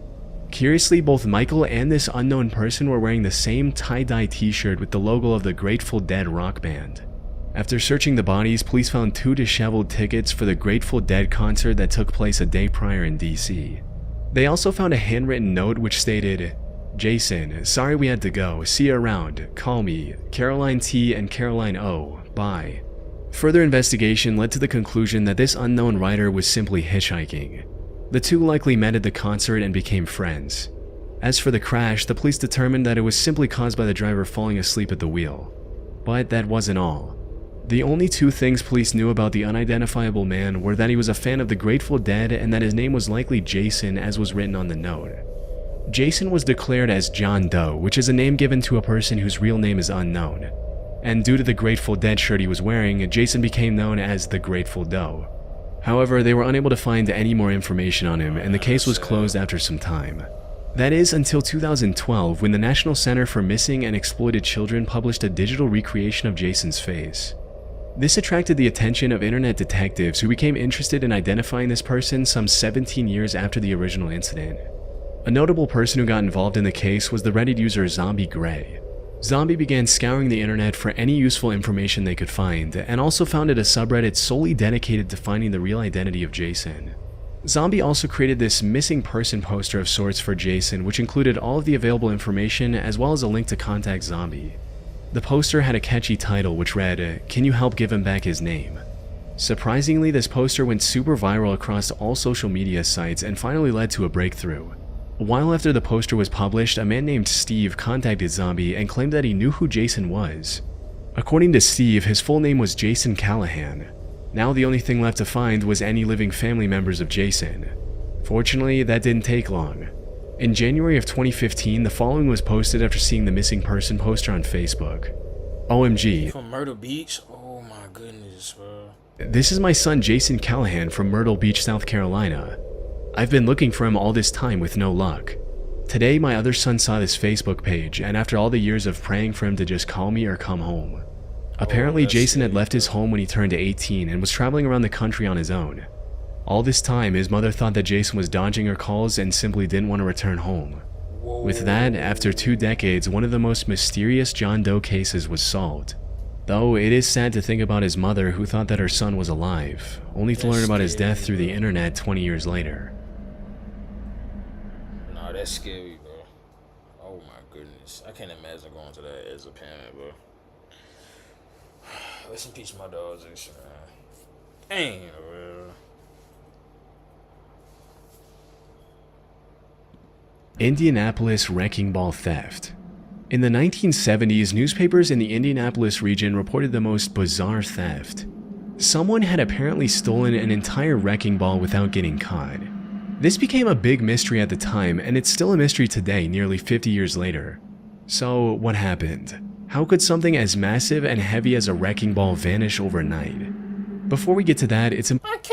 Curiously, both Michael and this unknown person were wearing the same tie-dye t-shirt with the logo of the Grateful Dead rock band. After searching the bodies, police found 2 disheveled tickets for the Grateful Dead concert that took place a day prior in DC. They also found a handwritten note which stated, "Jason, sorry we had to go. See you around. Call me. Caroline T and Caroline O. Bye." Further investigation led to the conclusion that this unknown writer was simply hitchhiking. The two likely met at the concert and became friends. As for the crash, the police determined that it was simply caused by the driver falling asleep at the wheel. But that wasn't all. The only 2 things police knew about the unidentifiable man were that he was a fan of the Grateful Dead and that his name was likely Jason, as was written on the note. Jason was declared as John Doe, which is a name given to a person whose real name is unknown. And due to the Grateful Dead shirt he was wearing, Jason became known as the Grateful Doe. However, they were unable to find any more information on him, and the case was closed after some time. That is, until 2012, when the National Center for Missing and Exploited Children published a digital recreation of Jason's face. This attracted the attention of internet detectives who became interested in identifying this person some 17 years after the original incident. A notable person who got involved in the case was the Reddit user Zombie Gray. Zombie began scouring the internet for any useful information they could find, and also founded a subreddit solely dedicated to finding the real identity of Jason. Zombie also created this missing person poster of sorts for Jason, which included all of the available information as well as a link to contact Zombie. The poster had a catchy title which read, "Can you help give him back his name?" Surprisingly, this poster went super viral across all social media sites and finally led to a breakthrough. A while after the poster was published, a man named Steve contacted Zombie and claimed that he knew who Jason was. According to Steve, his full name was Jason Callahan. Now the only thing left to find was any living family members of Jason. Fortunately, that didn't take long. In January of 2015, the following was posted after seeing the missing person poster on Facebook. OMG. From Myrtle Beach? Oh my goodness, bro. This is my son Jason Callahan from Myrtle Beach, South Carolina. I've been looking for him all this time with no luck. Today, my other son saw this Facebook page, and after all the years of praying for him to just call me or come home. Apparently, Jason had left his home when he turned 18 and was traveling around the country on his own. All this time, his mother thought that Jason was dodging her calls and simply didn't want to return home. With that, after 2 decades, one of the most mysterious John Doe cases was solved. Though it is sad to think about his mother, who thought that her son was alive, only to learn about his death through the internet 20 years later. Nah, that's scary, bro. Oh my goodness. I can't imagine going to that as a parent, bro. Rest in peace, my dogs, man. Dang, bro. Indianapolis wrecking ball theft. In the 1970s, newspapers in the Indianapolis region reported the most bizarre theft. Someone had apparently stolen an entire wrecking ball without getting caught. This became a big mystery at the time, and it's still a mystery today, nearly 50 years later. So, what happened? How could something as massive and heavy as a wrecking ball vanish overnight? Before we get to that, it's important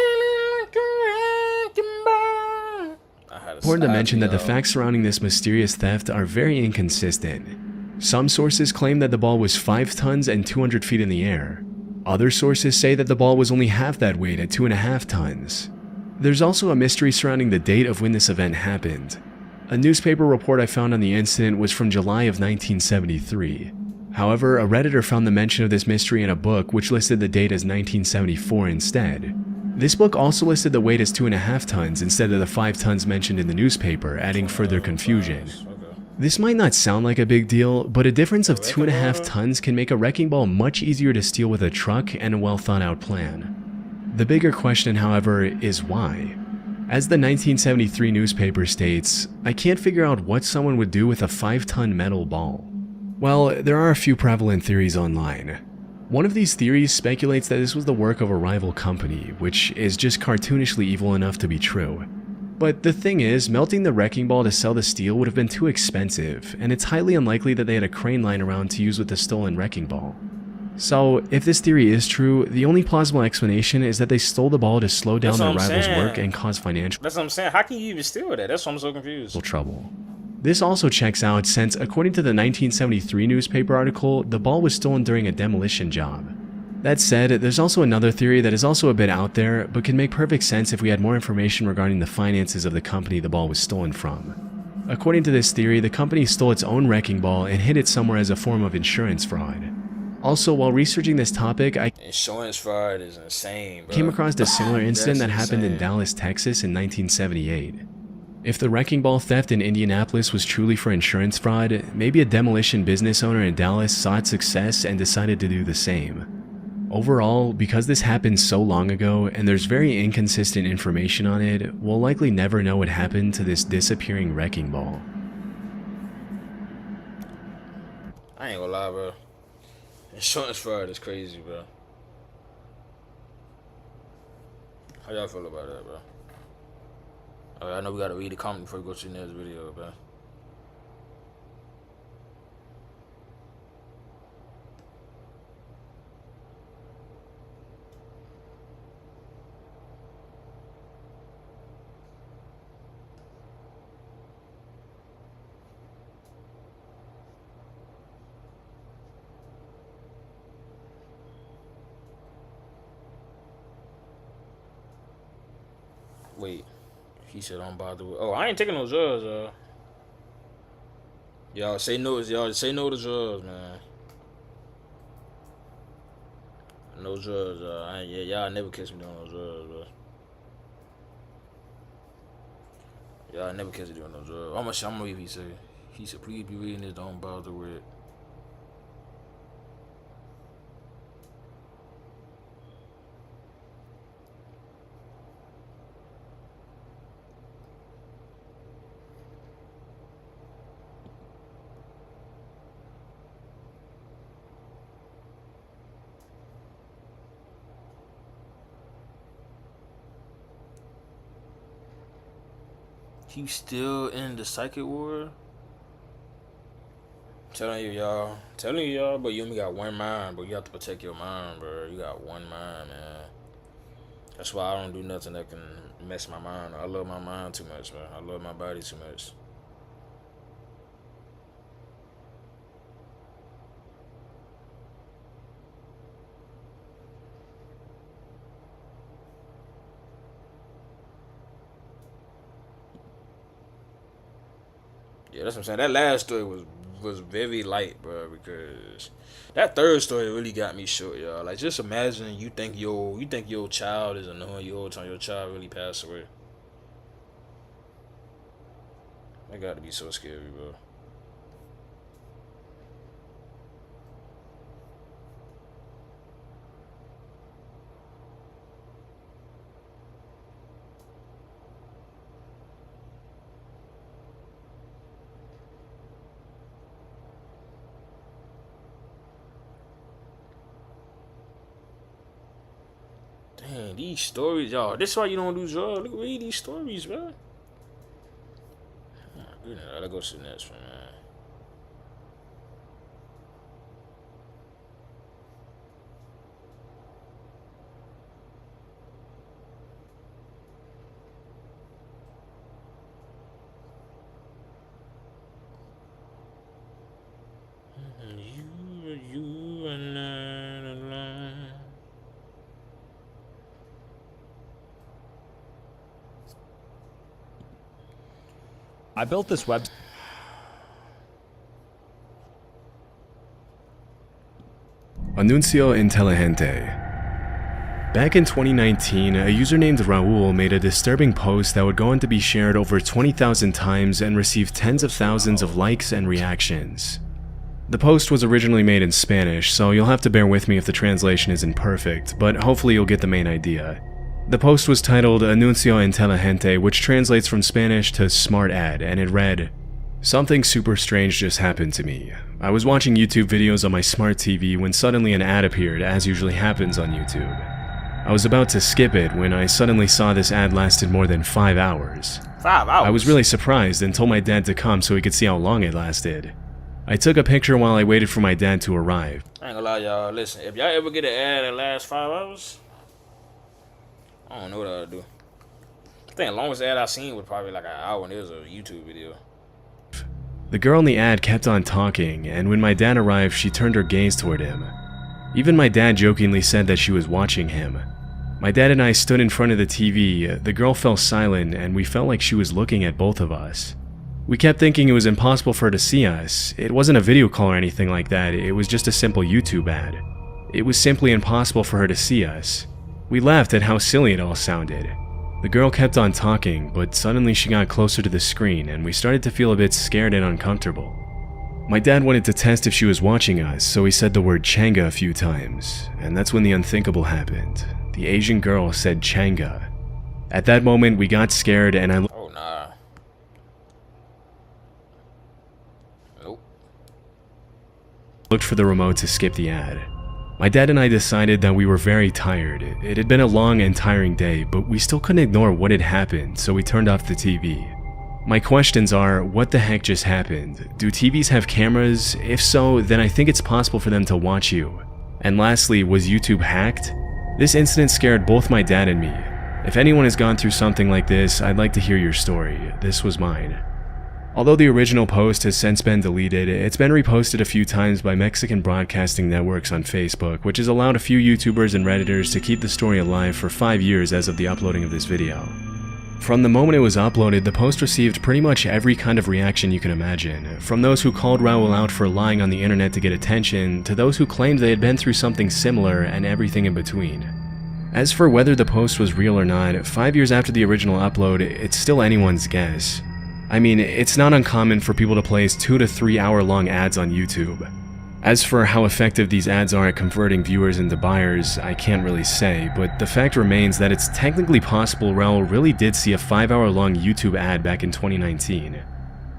to mention that the facts surrounding this mysterious theft are very inconsistent. Some sources claim that the ball was 5 tons and 200 feet in the air. Other sources say that the ball was only half that weight at 2.5 tons. There's also a mystery surrounding the date of when this event happened. A newspaper report I found on the incident was from July of 1973. However, a Redditor found the mention of this mystery in a book which listed the date as 1974 instead. This book also listed the weight as 2.5 tons instead of the 5 tons mentioned in the newspaper, adding further confusion. This might not sound like a big deal, but a difference of 2.5 tons can make a wrecking ball much easier to steal with a truck and a well thought out plan. The bigger question, however, is why? As the 1973 newspaper states, I can't figure out what someone would do with a 5-ton metal ball. Well, there are a few prevalent theories online. One of these theories speculates that this was the work of a rival company, which is just cartoonishly evil enough to be true. But the thing is, melting the wrecking ball to sell the steel would have been too expensive, and it's highly unlikely that they had a crane lying around to use with the stolen wrecking ball. So, if this theory is true, the only plausible explanation is that they stole the ball to slow down their rival's work and cause financial That's what I'm saying. How can you even steal that? That's why I'm so confused. trouble. This also checks out since, according to the 1973 newspaper article, the ball was stolen during a demolition job. That said, there's also another theory that is also a bit out there, but can make perfect sense if we had more information regarding the finances of the company the ball was stolen from. According to this theory, the company stole its own wrecking ball and hid it somewhere as a form of insurance fraud. Also, while researching this topic, I Insurance fraud is insane, bro. came across a similar incident that That's happened in insane. Dallas, Texas in 1978. If the wrecking ball theft in Indianapolis was truly for insurance fraud, maybe a demolition business owner in Dallas saw its success and decided to do the same. Overall, because this happened so long ago and there's very inconsistent information on it, we'll likely never know what happened to this disappearing wrecking ball. I ain't gonna lie, bro. Insurance fraud is crazy, bro. How y'all feel about that, bro? Alright, I know we gotta read the comment before we go to the next video, bro. Wait, he said I'm about to. Oh, I ain't taking no drugs, y'all say no, y'all say no to drugs, man. No drugs, yeah, y'all never catch me doing no drugs, bro. Y'all never catch me doing no drugs. I'm gonna read what he said. He said, please be reading this, don't bother with it. He still in the psychic ward? Telling you y'all, but you only got one mind, but you have to protect your mind, bro. You got one mind, man. That's why I don't do nothing that can mess my mind. I love my mind too much, man. I love my body too much. Yeah, that's what I'm saying. That last story was very light, bro, because that third story really got me shook, y'all. Like, just imagine you think your child is annoying you all the time. Your child really passed away. That got to be so scary, bro. Dang, these stories, y'all. This is why you don't do drugs. Look, read these stories, bro. Oh, my goodness. Let's go to the next one, man. You and I alone. I built this website. Anuncio Inteligente. Back in 2019, a user named Raul made a disturbing post that would go on to be shared over 20,000 times and receive tens of thousands of likes and reactions. The post was originally made in Spanish, so you'll have to bear with me if the translation isn't perfect, but hopefully you'll get the main idea. The post was titled Anuncio Inteligente, which translates from Spanish to smart ad, and it read, "Something super strange just happened to me. I was watching YouTube videos on my smart TV when suddenly an ad appeared, as usually happens on YouTube. I was about to skip it when I suddenly saw this ad lasted more than 5 hours. 5 hours? I was really surprised and told my dad to come so he could see how long it lasted. I took a picture while I waited for my dad to arrive. I ain't gonna lie, y'all. Listen, if y'all ever get an ad that lasts 5 hours, I don't know what I'll do. I think the longest ad I seen was probably like an hour, and it was a YouTube video. The girl in the ad kept on talking, and when my dad arrived, she turned her gaze toward him. Even my dad jokingly said that she was watching him. My dad and I stood in front of the TV, the girl fell silent, and we felt like she was looking at both of us. We kept thinking it was impossible for her to see us. It wasn't a video call or anything like that, it was just a simple YouTube ad. It was simply impossible for her to see us. We laughed at how silly it all sounded. The girl kept on talking, but suddenly she got closer to the screen and we started to feel a bit scared and uncomfortable. My dad wanted to test if she was watching us, so he said the word Changa a few times, and that's when the unthinkable happened. The Asian girl said Changa. At that moment, we got scared and I Oh, nah. Nope. looked for the remote to skip the ad. My dad and I decided that we were very tired. It had been a long and tiring day, but we still couldn't ignore what had happened, so we turned off the TV. My questions are, what the heck just happened? Do TVs have cameras? If so, then I think it's possible for them to watch you. And lastly, was YouTube hacked? This incident scared both my dad and me. If anyone has gone through something like this, I'd like to hear your story. This was mine. Although the original post has since been deleted, it's been reposted a few times by Mexican broadcasting networks on Facebook, which has allowed a few YouTubers and Redditors to keep the story alive for 5 years as of the uploading of this video. From the moment it was uploaded, the post received pretty much every kind of reaction you can imagine, from those who called Raul out for lying on the internet to get attention, to those who claimed they had been through something similar, and everything in between. As for whether the post was real or not, 5 years after the original upload, it's still anyone's guess. I mean, it's not uncommon for people to place 2 to 3 hour long ads on YouTube. As for how effective these ads are at converting viewers into buyers, I can't really say, but the fact remains that it's technically possible Raul really did see a 5 hour long YouTube ad back in 2019.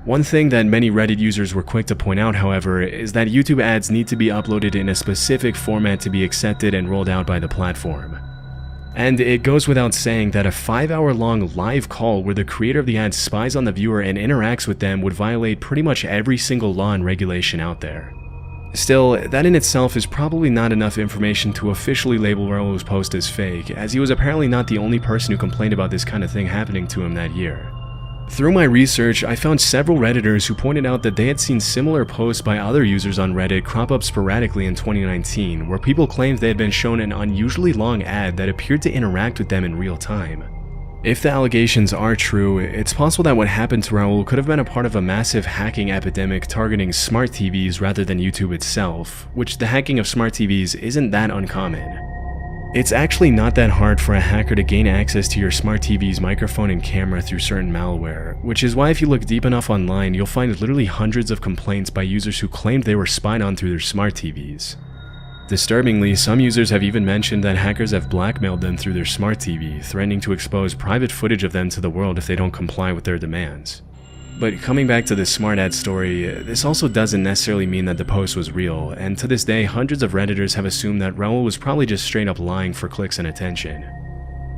One thing that many Reddit users were quick to point out, however, is that YouTube ads need to be uploaded in a specific format to be accepted and rolled out by the platform. And it goes without saying that a 5 hour long live call where the creator of the ad spies on the viewer and interacts with them would violate pretty much every single law and regulation out there. Still, that in itself is probably not enough information to officially label Raul's post as fake, as he was apparently not the only person who complained about this kind of thing happening to him that year. Through my research, I found several Redditors who pointed out that they had seen similar posts by other users on Reddit crop up sporadically in 2019, where people claimed they had been shown an unusually long ad that appeared to interact with them in real time. If the allegations are true, it's possible that what happened to Raul could have been a part of a massive hacking epidemic targeting smart TVs rather than YouTube itself, which the hacking of smart TVs isn't that uncommon. It's actually not that hard for a hacker to gain access to your smart TV's microphone and camera through certain malware, which is why if you look deep enough online, you'll find literally hundreds of complaints by users who claimed they were spied on through their smart TVs. Disturbingly, some users have even mentioned that hackers have blackmailed them through their smart TV, threatening to expose private footage of them to the world if they don't comply with their demands. But coming back to this smart ad story, this also doesn't necessarily mean that the post was real, and to this day, hundreds of Redditors have assumed that Raul was probably just straight up lying for clicks and attention.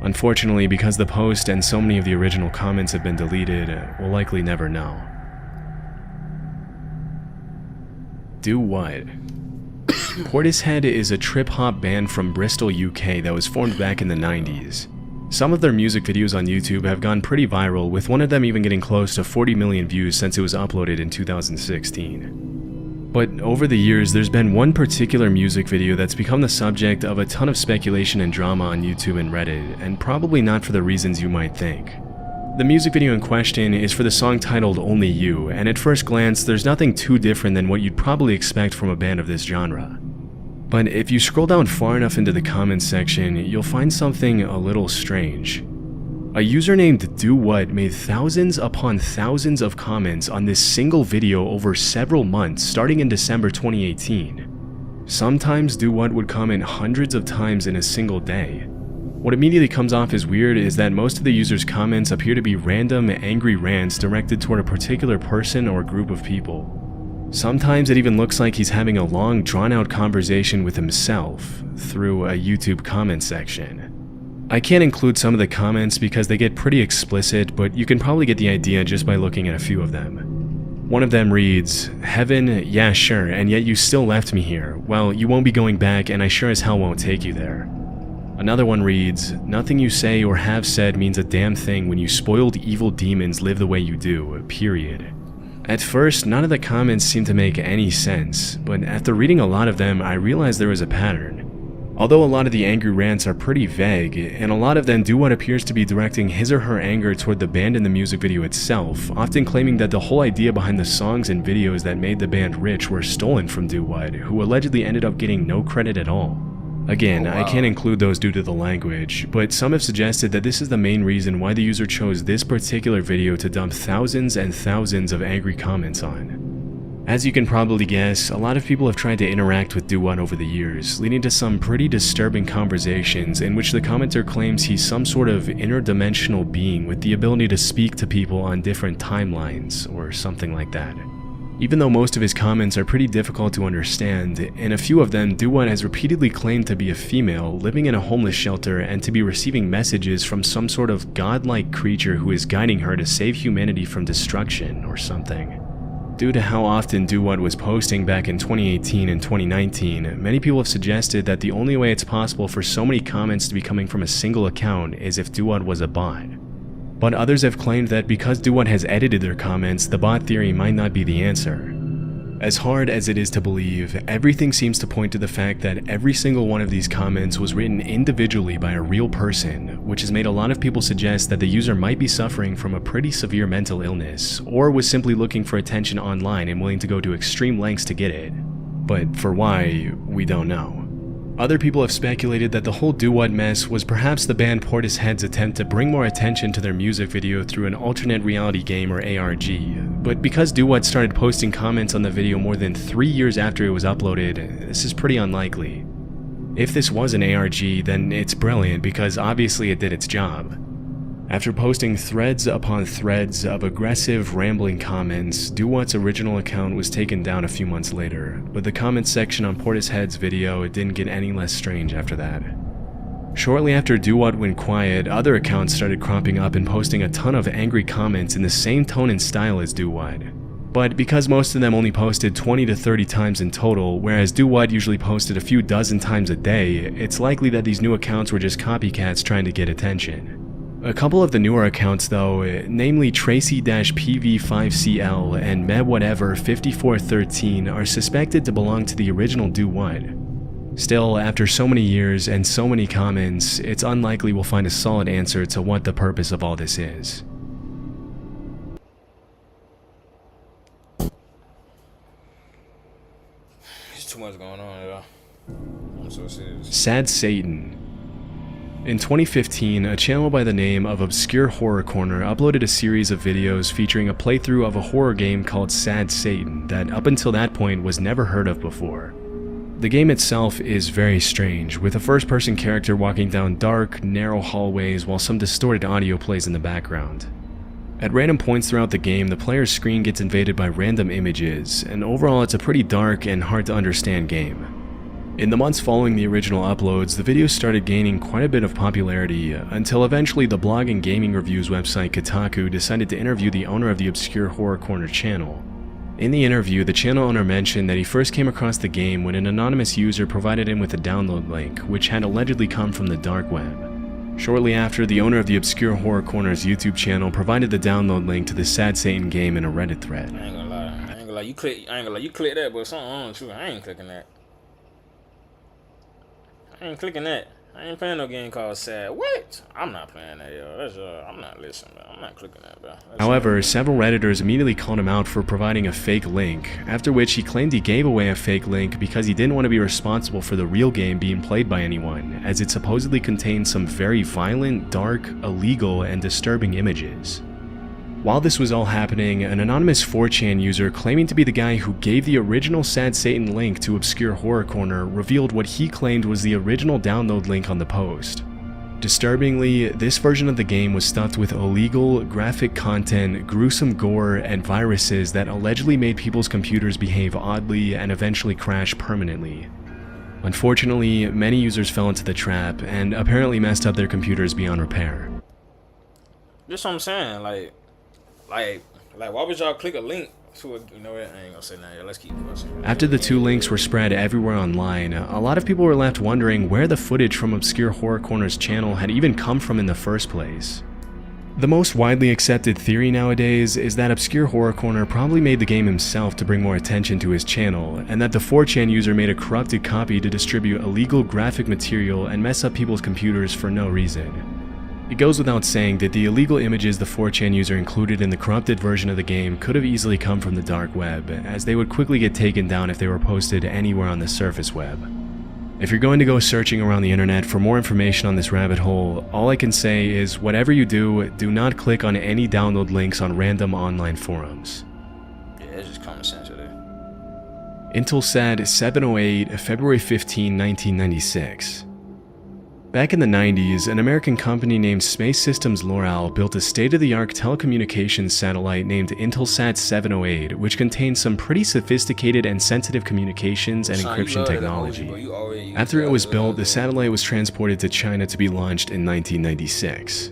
Unfortunately, because the post and so many of the original comments have been deleted, we'll likely never know. Do what? Portishead is a trip-hop band from Bristol, UK that was formed back in the 90s. Some of their music videos on YouTube have gone pretty viral, with one of them even getting close to 40 million views since it was uploaded in 2016. But over the years, there's been one particular music video that's become the subject of a ton of speculation and drama on YouTube and Reddit, and probably not for the reasons you might think. The music video in question is for the song titled Only You, and at first glance, there's nothing too different than what you'd probably expect from a band of this genre. But if you scroll down far enough into the comments section, you'll find something a little strange. A user named Do What made thousands upon thousands of comments on this single video over several months starting in December 2018. Sometimes Do What would comment hundreds of times in a single day. What immediately comes off as weird is that most of the user's comments appear to be random, angry rants directed toward a particular person or group of people. Sometimes it even looks like he's having a long, drawn-out conversation with himself through a YouTube comment section. I can't include some of the comments because they get pretty explicit, but you can probably get the idea just by looking at a few of them. One of them reads, "Heaven, yeah sure, and yet you still left me here. Well, you won't be going back and I sure as hell won't take you there." Another one reads, "Nothing you say or have said means a damn thing when you spoiled evil demons live the way you do, period." At first, none of the comments seemed to make any sense, but after reading a lot of them, I realized there was a pattern. Although a lot of the angry rants are pretty vague, and a lot of them do what appears to be directing his or her anger toward the band in the music video itself, often claiming that the whole idea behind the songs and videos that made the band rich were stolen from Do What, who allegedly ended up getting no credit at all. Again, I can't include those due to the language, but some have suggested that this is the main reason why the user chose this particular video to dump thousands and thousands of angry comments on. As you can probably guess, a lot of people have tried to interact with Do What over the years, leading to some pretty disturbing conversations in which the commenter claims he's some sort of interdimensional being with the ability to speak to people on different timelines, or something like that. Even though most of his comments are pretty difficult to understand, in a few of them, Do What has repeatedly claimed to be a female living in a homeless shelter and to be receiving messages from some sort of godlike creature who is guiding her to save humanity from destruction or something. Due to how often Do What was posting back in 2018 and 2019, many people have suggested that the only way it's possible for so many comments to be coming from a single account is if Do What was a bot. But others have claimed that because Do What has edited their comments, the bot theory might not be the answer. As hard as it is to believe, everything seems to point to the fact that every single one of these comments was written individually by a real person, which has made a lot of people suggest that the user might be suffering from a pretty severe mental illness, or was simply looking for attention online and willing to go to extreme lengths to get it. But for why, we don't know. Other people have speculated that the whole Do What mess was perhaps the band Portishead's attempt to bring more attention to their music video through an alternate reality game or ARG, but because Do What started posting comments on the video more than 3 years after it was uploaded, this is pretty unlikely. If this was an ARG, then it's brilliant because obviously it did its job. After posting threads upon threads of aggressive, rambling comments, Do What's original account was taken down a few months later, but the comments section on Portishead's video didn't get any less strange after that. Shortly after Do What went quiet, other accounts started cropping up and posting a ton of angry comments in the same tone and style as Do What. But because most of them only posted 20 to 30 times in total, whereas Do What usually posted a few dozen times a day, it's likely that these new accounts were just copycats trying to get attention. A couple of the newer accounts though, namely Tracy-PV5CL and MebWhatever5413 are suspected to belong to the original Do What. Still, after so many years and so many comments, it's unlikely we'll find a solid answer to what the purpose of all this is. There's too much going on, y'all. I'm so serious. Sad Satan. In 2015, a channel by the name of Obscure Horror Corner uploaded a series of videos featuring a playthrough of a horror game called Sad Satan that up until that point was never heard of before. The game itself is very strange, with a first-person character walking down dark, narrow hallways while some distorted audio plays in the background. At random points throughout the game, the player's screen gets invaded by random images, and overall it's a pretty dark and hard to understand game. In the months following the original uploads, the videos started gaining quite a bit of popularity, until eventually the blog and gaming reviews website Kotaku decided to interview the owner of the Obscure Horror Corner channel. In the interview, the channel owner mentioned that he first came across the game when an anonymous user provided him with a download link, which had allegedly come from the dark web. Shortly after, the owner of the Obscure Horror Corner's YouTube channel provided the download link to the Sad Satan game in a Reddit thread. I ain't gonna lie, you click that, but something wrong too. I ain't clicking that. I ain't clicking that. I ain't playing no game called Sad. What? I'm not playing that, yo. That's I'm not listening, bro. I'm not clicking that, bro. However, several Redditors immediately called him out for providing a fake link, after which he claimed he gave away a fake link because he didn't want to be responsible for the real game being played by anyone, as it supposedly contained some very violent, dark, illegal, and disturbing images. While this was all happening, an anonymous 4chan user claiming to be the guy who gave the original Sad Satan link to Obscure Horror Corner revealed what he claimed was the original download link on the post. Disturbingly, this version of the game was stuffed with illegal, graphic content, gruesome gore, and viruses that allegedly made people's computers behave oddly and eventually crash permanently. Unfortunately, many users fell into the trap and apparently messed up their computers beyond repair. That's what I'm saying, like, why would y'all click a link to a, you know what, I ain't gonna say that, yeah, let's keep pushing. After the two links were spread everywhere online, a lot of people were left wondering where the footage from Obscure Horror Corner's channel had even come from in the first place. The most widely accepted theory nowadays is that Obscure Horror Corner probably made the game himself to bring more attention to his channel, and that the 4chan user made a corrupted copy to distribute illegal graphic material and mess up people's computers for no reason. It goes without saying that the illegal images the 4chan user included in the corrupted version of the game could have easily come from the dark web, as they would quickly get taken down if they were posted anywhere on the surface web. If you're going to go searching around the internet for more information on this rabbit hole, all I can say is whatever you do, do not click on any download links on random online forums. Yeah, it's just common sense there. Intelsat 708, February 15, 1996. Back in the 90s, an American company named Space Systems Loral built a state-of-the-art telecommunications satellite named Intelsat 708, which contained some pretty sophisticated and sensitive communications and encryption technology. After it was built, the satellite was transported to China to be launched in 1996.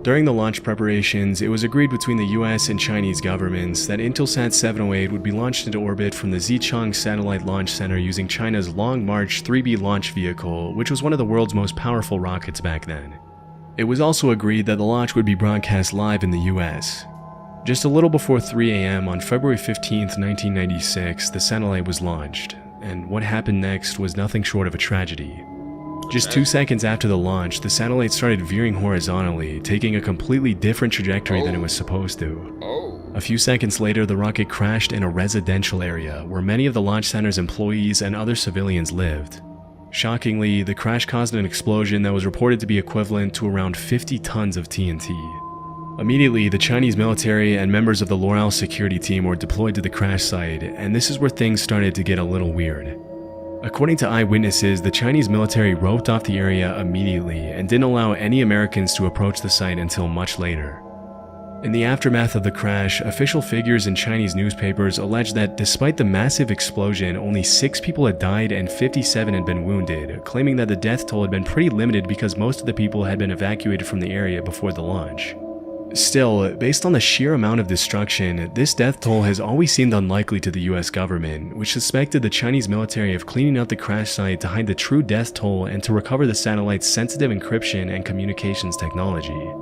During the launch preparations, it was agreed between the US and Chinese governments that Intelsat 708 would be launched into orbit from the Xichang Satellite Launch Center using China's Long March 3B launch vehicle, which was one of the world's most powerful rockets back then. It was also agreed that the launch would be broadcast live in the US. Just a little before 3 a.m. on February 15, 1996, the satellite was launched, and what happened next was nothing short of a tragedy. Just 2 seconds after the launch, the satellite started veering horizontally, taking a completely different trajectory than it was supposed to. A few seconds later, the rocket crashed in a residential area where many of the launch center's employees and other civilians lived. Shockingly, the crash caused an explosion that was reported to be equivalent to around 50 tons of TNT. Immediately, the Chinese military and members of the Loral security team were deployed to the crash site, and this is where things started to get a little weird. According to eyewitnesses, the Chinese military roped off the area immediately and didn't allow any Americans to approach the site until much later. In the aftermath of the crash, official figures in Chinese newspapers alleged that despite the massive explosion, only 6 people had died and 57 had been wounded, claiming that the death toll had been pretty limited because most of the people had been evacuated from the area before the launch. Still, based on the sheer amount of destruction, this death toll has always seemed unlikely to the US government, which suspected the Chinese military of cleaning out the crash site to hide the true death toll and to recover the satellite's sensitive encryption and communications technology.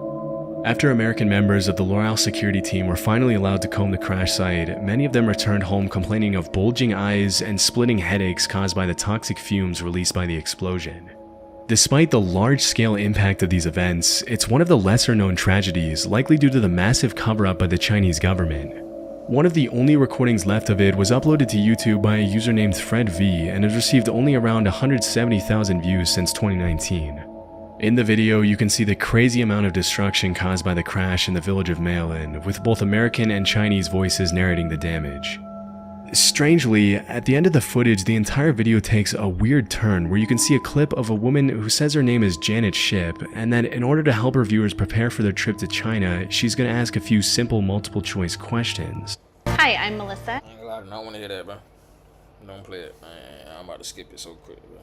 After American members of the Loral security team were finally allowed to comb the crash site, many of them returned home complaining of bulging eyes and splitting headaches caused by the toxic fumes released by the explosion. Despite the large-scale impact of these events, it's one of the lesser-known tragedies, likely due to the massive cover-up by the Chinese government. One of the only recordings left of it was uploaded to YouTube by a user named Fred V and has received only around 170,000 views since 2019. In the video, you can see the crazy amount of destruction caused by the crash in the village of Maolin, with both American and Chinese voices narrating the damage. Strangely, at the end of the footage, the entire video takes a weird turn where you can see a clip of a woman who says her name is Janet Ship, and that in order to help her viewers prepare for their trip to China, she's going to ask a few simple multiple choice questions. Hi, I'm Melissa. I ain't gonna lie, I don't want to hear that, bro. Don't play it. I'm about to skip it so quick, bro.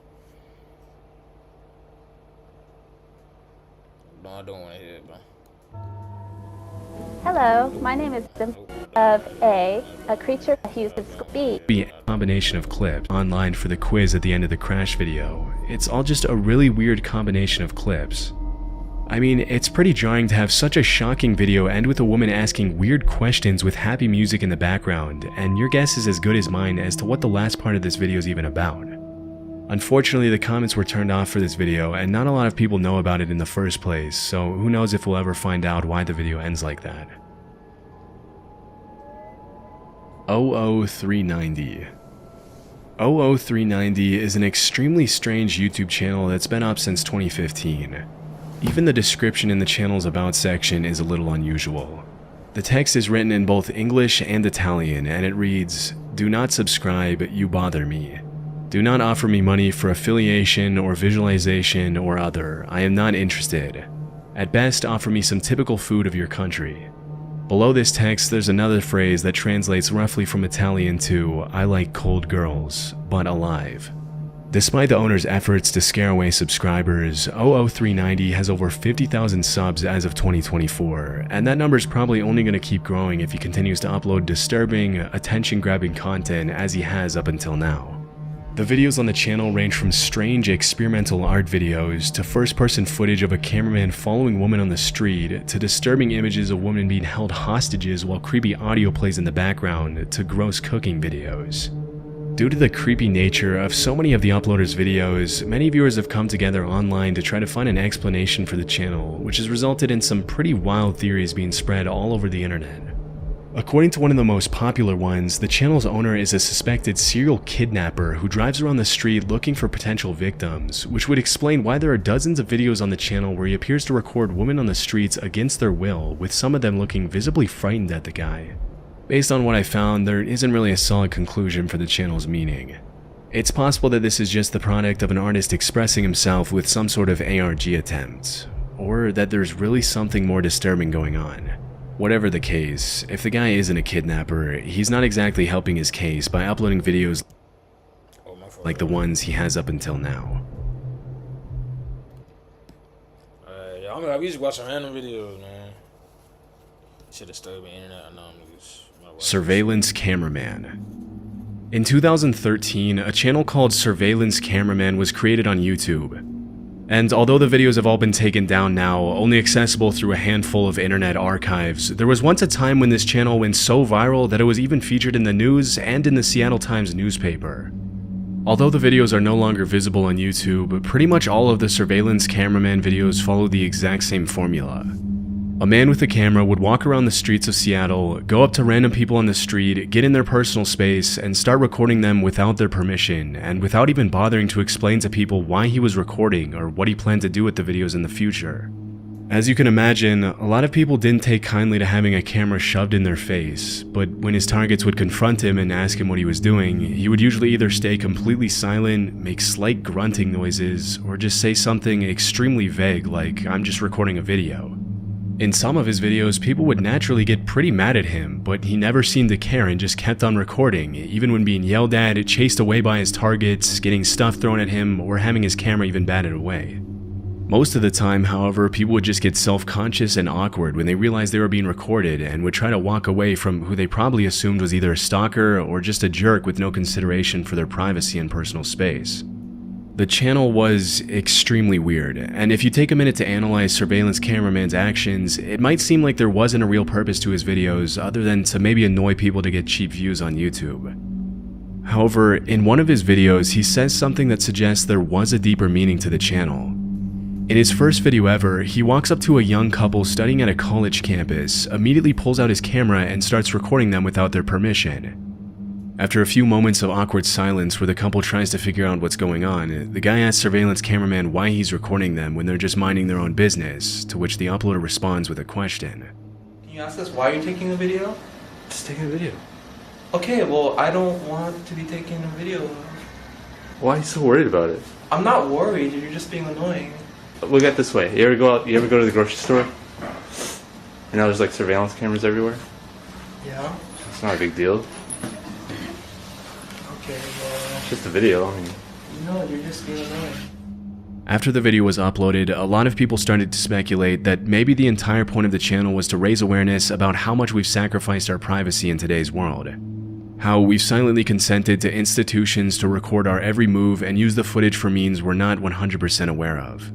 No, I don't want to hear it, bro. Hello, my name is of a creature that uses speed. Be a combination of clips online for the quiz at the end of the crash video. It's all just a really weird combination of clips. I mean, it's pretty jarring to have such a shocking video end with a woman asking weird questions with happy music in the background, and your guess is as good as mine as to what the last part of this video is even about. Unfortunately, the comments were turned off for this video, and not a lot of people know about it in the first place, so who knows if we'll ever find out why the video ends like that. 00390. 00390 is an extremely strange YouTube channel that's been up since 2015. Even the description in the channel's About section is a little unusual. The text is written in both English and Italian, and it reads, "Do not subscribe, you bother me. Do not offer me money for affiliation or visualization or other. I am not interested. At best, offer me some typical food of your country." Below this text, there's another phrase that translates roughly from Italian to, "I like cold girls, but alive." Despite the owner's efforts to scare away subscribers, 00390 has over 50,000 subs as of 2024, and that number is probably only going to keep growing if he continues to upload disturbing, attention-grabbing content as he has up until now. The videos on the channel range from strange experimental art videos to first-person footage of a cameraman following a woman on the street to disturbing images of women being held hostages while creepy audio plays in the background to gross cooking videos. Due to the creepy nature of so many of the uploaders' videos, many viewers have come together online to try to find an explanation for the channel, which has resulted in some pretty wild theories being spread all over the internet. According to one of the most popular ones, the channel's owner is a suspected serial kidnapper who drives around the street looking for potential victims, which would explain why there are dozens of videos on the channel where he appears to record women on the streets against their will, with some of them looking visibly frightened at the guy. Based on what I found, there isn't really a solid conclusion for the channel's meaning. It's possible that this is just the product of an artist expressing himself with some sort of ARG attempt, or that there's really something more disturbing going on. Whatever the case, if the guy isn't a kidnapper, he's not exactly helping his case by uploading videos like the ones he has up until now. I used to watch some random videos, man. Shit disturbing internet anomalies. Surveillance Cameraman. In 2013, a channel called Surveillance Cameraman was created on YouTube. And although the videos have all been taken down now, only accessible through a handful of internet archives, there was once a time when this channel went so viral that it was even featured in the news and in the Seattle Times newspaper. Although the videos are no longer visible on YouTube, pretty much all of the Surveillance Cameraman videos follow the exact same formula. A man with a camera would walk around the streets of Seattle, go up to random people on the street, get in their personal space, and start recording them without their permission, and without even bothering to explain to people why he was recording or what he planned to do with the videos in the future. As you can imagine, a lot of people didn't take kindly to having a camera shoved in their face, but when his targets would confront him and ask him what he was doing, he would usually either stay completely silent, make slight grunting noises, or just say something extremely vague like, "I'm just recording a video." In some of his videos, people would naturally get pretty mad at him, but he never seemed to care and just kept on recording, even when being yelled at, chased away by his targets, getting stuff thrown at him, or having his camera even batted away. Most of the time, however, people would just get self-conscious and awkward when they realized they were being recorded and would try to walk away from who they probably assumed was either a stalker or just a jerk with no consideration for their privacy and personal space. The channel was extremely weird, and if you take a minute to analyze Surveillance Cameraman's actions, it might seem like there wasn't a real purpose to his videos other than to maybe annoy people to get cheap views on YouTube. However, in one of his videos, he says something that suggests there was a deeper meaning to the channel. In his first video ever, he walks up to a young couple studying at a college campus, immediately pulls out his camera and starts recording them without their permission. After a few moments of awkward silence where the couple tries to figure out what's going on, the guy asks Surveillance Cameraman why he's recording them when they're just minding their own business, to which the uploader responds with a question. Can you ask us why you're taking a video? Just taking a video. Okay, well, I don't want to be taking a video of. Why are you so worried about it? I'm not worried, you're just being annoying. Look at it this way. You ever go to the grocery store? You know there's like surveillance cameras everywhere? Yeah? It's not a big deal. Okay, well... It's just a video. I mean... No, you're just being annoying. After the video was uploaded, a lot of people started to speculate that maybe the entire point of the channel was to raise awareness about how much we've sacrificed our privacy in today's world. How we've silently consented to institutions to record our every move and use the footage for means we're not 100% aware of.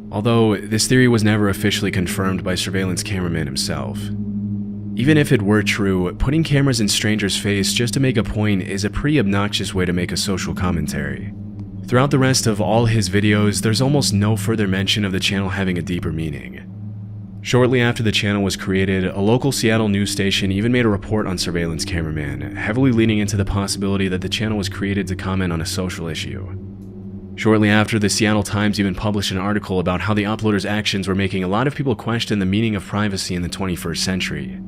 Although, this theory was never officially confirmed by Surveillance Cameraman himself. Even if it were true, putting cameras in strangers' face just to make a point is a pretty obnoxious way to make a social commentary. Throughout the rest of all his videos, there's almost no further mention of the channel having a deeper meaning. Shortly after the channel was created, a local Seattle news station even made a report on Surveillance Cameraman, heavily leaning into the possibility that the channel was created to comment on a social issue. Shortly after, the Seattle Times even published an article about how the uploader's actions were making a lot of people question the meaning of privacy in the 21st century.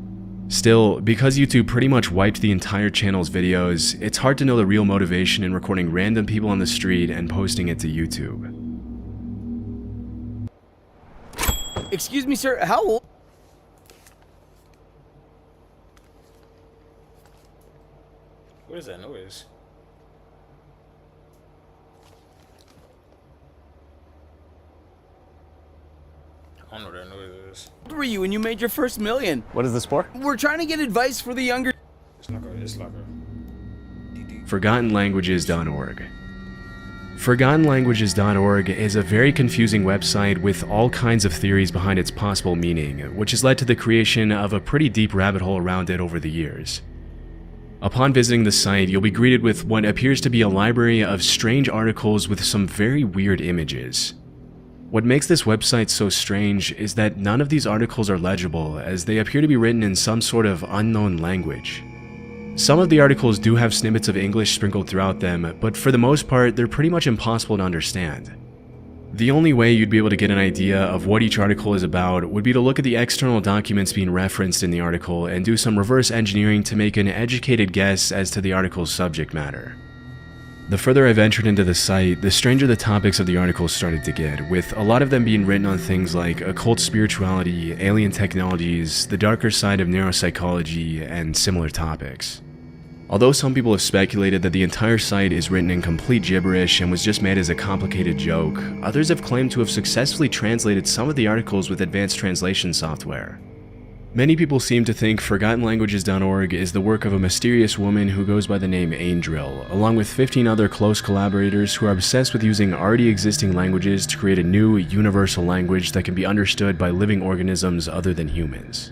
Still, because YouTube pretty much wiped the entire channel's videos, it's hard to know the real motivation in recording random people on the street and posting it to YouTube. Excuse me, sir, how old? What is that noise? I don't know what that noise is. How old were you when you made your first million? What is this for? We're trying to get advice for the younger... It's like a... ForgottenLanguages.org. ForgottenLanguages.org is a very confusing website with all kinds of theories behind its possible meaning, which has led to the creation of a pretty deep rabbit hole around it over the years. Upon visiting the site, you'll be greeted with what appears to be a library of strange articles with some very weird images. What makes this website so strange is that none of these articles are legible, as they appear to be written in some sort of unknown language. Some of the articles do have snippets of English sprinkled throughout them, but for the most part, they're pretty much impossible to understand. The only way you'd be able to get an idea of what each article is about would be to look at the external documents being referenced in the article and do some reverse engineering to make an educated guess as to the article's subject matter. The further I ventured into the site, the stranger the topics of the articles started to get, with a lot of them being written on things like occult spirituality, alien technologies, the darker side of neuropsychology, and similar topics. Although some people have speculated that the entire site is written in complete gibberish and was just made as a complicated joke, others have claimed to have successfully translated some of the articles with advanced translation software. Many people seem to think ForgottenLanguages.org is the work of a mysterious woman who goes by the name Angel, along with 15 other close collaborators who are obsessed with using already existing languages to create a new, universal language that can be understood by living organisms other than humans.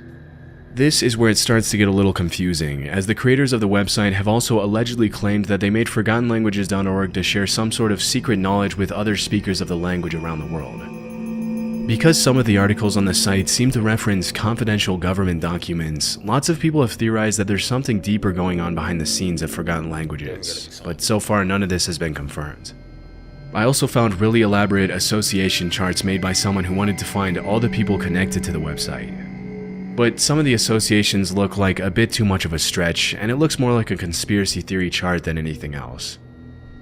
This is where it starts to get a little confusing, as the creators of the website have also allegedly claimed that they made ForgottenLanguages.org to share some sort of secret knowledge with other speakers of the language around the world. Because some of the articles on the site seem to reference confidential government documents, lots of people have theorized that there's something deeper going on behind the scenes at Forgotten Languages, but so far none of this has been confirmed. I also found really elaborate association charts made by someone who wanted to find all the people connected to the website. But some of the associations look like a bit too much of a stretch, and it looks more like a conspiracy theory chart than anything else.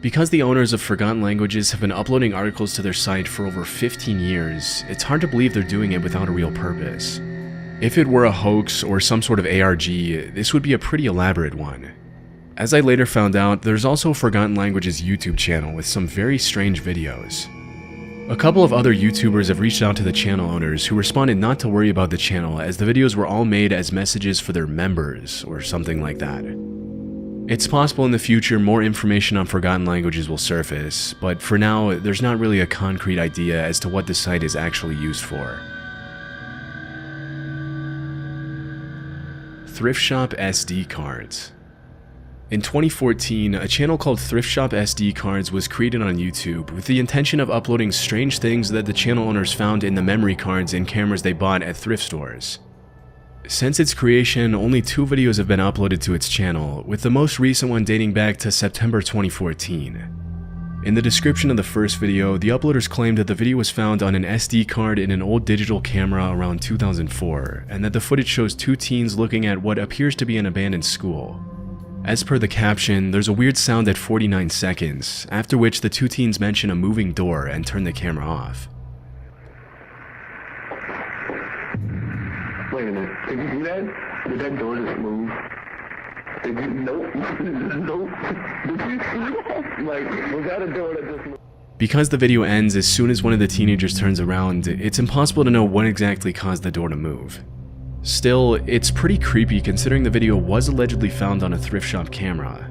Because the owners of Forgotten Languages have been uploading articles to their site for over 15 years, it's hard to believe they're doing it without a real purpose. If it were a hoax or some sort of ARG, this would be a pretty elaborate one. As I later found out, there's also Forgotten Languages YouTube channel with some very strange videos. A couple of other YouTubers have reached out to the channel owners who responded not to worry about the channel as the videos were all made as messages for their members or something like that. It's possible in the future more information on Forgotten Languages will surface, but for now, there's not really a concrete idea as to what the site is actually used for. Thrift Shop SD Cards. In 2014, a channel called Thrift Shop SD Cards was created on YouTube with the intention of uploading strange things that the channel owners found in the memory cards and cameras they bought at thrift stores. Since its creation, only 2 videos have been uploaded to its channel, with the most recent one dating back to September 2014. In the description of the first video, the uploaders claimed that the video was found on an SD card in an old digital camera around 2004, and that the footage shows 2 teens looking at what appears to be an abandoned school. As per the caption, there's a weird sound at 49 seconds, after which the 2 teens mention a moving door and turn the camera off. Wait a minute. Did you see that? Did that door just move? Did you? Nope. Nope. Did you see that? Like, was that a door that just moved? Because the video ends as soon as one of the teenagers turns around, it's impossible to know what exactly caused the door to move. Still, it's pretty creepy considering the video was allegedly found on a thrift shop camera.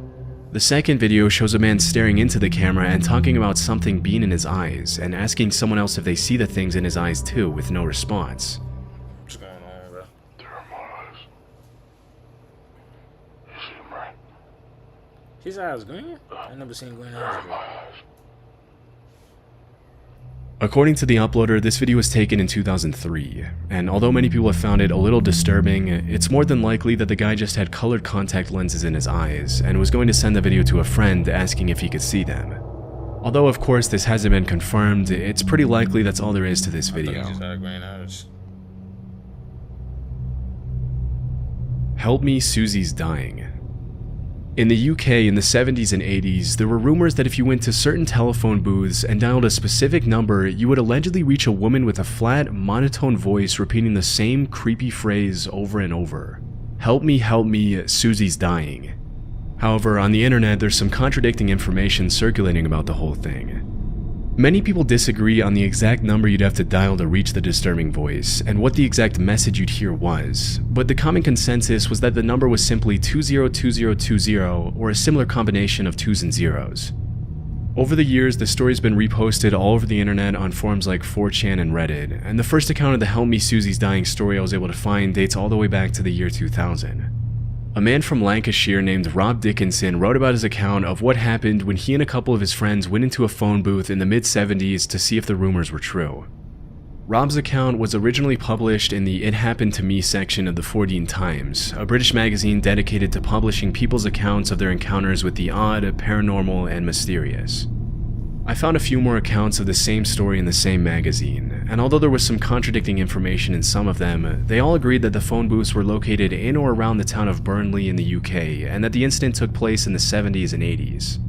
The second video shows a man staring into the camera and talking about something being in his eyes, and asking someone else if they see the things in his eyes too, with no response. What's going on, bro? They're in my eyes. You see him, right? His eyes green? I've never seen green eyes before. According to the uploader, this video was taken in 2003, and although many people have found it a little disturbing, it's more than likely that the guy just had colored contact lenses in his eyes and was going to send the video to a friend asking if he could see them. Although of course this hasn't been confirmed, it's pretty likely that's all there is to this video. Help Me, Susie's Dying. In the UK in the 70s and 80s, there were rumors that if you went to certain telephone booths and dialed a specific number, you would allegedly reach a woman with a flat, monotone voice repeating the same creepy phrase over and over. Help me, Susie's dying. However, on the internet, there's some contradicting information circulating about the whole thing. Many people disagree on the exact number you'd have to dial to reach the disturbing voice, and what the exact message you'd hear was, but the common consensus was that the number was simply 202020 or a similar combination of 2s and 0s. Over the years, the story's been reposted all over the internet on forums like 4chan and Reddit, and the first account of the Help Me Susie's Dying story I was able to find dates all the way back to the year 2000. A man from Lancashire named Rob Dickinson wrote about his account of what happened when he and a couple of his friends went into a phone booth in the mid-70s to see if the rumors were true. Rob's account was originally published in the It Happened to Me section of the 14 Times, a British magazine dedicated to publishing people's accounts of their encounters with the odd, paranormal, and mysterious. I found a few more accounts of the same story in the same magazine, and although there was some contradicting information in some of them, they all agreed that the phone booths were located in or around the town of Burnley in the UK, and that the incident took place in the 70s and 80s.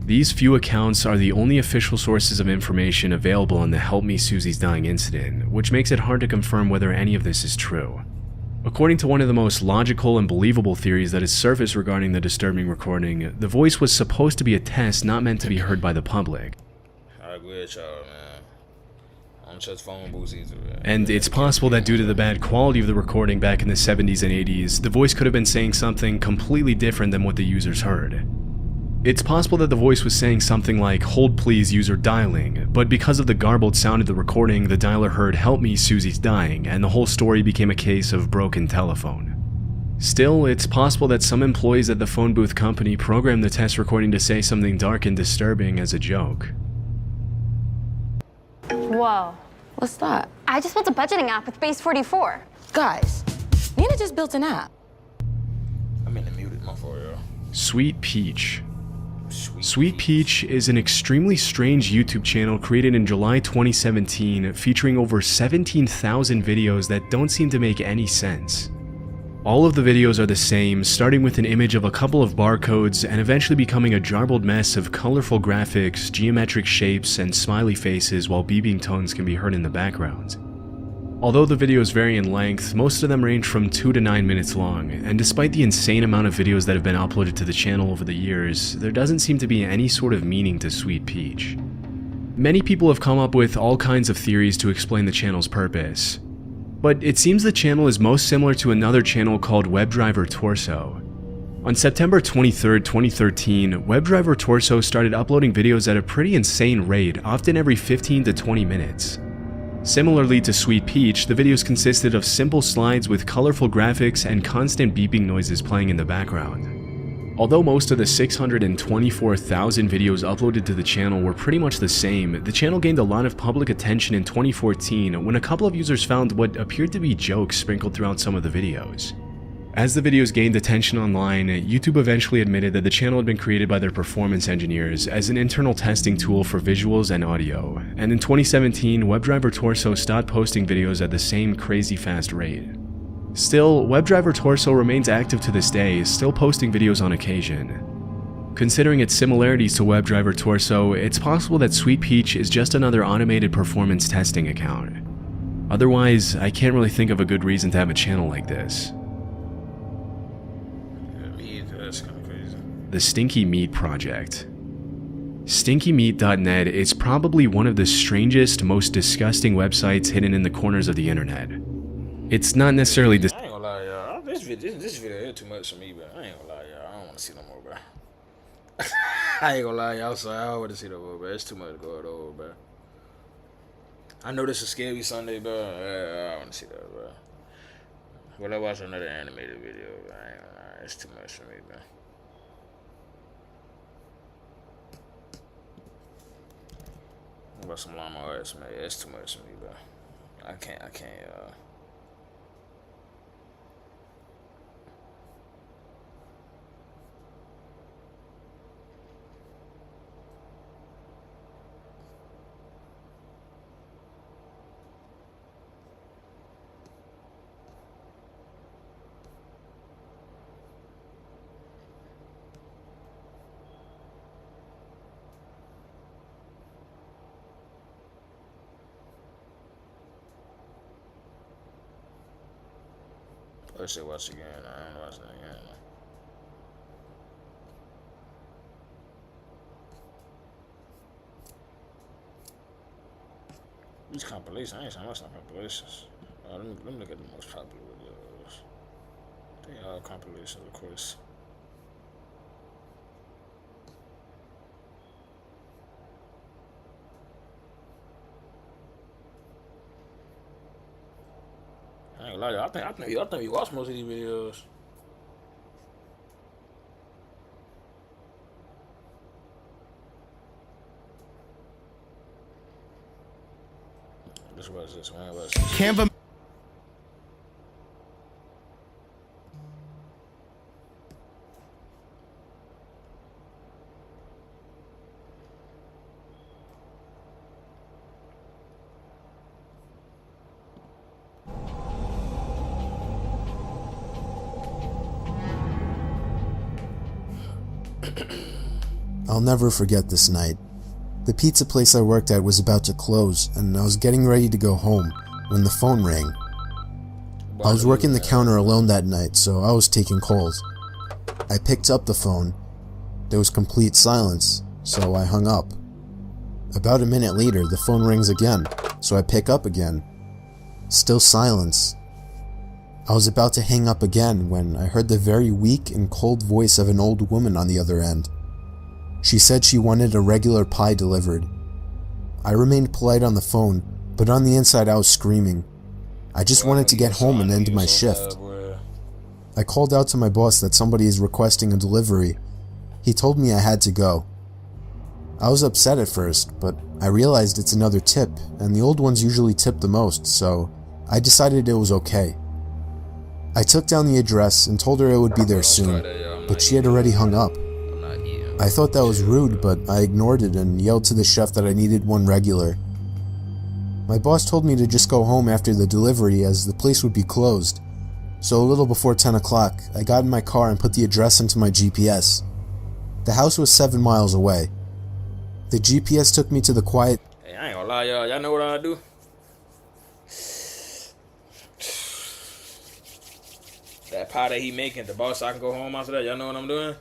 These few accounts are the only official sources of information available on the Help Me Susie's Dying incident, which makes it hard to confirm whether any of this is true. According to one of the most logical and believable theories that has surfaced regarding the disturbing recording, the voice was supposed to be a test not meant to be heard by the public. I agree with y'all, man. I don't trust phone booths either, man. And it's possible that due to the bad quality of the recording back in the 70s and 80s, the voice could have been saying something completely different than what the users heard. It's possible that the voice was saying something like, "Hold please, user dialing," but because of the garbled sound of the recording, the dialer heard "Help me, Susie's dying," and the whole story became a case of broken telephone. Still, it's possible that some employees at the phone booth company programmed the test recording to say something dark and disturbing as a joke. Whoa. What's that? I just built a budgeting app with Base 44. Guys, Nina just built an app. I'm in the muted, my fault, yo. Sweet Peach. Sweet Peach is an extremely strange YouTube channel created in July 2017 featuring over 17,000 videos that don't seem to make any sense. All of the videos are the same, starting with an image of a couple of barcodes and eventually becoming a jarbled mess of colorful graphics, geometric shapes, and smiley faces while beeping tones can be heard in the background. Although the videos vary in length, most of them range from 2 to 9 minutes long, and despite the insane amount of videos that have been uploaded to the channel over the years, there doesn't seem to be any sort of meaning to Sweet Peach. Many people have come up with all kinds of theories to explain the channel's purpose, but it seems the channel is most similar to another channel called WebDriver Torso. On September 23, 2013, WebDriver Torso started uploading videos at a pretty insane rate, often every 15 to 20 minutes. Similarly to Sweet Peach, the videos consisted of simple slides with colorful graphics and constant beeping noises playing in the background. Although most of the 624,000 videos uploaded to the channel were pretty much the same, the channel gained a lot of public attention in 2014 when a couple of users found what appeared to be jokes sprinkled throughout some of the videos. As the videos gained attention online, YouTube eventually admitted that the channel had been created by their performance engineers as an internal testing tool for visuals and audio, and in 2017, WebDriver Torso stopped posting videos at the same crazy fast rate. Still, WebDriver Torso remains active to this day, still posting videos on occasion. Considering its similarities to WebDriver Torso, it's possible that Sweet Peach is just another automated performance testing account. Otherwise, I can't really think of a good reason to have a channel like this. The Stinky Meat Project. StinkyMeat.net is probably one of the strangest, most disgusting websites hidden in the corners of the internet. It's not necessarily I ain't gonna lie, y'all. This video is too much for me, bro. I ain't gonna lie, y'all. I don't want to see no more, bro. I ain't gonna lie, y'all. So I don't want to see no more, bro. It's too much going on, bro. I know this is Scary Sunday, bro. I don't want to see that, bro. Well, I watch another animated video, bro. I ain't gonna lie. It's too much for me, bro. about some lawnmower arts, man. It's too much for me, bro. I can't. Let's say watch again. I ain't watching it again. These compilations, I ain't saying watching compilations. Let me look at the most popular videos. They are compilations, of course. I ain't gonna lie, I think you watch most of these videos. Just watch this one. Canva. I'll never forget this night. The pizza place I worked at was about to close, and I was getting ready to go home when the phone rang. I was working the counter alone that night, so I was taking calls. I picked up the phone. There was complete silence, so I hung up. About a minute later, the phone rings again, so I pick up again. Still silence. I was about to hang up again when I heard the very weak and cold voice of an old woman on the other end. She said she wanted a regular pie delivered. I remained polite on the phone, but on the inside I was screaming. I just wanted to get home and end my shift. I called out to my boss that somebody is requesting a delivery. He told me I had to go. I was upset at first, but I realized it's another tip, and the old ones usually tip the most, so I decided it was okay. I took down the address and told her it would be there soon, but she had already hung up. I thought that was rude, but I ignored it and yelled to the chef that I needed one regular. My boss told me to just go home after the delivery as the place would be closed. So a little before 10 o'clock, I got in my car and put the address into my GPS. The house was 7 miles away. The GPS took me to the quiet... Hey, I ain't gonna lie, y'all. Y'all know what I do? That pie that he making, the boss, so I can go home after that. Y'all know what I'm doing?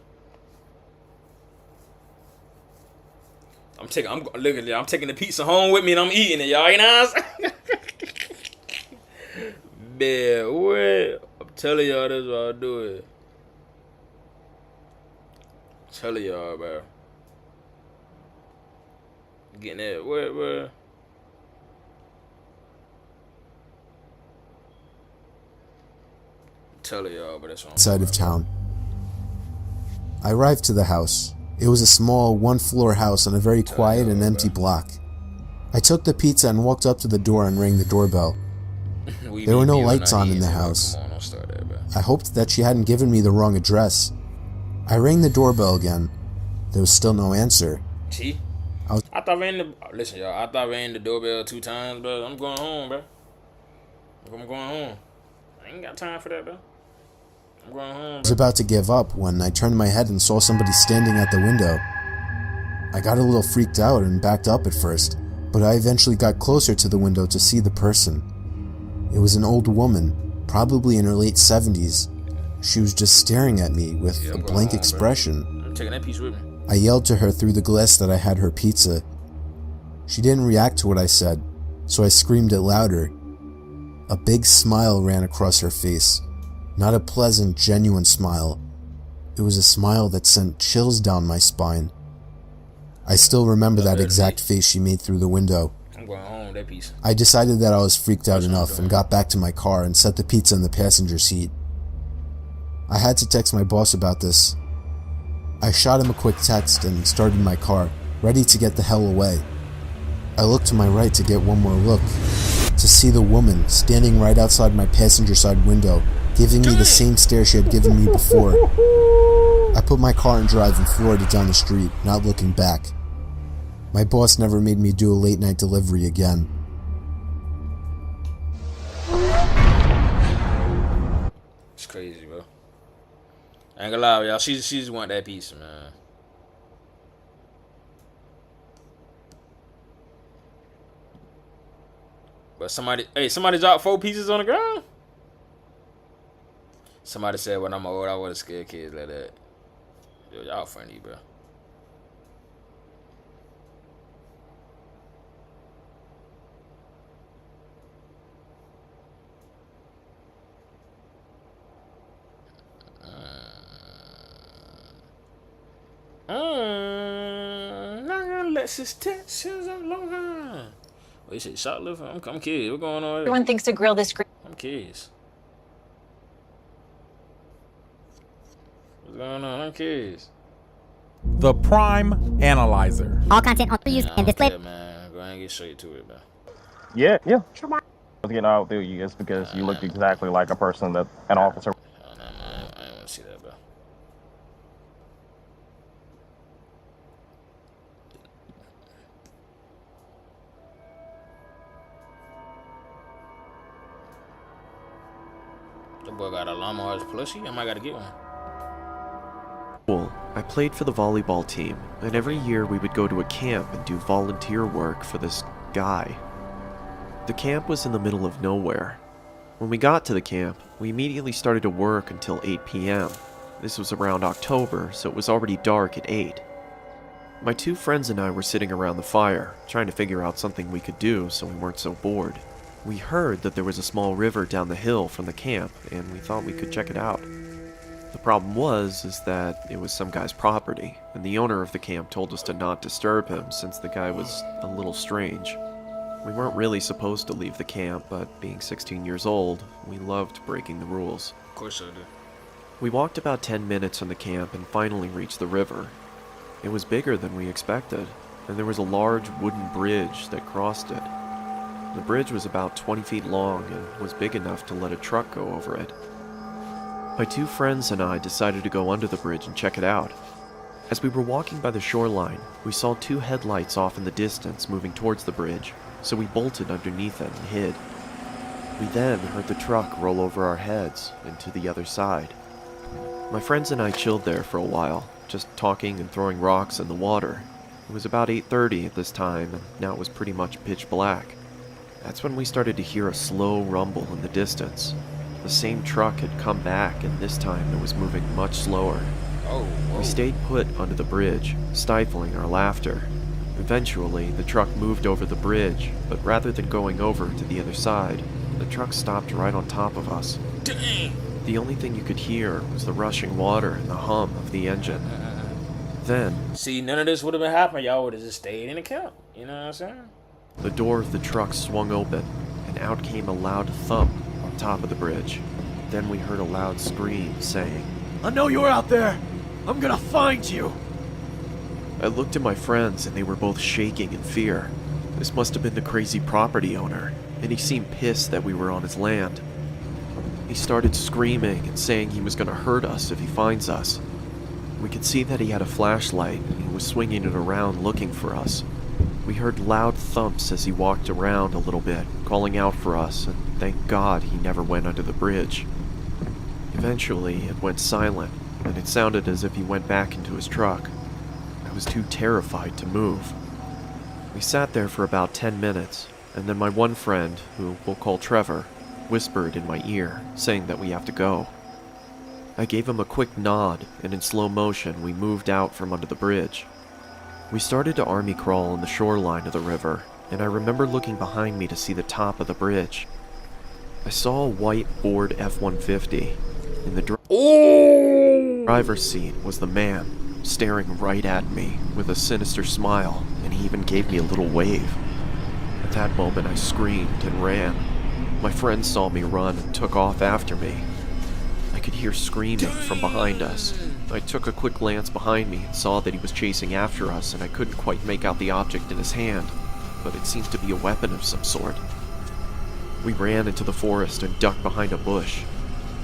I'm taking the pizza home with me and I'm eating it, y'all. You know what I'm saying? Man, what? I'm telling y'all this is what I do it. I'm telling y'all, bro. Getting that, what? I'm telling y'all, but that's what I'm side of town. I arrived to the house. It was a small, one-floor house on a very quiet and empty block. I took the pizza and walked up to the door and rang the doorbell. There were no lights on in the house. I hoped that she hadn't given me the wrong address. I rang the doorbell again. There was still no answer. See? I thought I ran the doorbell 2 times, but I'm going home, bro. I'm going home. I ain't got time for that, bro. I'm going home, bro. I was about to give up when I turned my head and saw somebody standing at the window. I got a little freaked out and backed up at first, but I eventually got closer to the window to see the person. It was an old woman, probably in her late 70s. She was just staring at me with a blank expression. I'm taking that piece with me. I yelled to her through the glass that I had her pizza. She didn't react to what I said, so I screamed it louder. A big smile ran across her face. Not a pleasant, genuine smile. It was a smile that sent chills down my spine. I still remember that exact face she made through the window. I'm going home, that piece. I decided that I was freaked out enough and got back to my car and set the pizza in the passenger seat. I had to text my boss about this. I shot him a quick text and started my car, ready to get the hell away. I looked to my right to get one more look, to see the woman standing right outside my passenger side window, giving me the same stare she had given me before. I put my car in drive and floored it down the street, not looking back. My boss never made me do a late night delivery again. It's crazy, bro. I ain't gonna lie, y'all. She just want that piece, man. But somebody dropped 4 pieces on the ground. Somebody said when I'm old, I would've scared kids like that. Yo, y'all funny, bro. Not gonna let this tensions up longer. What you say, shoplifting? I'm kids. What going on here? Everyone thinks to grill this green. I'm kids. What's going on? I'm kids. The Prime Analyzer. All content on use and display. Man, go ahead and get straight to it, man. Yeah. I was getting out with you is because you looked exactly like a person that an officer. Oh, no, man, I ain't want to see that, bro. The boy got a Llama's plushie. I might gotta get one. I played for the volleyball team, and every year we would go to a camp and do volunteer work for this guy. The camp was in the middle of nowhere. When we got to the camp, we immediately started to work until 8 p.m. This was around October, so it was already dark at 8. My 2 friends and I were sitting around the fire, trying to figure out something we could do so we weren't so bored. We heard that there was a small river down the hill from the camp, and we thought we could check it out. The problem is that it was some guy's property, and the owner of the camp told us to not disturb him since the guy was a little strange. We weren't really supposed to leave the camp, but being 16 years old, we loved breaking the rules. Of course I do. We walked about 10 minutes from the camp and finally reached the river. It was bigger than we expected, and there was a large wooden bridge that crossed it. The bridge was about 20 feet long and was big enough to let a truck go over it. My 2 friends and I decided to go under the bridge and check it out. As we were walking by the shoreline, we saw 2 headlights off in the distance moving towards the bridge, so we bolted underneath it and hid. We then heard the truck roll over our heads and to the other side. My friends and I chilled there for a while, just talking and throwing rocks in the water. It was about 8:30 at this time, and now it was pretty much pitch black. That's when we started to hear a slow rumble in the distance. The same truck had come back, and this time it was moving much slower. We stayed put under the bridge, stifling our laughter. Eventually, the truck moved over the bridge, but rather than going over to the other side, the truck stopped right on top of us. Dang. The only thing you could hear was the rushing water and the hum of the engine. Then, see, none of this would have been happening. Y'all would have just stayed in the camp. You know what I'm saying? the door of the truck swung open, and out came a loud thump on top of the bridge. Then we heard a loud scream saying, "I know you're out there! I'm gonna find you!" I looked at my friends, and they were both shaking in fear. This must have been the crazy property owner, and he seemed pissed that we were on his land. He started screaming and saying he was going to hurt us if he finds us. We could see that he had a flashlight, and he was swinging it around looking for us. We heard loud thumps as he walked around a little bit, calling out for us, and thank God he never went under the bridge. Eventually, it went silent, and it sounded as if he went back into his truck. I was too terrified to move. We sat there for about 10 minutes, and then my one friend, who we'll call Trevor, whispered in my ear, saying that we have to go. I gave him a quick nod, and in slow motion we moved out from under the bridge. We started to army crawl on the shoreline of the river, and I remember looking behind me to see the top of the bridge. I saw a white Ford F-150. In the driver's seat was the man, staring right at me with a sinister smile, and he even gave me a little wave. At that moment I screamed and ran. My friends saw me run and took off after me. I could hear screaming from behind us. I took a quick glance behind me and saw that he was chasing after us, and I couldn't quite make out the object in his hand. but it seemed to be a weapon of some sort. We ran into the forest and ducked behind a bush.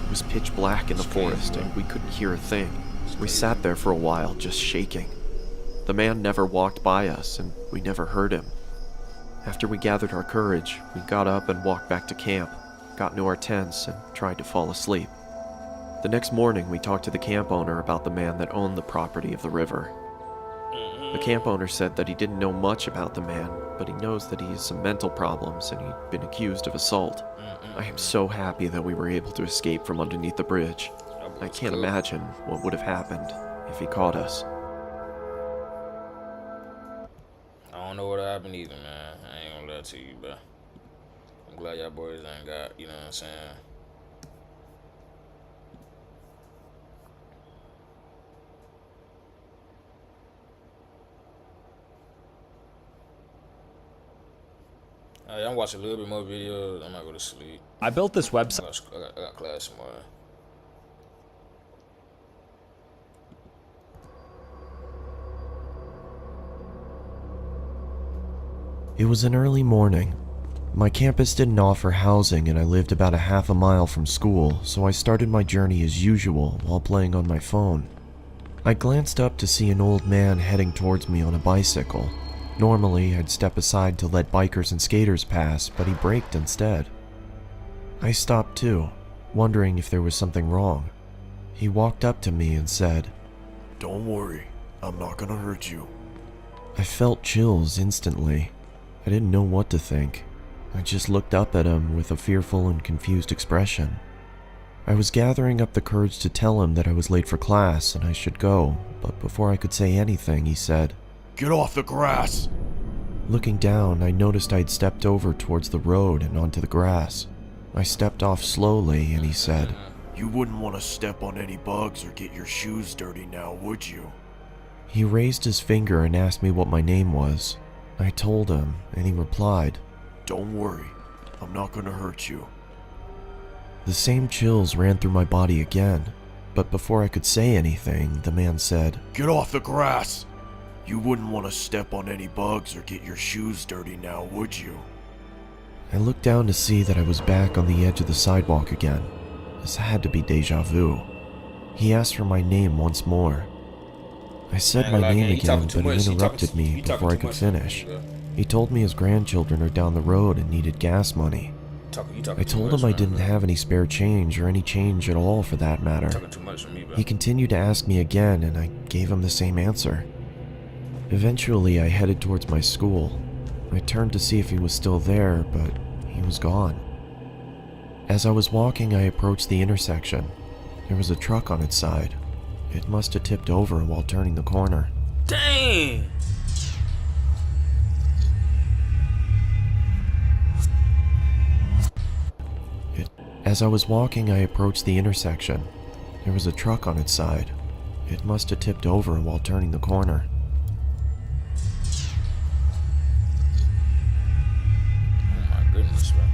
It was pitch black in the forest and we couldn't hear a thing. We sat there for a while, just shaking. The man never walked by us and we never heard him. After we gathered our courage, we got up and walked back to camp, got into our tents and tried to fall asleep. The next morning, we talked to the camp owner about the man that owned the property of the river. The camp owner said that he didn't know much about the man, but he knows that he has some mental problems and he'd been accused of assault. I am so happy that we were able to escape from underneath the bridge. I can't imagine what would have happened if he caught us. I don't know what happened either, man. I ain't gonna lie to you, but I'm glad y'all boys ain't got, you know what I'm saying? I'm watching a little bit more videos. I might go to sleep. I built this website. I got class tomorrow. It was an early morning. My campus didn't offer housing and I lived about a half a mile from school, so I started my journey as usual while playing on my phone. I glanced up to see an old man heading towards me on a bicycle. Normally, I'd step aside to let bikers and skaters pass, but he braked instead. I stopped too, wondering if there was something wrong. He walked up to me and said, "Don't worry, I'm not gonna hurt you." I felt chills instantly. I didn't know what to think. I just looked up at him with a fearful and confused expression. I was gathering up the courage to tell him that I was late for class and I should go, but before I could say anything, he said, "Get off the grass!" Looking down, I noticed I'd stepped over towards the road and onto the grass. I stepped off slowly and he said, "You wouldn't want to step on any bugs or get your shoes dirty now, would you?" He raised his finger and asked me what my name was. I told him, and he replied, "Don't worry, I'm not gonna hurt you." The same chills ran through my body again, but before I could say anything, the man said, "Get off the grass! You wouldn't want to step on any bugs or get your shoes dirty now, would you?" I looked down to see that I was back on the edge of the sidewalk again. This had to be deja vu. He asked for my name once more. I said my name again, but he interrupted me before I could finish. He told me his grandchildren are down the road and needed gas money. I told him I didn't have any spare change or any change at all for that matter. He continued to ask me again and I gave him the same answer. Eventually I headed towards my school. I turned to see if he was still there, but he was gone. As I was walking, I approached the intersection. There was a truck on its side. It must have tipped over while turning the corner. Dang! As I was walking, I approached the intersection. There was a truck on its side. It must have tipped over while turning the corner. Oh my goodness, bro.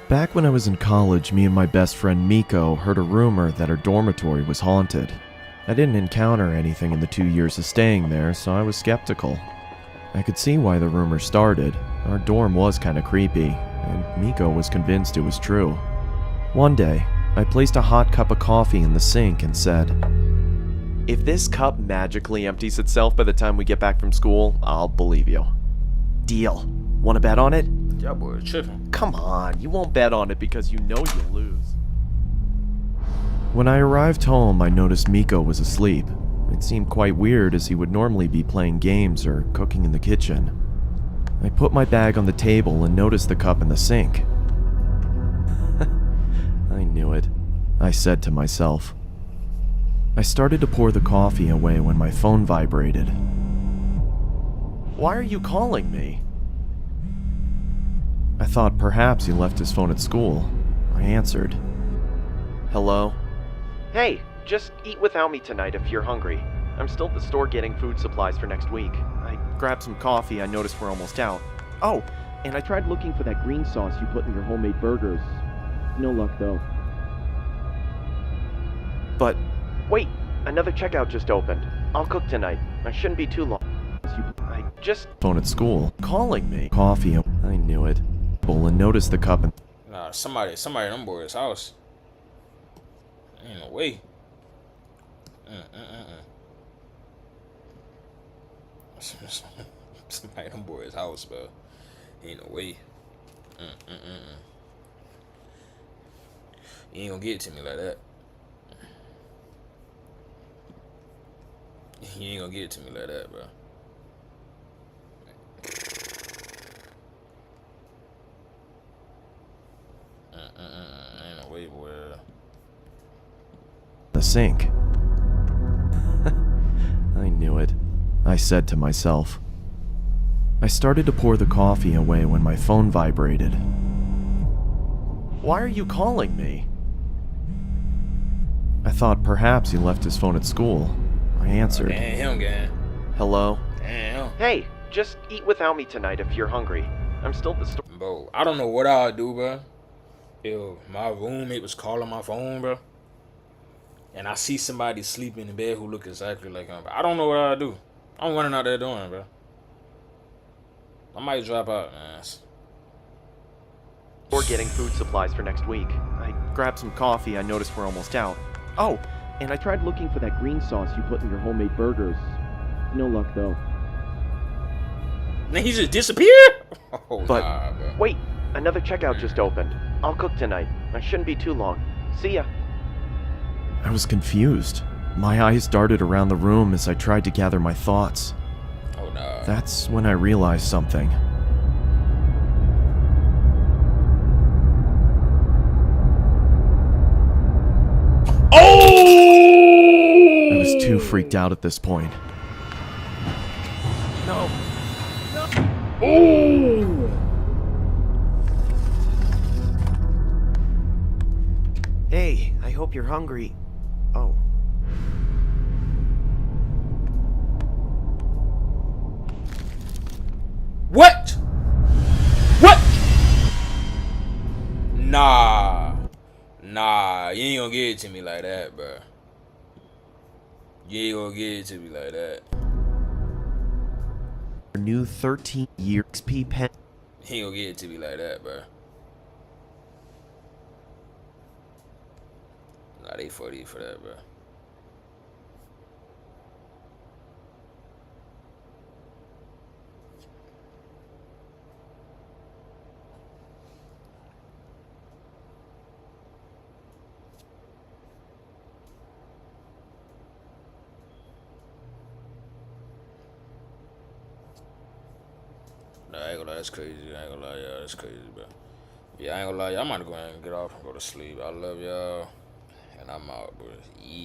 Back when I was in college, me and my best friend Miko heard a rumor that our dormitory was haunted. I didn't encounter anything in the 2 years of staying there, so I was skeptical. I could see why the rumor started. Our dorm was kinda creepy, and Miko was convinced it was true. One day, I placed a hot cup of coffee in the sink and said, "If this cup magically empties itself by the time we get back from school, I'll believe you." Deal. Wanna bet on it? Y'all boys tripping. Come on, you won't bet on it because you know you'll lose. When I arrived home, I noticed Miko was asleep. It seemed quite weird as he would normally be playing games or cooking in the kitchen. I put my bag on the table and noticed the cup in the sink. I knew it, I said to myself. I started to pour the coffee away when my phone vibrated. "Why are you calling me?" I thought perhaps he left his phone at school. I answered. "Hello?" "Hey, just eat without me tonight if you're hungry. I'm still at the store getting food supplies for next week. I grabbed some coffee. I noticed we're almost out. Oh, and I tried looking for that green sauce you put in your homemade burgers. No luck, though. But, wait! Another checkout just opened. I'll cook tonight. I shouldn't be too long. I just... Phone at school. Calling me. Coffee. I knew it. And noticed the cup and... Nah, somebody in them boys' house. Ain't no way. Somebody in them boys' house, bro. Ain't no way. You ain't gonna get it to me like that. You ain't gonna get it to me like that, bro. Ain't no way, boy. The sink. I knew it. I said to myself. I started to pour the coffee away when my phone vibrated. Why are you calling me? I thought perhaps he left his phone at school. I answered. Damn, gang. Hello? Damn. Hey, just eat without me tonight if you're hungry. I'm still at the store. Bro, I don't know what I'll do, bro. Yo, my roommate was calling my phone, bro. And I see somebody sleeping in bed who look exactly like him. I don't know what I'll do. I'm running out there doing, bro. I might drop out, man. We're getting food supplies for next week. I grabbed some coffee. I noticed we're almost out. Oh, and I tried looking for that green sauce you put in your homemade burgers. No luck, though. Then he just disappeared? Oh, but, nah, bro. Wait, another checkout just opened. I'll cook tonight. I shouldn't be too long. See ya. I was confused. My eyes darted around the room as I tried to gather my thoughts. Oh, no. That's when I realized something. Oh! I was too freaked out at this point. No. No. Oh! Hey, I hope you're hungry. Oh. What? What? Nah. Nah, you ain't gonna get it to me like that, bro. You ain't gonna get it to me like that. New 13-year XP pen. He ain't gonna get it to me like that, bro. Nah, they 40 for that, bro. Nah, I ain't gonna lie, that's crazy. I ain't gonna lie, y'all, that's crazy, bro. Yeah, I ain't gonna lie, y'all. I'm gonna go ahead and get off and go to sleep. I love y'all, and I'm out, bro. Yeah.